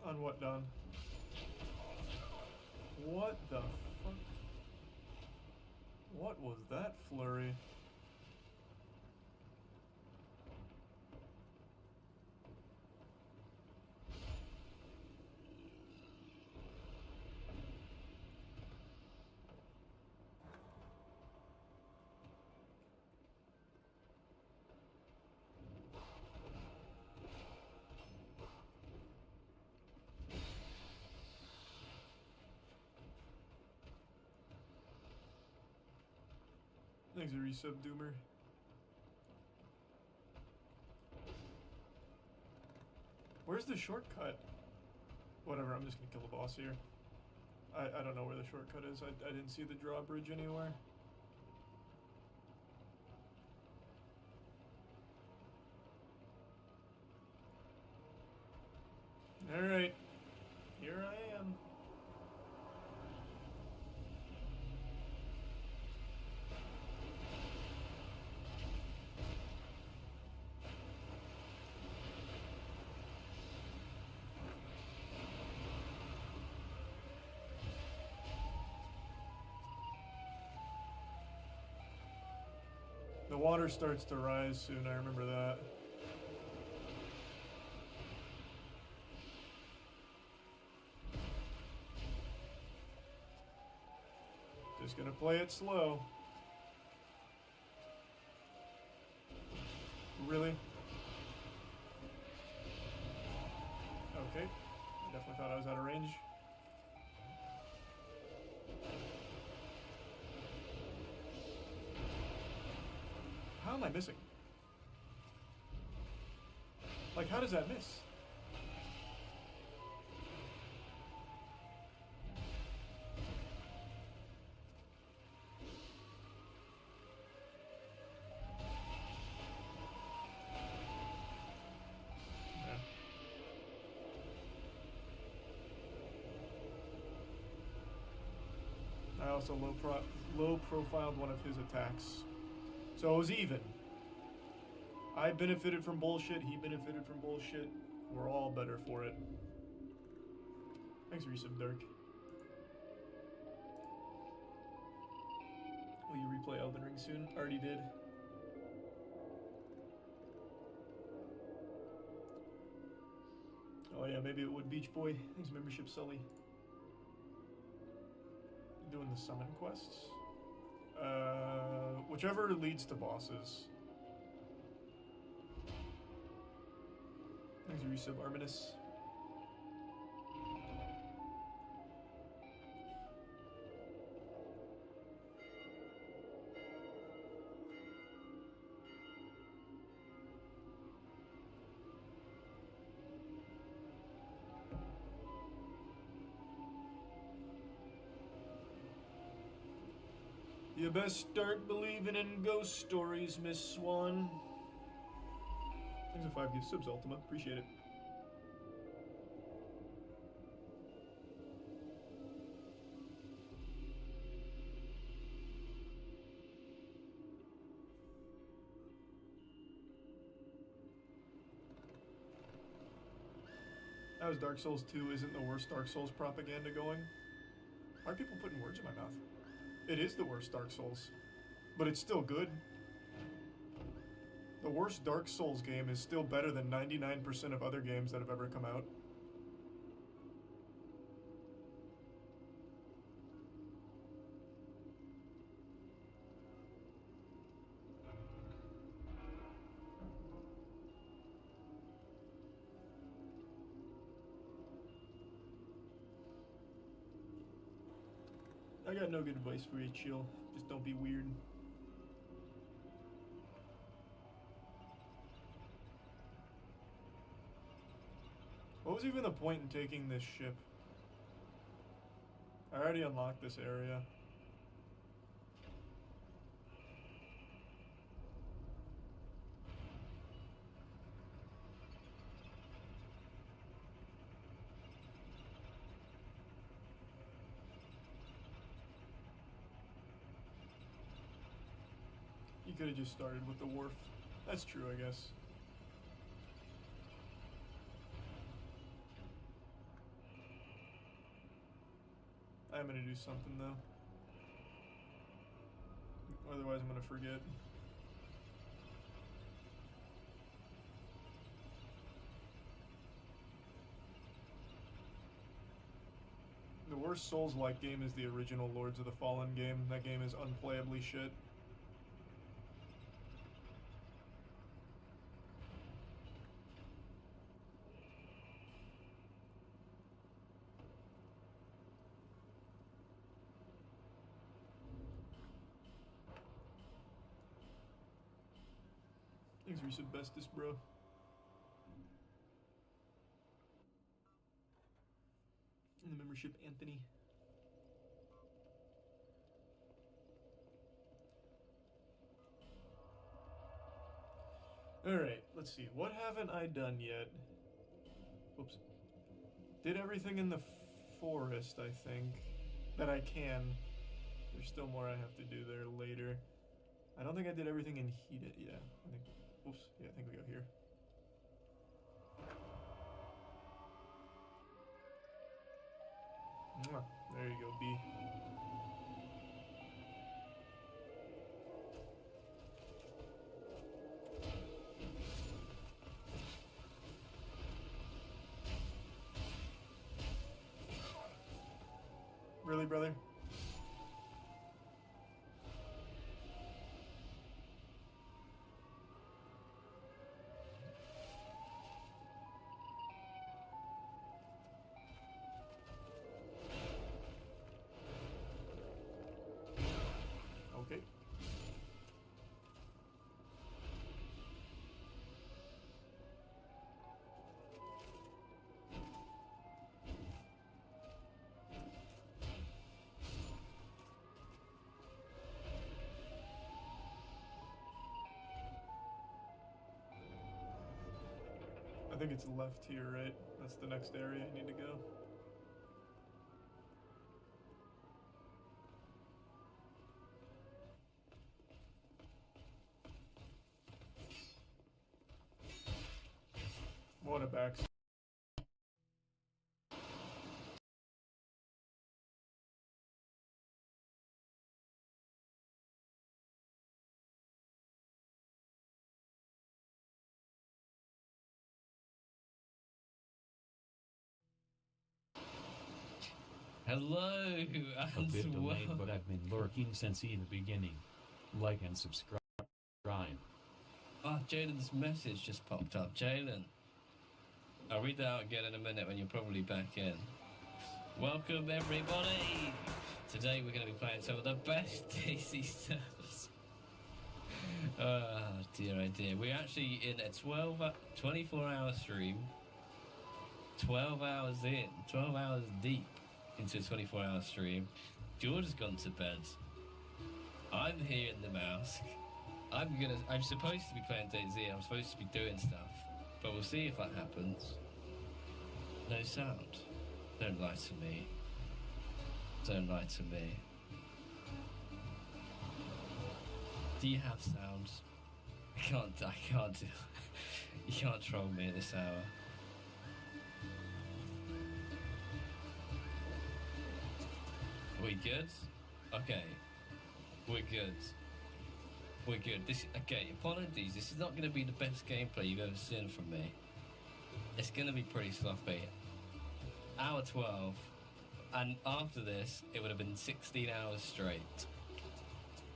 On what, Don? What the fuck? What was that flurry? Thanks, a resub, Doomer. Where's the shortcut? Whatever, I'm just gonna kill the boss here. I don't know where the shortcut is. I didn't see the drawbridge anywhere. Alright. Here I am. The water starts to rise soon, I remember that. Just gonna play it slow. Really? Okay. I definitely thought I was out of range. How am I missing? Like, how does that miss? I also low profiled one of his attacks. So it was even. I benefited from bullshit, he benefited from bullshit. We're all better for it. Thanks for resub, Dirk. Will you replay Elden Ring soon? Already did. Oh yeah, maybe it would. Beach Boy. Thanks membership, Sully. Doing the summon quests? Whichever leads to bosses. Thanks for resub, Arminus. You best start believing in ghost stories, Miss Swan. Thanks for 5 gift subs, Ultima. Appreciate it. How's Dark Souls 2 isn't the worst Dark Souls propaganda going? Why are people putting words in my mouth? It is the worst Dark Souls, but it's still good. The worst Dark Souls game is still better than 99% of other games that have ever come out. I got no good advice for you, chill. Just don't be weird. What was even the point in taking this ship? I already unlocked this area. You could have just started with the wharf. That's true, I guess. I'm gonna do something though. Otherwise I'm gonna forget. The worst Souls-like game is the original Lords of the Fallen game. That game is unplayably shit. Thanks, Resub Bestis, bro. And the membership, Anthony. Alright, let's see. What haven't I done yet? Whoops. Did everything in the forest, I think, that I can. There's still more I have to do there later. I don't think I did everything in Heated. Yeah, I think. Oops. Yeah, I think we go here. Mwah. There you go, B. Really, brother? Okay. I think it's left here, right? That's the next area I need to go. What a back. Hello, A bit delayed, but I've been lurking since the beginning. Like and subscribe. Oh, Jaden's message just popped up. Jaden, I'll read that out again in a minute when you're probably back in. Welcome, everybody. Today we're going to be playing some of the best DC servers. Oh, dear, oh dear. We're actually in a 24-hour stream. 12 hours in. 12 hours deep into a 24-hour stream. George has gone to bed. I'm here in the mask. I'm supposed to be playing DayZ. I'm supposed to be doing stuff, but we'll see if that happens. No sound. Don't lie to me. Don't lie to me. Do you have sounds? I can't do. You can't troll me at this hour. Are we good? Okay. We're good. We're good. Okay, apologies. This is not going to be the best gameplay you've ever seen from me. It's going to be pretty sloppy. Hour 12. And after this, it would have been 16 hours straight.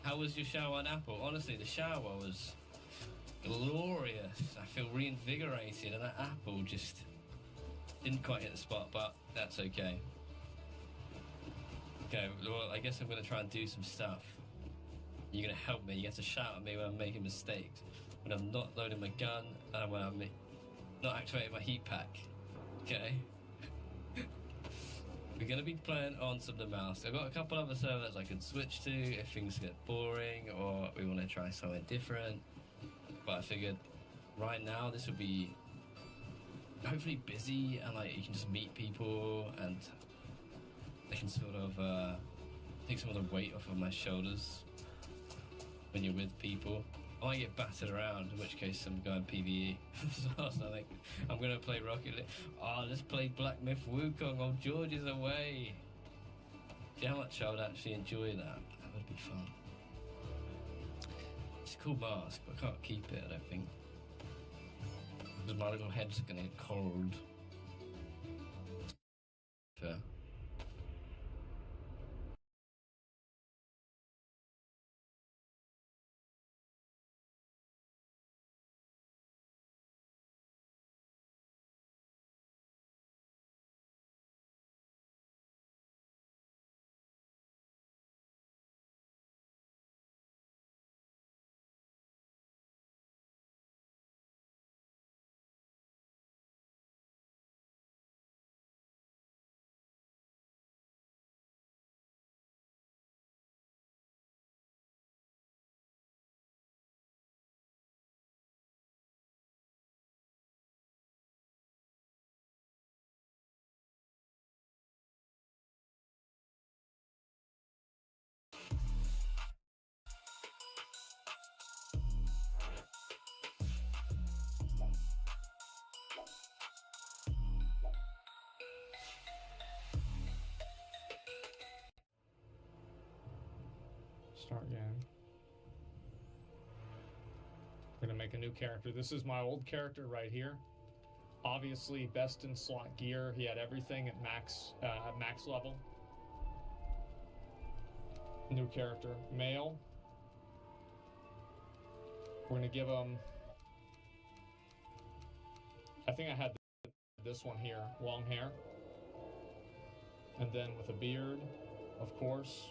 How was your shower on Apple? Honestly, the shower was glorious. I feel reinvigorated, and that apple just didn't quite hit the spot, but that's okay. Okay, well, I guess I'm going to try and do some stuff. You're going to help me. You have to shout at me when I'm making mistakes, when I'm not loading my gun, and when I'm not activating my heat pack. Okay? We're going to be playing on some of the mouse. I've got a couple other servers I can switch to if things get boring or we want to try something different. But I figured right now this will be hopefully busy and like you can just meet people and they can sort of take some of the weight off of my shoulders when you're with people. I might get battered around, in which case I'm going PvE or something. I'm going to play Rocket League. Oh, let's play Black Myth Wukong while George is away. See how much I would actually enjoy that. That would be fun. It's a cool mask, but I can't keep it, I don't think. Because my little head's going to get cold. Fair. Start game. We're gonna make a new character. This is my old character right here. Obviously, best in slot gear. He had everything at max level. New character, male. We're gonna give him. I think I had this one here, long hair, and then with a beard, of course.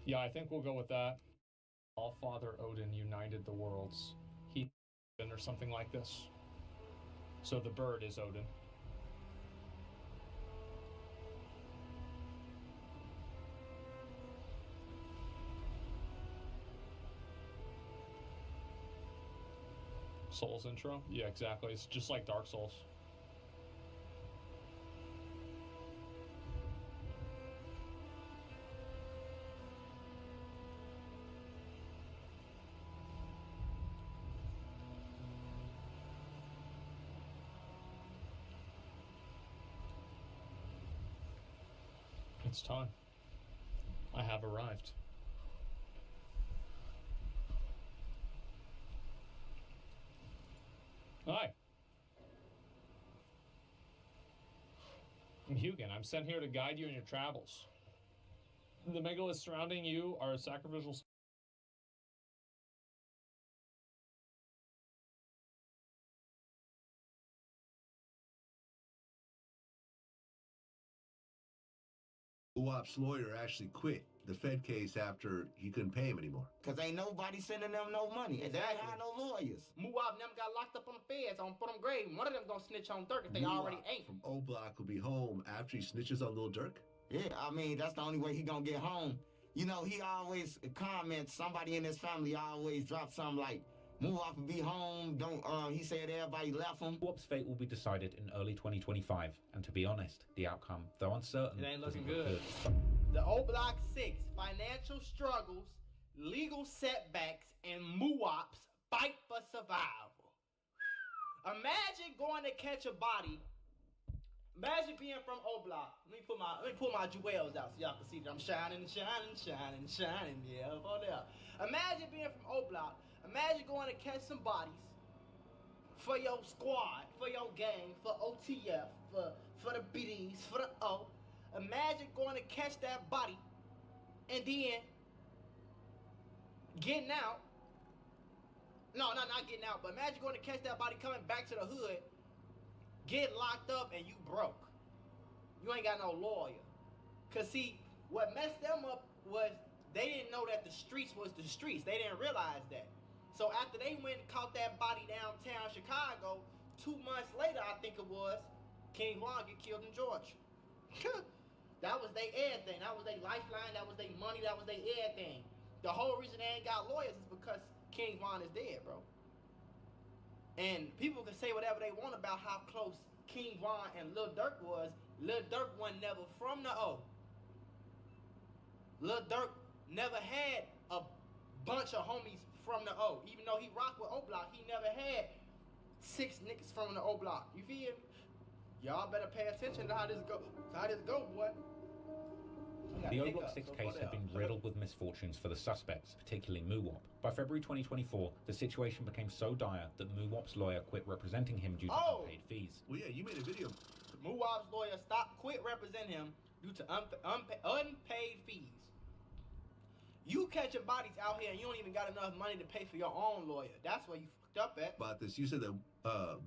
Yeah, I think we'll go with that. All Father Odin united the worlds. He or something like this. So the bird is Odin. Souls intro? Yeah, exactly. It's just like Dark Souls. It's time. I have arrived. Hi. I'm Hugin. I'm sent here to guide you in your travels. The megaliths surrounding you are a sacrificial. Uop's lawyer actually quit. the Fed case after he couldn't pay him anymore. Because ain't nobody sending them no money. And they ain't had no lawyers. Muab them got locked up on the feds on them grave. One of them gonna snitch on Dirk if they already ain't. From O Block will be home after he snitches on Lil Durk? Yeah, I mean, that's the only way he gonna get home. You know, he always comments, somebody in his family always drops something like, Muab will be home, he said everybody left him. Muab's fate will be decided in early 2025, and to be honest, the outcome, though uncertain, It ain't looking doesn't look good. The O Block 6, financial struggles, legal setbacks, and Muab's fight for survival. Imagine going to catch a body. Imagine being from O Block. Let me pull my jewels out so y'all can see that I'm shining, yeah, over there. Imagine being from O Block. Imagine going to catch some bodies for your squad, for your gang, for OTF, for the BDs, for the O. Imagine going to catch that body and then getting out. No, not getting out, but imagine going to catch that body coming back to the hood, get locked up, and you broke. You ain't got no lawyer. Cause see, what messed them up was they didn't know that the streets was the streets. They didn't realize that. So after they went and caught that body downtown Chicago, 2 months later, I think it was, King Von get killed in Georgia. That was their everything. That was their lifeline. That was their money. That was their everything. The whole reason they ain't got lawyers is because King Von is dead, bro. And people can say whatever they want about how close King Von and Lil Durk was. Lil Durk wasn't never from the O. Lil Durk never had a bunch of homies from the O. Even though he rocked with O Block, he never had 6 niggas from the O Block. You feel me? Y'all better pay attention to how this go, boy. The O Block 6 case had been riddled with misfortunes for the suspects, particularly Muab. By February 2024, the situation became so dire that Muab's lawyer quit representing him due to unpaid fees. Well, yeah, you made a video. Muab's lawyer quit representing him due to unpaid fees. You catching bodies out here and you don't even got enough money to pay for your own lawyer. That's where you fucked up at. About this, you said that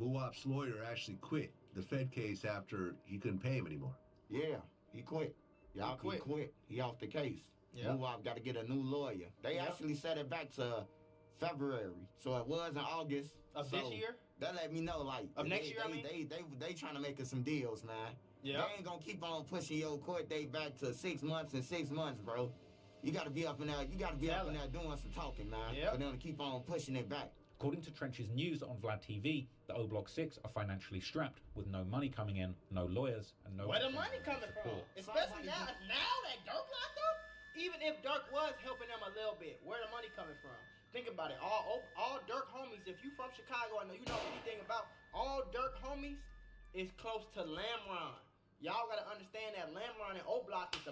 Muab's lawyer actually quit the Fed case after he couldn't pay him anymore. Yeah, he quit. Y'all he quit. He off the case. Yeah. Muab got to get a new lawyer. They actually set it back to February, so it was in August of this year. That let me know, like of next year. They trying to make us some deals, man. Yeah. They ain't gonna keep on pushing your court date back to 6 months and 6 months, bro. You got to be up in there. You got to be up in there doing some talking, man. For them to keep on pushing it back. According to Trench's news on Vlad TV, the O Block 6 are financially strapped with no money coming in, no lawyers, and no. Where the money coming from? Especially now that Dirk locked up. Even if Dirk was helping them a little bit, where the money coming from? Think about it. All Dirk homies. If you from Chicago, I know you know anything about all Dirk homies is close to Lamron. Y'all gotta understand that Lamron and O Block is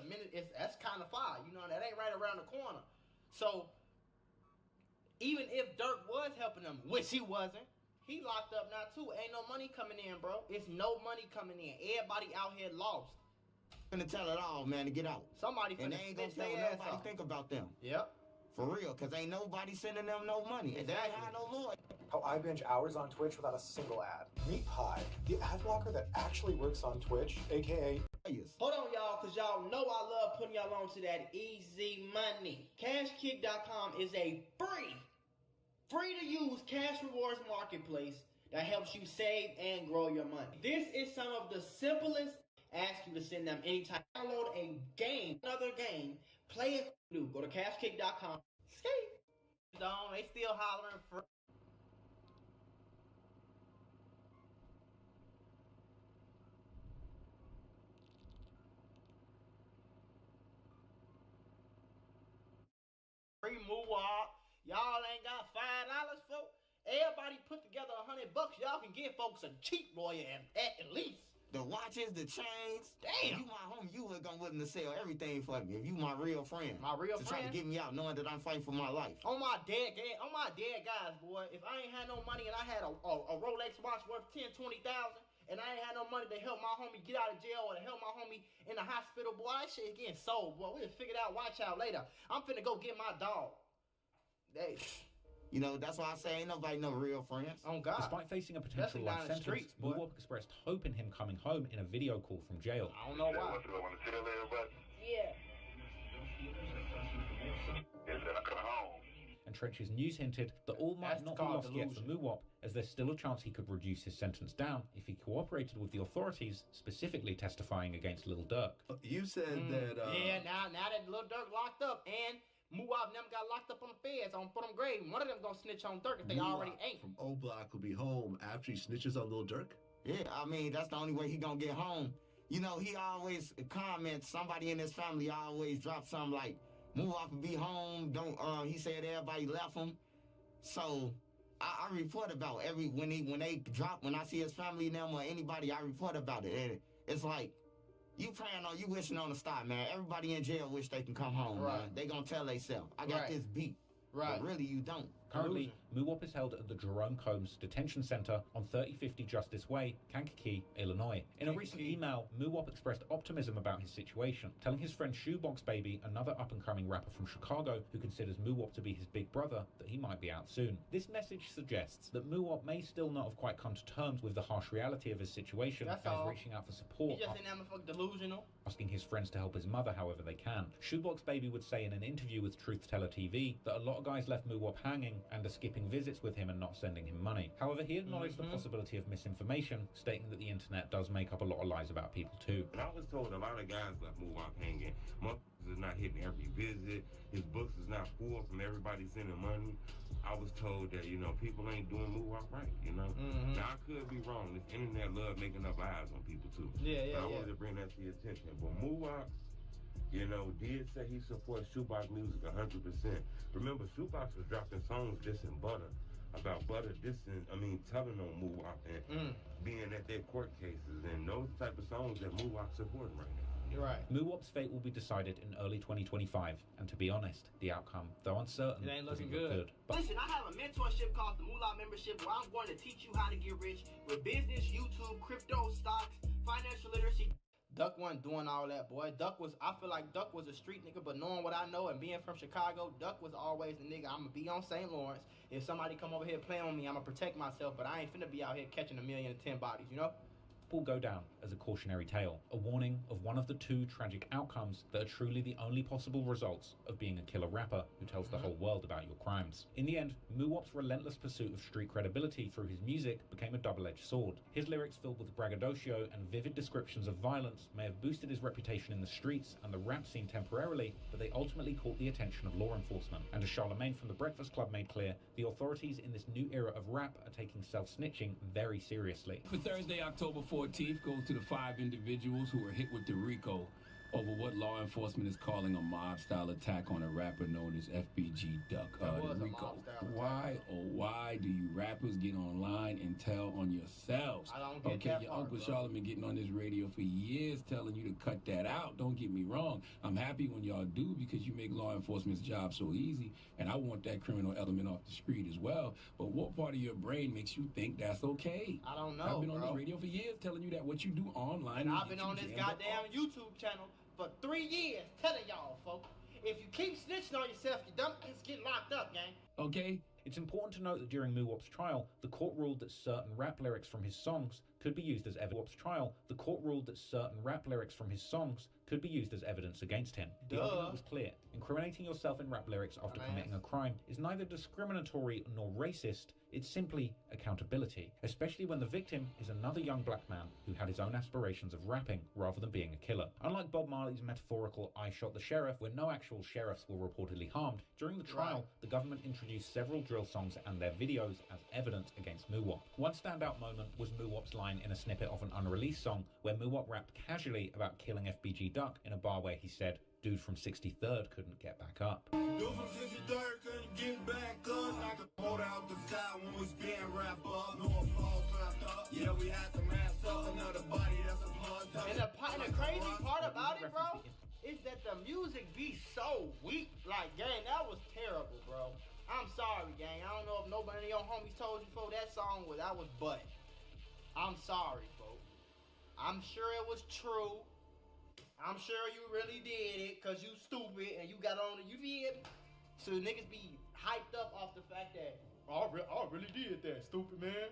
that's kind of far. You know that ain't right around the corner. So. Even if Dirk was helping them, which he wasn't, he locked up now too. Ain't no money coming in, bro. It's no money coming in. Everybody out here lost. Finna tell it all, man, to get out. Somebody finna and they ain't gonna tell nobody think about them. Yep. For real, cause ain't nobody sending them no money. And they ain't had no lawyer. How I binge hours on Twitch without a single ad. Meet Pi, the ad blocker that actually works on Twitch, aka. Hold on, y'all, because y'all know I love putting y'all on to that easy money. CashKick.com is a free to use cash rewards marketplace that helps you save and grow your money. This is some of the simplest. Ask you to send them anytime. Download a game, another game, play it. Go to cashkick.com. Skate. They still hollering for. Free Muab. Y'all ain't got $5 for. Everybody put together $100. Y'all can give folks a cheap lawyer at least. The watches, the chains. Damn. You my homie, you was willing to sell everything for me. If you my real friend. My real friend. To try to get me out knowing that I'm fighting for my life. On my dead guys, boy. If I ain't had no money and I had a Rolex watch worth $10,000, $20,000, and I ain't had no money to help my homie get out of jail or to help my homie in the hospital, boy, that shit getting sold, boy. We'll figure it out. Watch out later. I'm finna go get my dog. You know, that's why I say ain't nobody no real friends. Oh, God. Despite facing a potential life sentence, Muab expressed hope in him coming home in a video call from jail. I don't know why. Want to tell everybody? Yeah. And Trench's news hinted that all might not be lost yet for Muwop, as there's still a chance he could reduce his sentence down if he cooperated with the authorities, specifically testifying against Lil Durk. You said that... Yeah, now that Lil Durk locked up, and Muwop never got locked up on the feds for them grave. One of them gonna snitch on Durk if they already ain't. From O Block will be home after he snitches on Lil Durk? Yeah, I mean, that's the only way he gonna get home. You know, he always comments, somebody in his family always drops something like, Muwop will be home, he said everybody left him. So, I report about when they drop, when I see his family them or anybody, I report about it. And it's like, you wishing on a star, man. Everybody in jail wish they can come home, man. They gonna tell themselves, I got this beat. But really, you don't. Currently, Muwop is held at the Jerome Combs Detention Center on 3050 Justice Way, Kankakee, Illinois. In a recent email, Muwop expressed optimism about his situation, telling his friend Shoebox Baby, another up-and-coming rapper from Chicago who considers Muwop to be his big brother, that he might be out soon. This message suggests that Muwop may still not have quite come to terms with the harsh reality of his situation and is reaching out for support. He just in that delusional. Asking his friends to help his mother however they can. Shoebox Baby would say in an interview with Truth Teller TV that a lot of guys left Muwop hanging and are skipping visits with him and not sending him money. However, he acknowledged the possibility of misinformation, stating that the internet does make up a lot of lies about people too. And I was told a lot of guys left Muwop hanging. Motherfuckers is not hitting every visit. His books is not full from everybody sending money. I was told that, people ain't doing Muwop right, Now, I could be wrong. This internet love making up lies on people too. But I wanted to bring that to your attention. But Muwop, did say he supports Shoebox music 100%. Remember, Shoebox was dropping songs dissing Butter, about Butter telling on Muwop and being at their court cases, and those type of songs that Muwop supporting right now. You're right. Muwop's fate will be decided in early 2025, and to be honest, the outcome, though uncertain, it ain't looking doesn't look good. Listen, I have a mentorship called the Moolah Membership, where I'm going to teach you how to get rich with business, YouTube, crypto, stocks, financial literacy. Duck wasn't doing all that, boy. I feel like Duck was a street nigga, but knowing what I know and being from Chicago, Duck was always the nigga. I'm gonna be on St. Lawrence. If somebody come over here playing on me, I'm gonna protect myself, but I ain't finna be out here catching 1,010 bodies, Will go down as a cautionary tale, a warning of one of the two tragic outcomes that are truly the only possible results of being a killer rapper who tells the whole world about your crimes. In the end, Muwop's relentless pursuit of street credibility through his music became a double-edged sword. His lyrics filled with braggadocio and vivid descriptions of violence may have boosted his reputation in the streets and the rap scene temporarily, but they ultimately caught the attention of law enforcement. And as Charlemagne from The Breakfast Club made clear, the authorities in this new era of rap are taking self-snitching very seriously. For Thursday, October 14th, goes to the 5 individuals who were hit with the RICO over what law enforcement is calling a mob-style attack on a rapper known as FBG Duck. The RICO. Why do you rappers get online and tell on yourselves? I don't get that your part, Uncle bro. Charlemagne getting on this radio for years telling you to cut that out. Don't get me wrong. I'm happy when y'all do because you make law enforcement's job so easy, and I want that criminal element off the street as well. But what part of your brain makes you think that's okay? I don't know, I've been on bro. this radio for years telling you that what you do online. And will I've been get you on this jammed up. goddamn YouTube channel for 3 years telling y'all, folks, if you keep snitching on yourself, you dumb ass get locked up, gang. Okay. It's important to note that during Muwop's trial, the court ruled that certain rap lyrics from his songs could be used as evidence. Against him. The argument was clear. Incriminating yourself in rap lyrics after committing a crime is neither discriminatory nor racist. It's simply accountability, especially when the victim is another young black man who had his own aspirations of rapping rather than being a killer. Unlike Bob Marley's metaphorical "I shot the sheriff," where no actual sheriffs were reportedly harmed, during the trial, the government introduced several drill songs and their videos as evidence against Muwop. One standout moment was Muwop's line in a snippet of an unreleased song where Muwop rapped casually about killing FBG Duck in a bar where he said, "Dude from 63rd couldn't get back up." Dude from 63rd couldn't get back up. I could hold out the side when we being wrapped up. No applause wrapped up. Yeah, we had to mask up another body that's a blood. And the crazy part about it, bro, is that the music be so weak. Like, gang, that was terrible, bro. I'm sorry, gang. I don't know if nobody of your homies told you before that song was butt. I'm sorry, folks. I'm sure it was true. I'm sure you really did it because you stupid and you got on it. You did. So niggas be hyped up off the fact that I really did that, stupid man.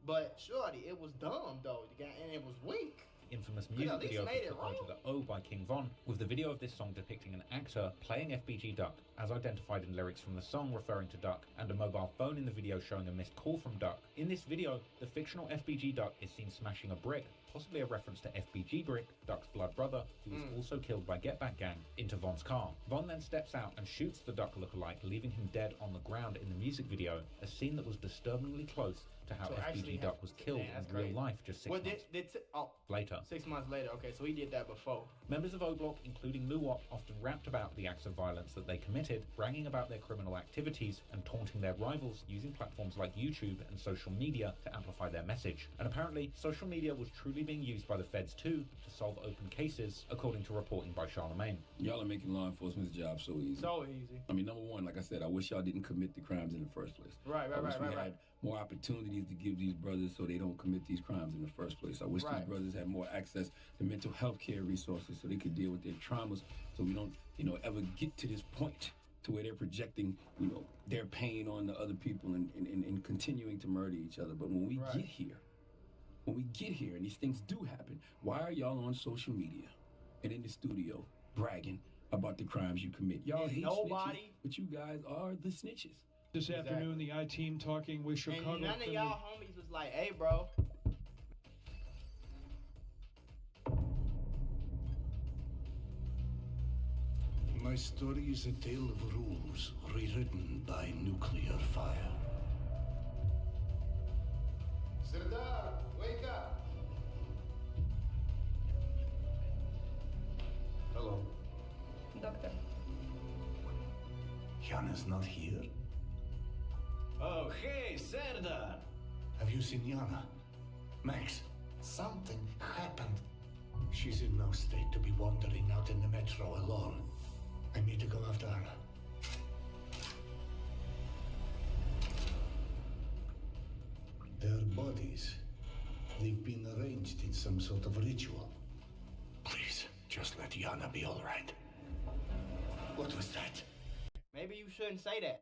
But shorty, it was dumb though, and it was weak. infamous music at least video for made it Put to the O by King Von, with the video of this song depicting an actor playing FBG Duck, as identified in lyrics from the song referring to Duck, and a mobile phone in the video showing a missed call from Duck. In this video, the fictional FBG Duck is seen smashing a brick, possibly a reference to FBG Brick, Duck's blood brother, who was also killed by Get Back Gang, into Von's car. Von then steps out and shoots the Duck lookalike, leaving him dead on the ground in the music video, a scene that was disturbingly close to how FBG Duck was killed in real life just 6 months later. 6 months later, okay, so he did that before. Members of O-Block, including Muwop, often rapped about the acts of violence that they committed, bragging about their criminal activities and taunting their rivals using platforms like YouTube and social media to amplify their message. And apparently, social media was truly being used by the feds too to solve open cases, according to reporting by Charlemagne. Y'all are making law enforcement's job so easy. So easy. I mean, number one, like I said, I wish y'all didn't commit the crimes in the first place. Right. I wish we had more opportunities to give these brothers so they don't commit these crimes in the first place. I wish these brothers had more access to mental health care resources so they could deal with their traumas, so we don't, ever get to this point to where they're projecting, their pain on the other people and continuing to murder each other. But when we get here and these things do happen, why are y'all on social media and in the studio bragging about the crimes you commit? Y'all hate snitches, but you guys are the snitches. This afternoon, the I-Team talking with Chicago. And none of y'all homies was like, hey, bro. My story is a tale of rules rewritten by nuclear fire. Serdar, wake up! Hello. Doctor. Yana's not here? Oh, hey, Serdar! Have you seen Yana? Max, something happened. She's in no state to be wandering out in the metro alone. I need to go after her. Their bodies, they've been arranged in some sort of ritual. Please, just let Yana be all right. What was that? Maybe you shouldn't say that.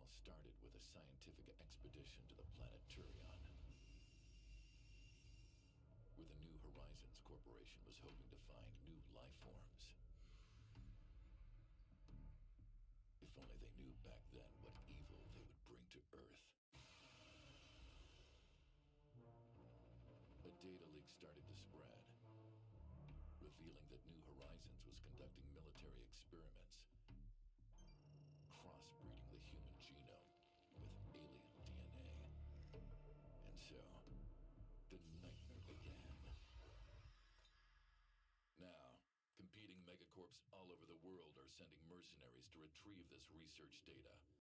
all started with a scientific expedition to the planet Turion, where the New Horizons Corporation was hoping to find new life forms. If only they knew back then what evil they would bring to Earth. A data leak started to spread, revealing that New Horizons was conducting military experiments, crossbreeding the human genome with alien DNA. And so, the nightmare began. Now, competing megacorps all over the world are sending mercenaries to retrieve this research data.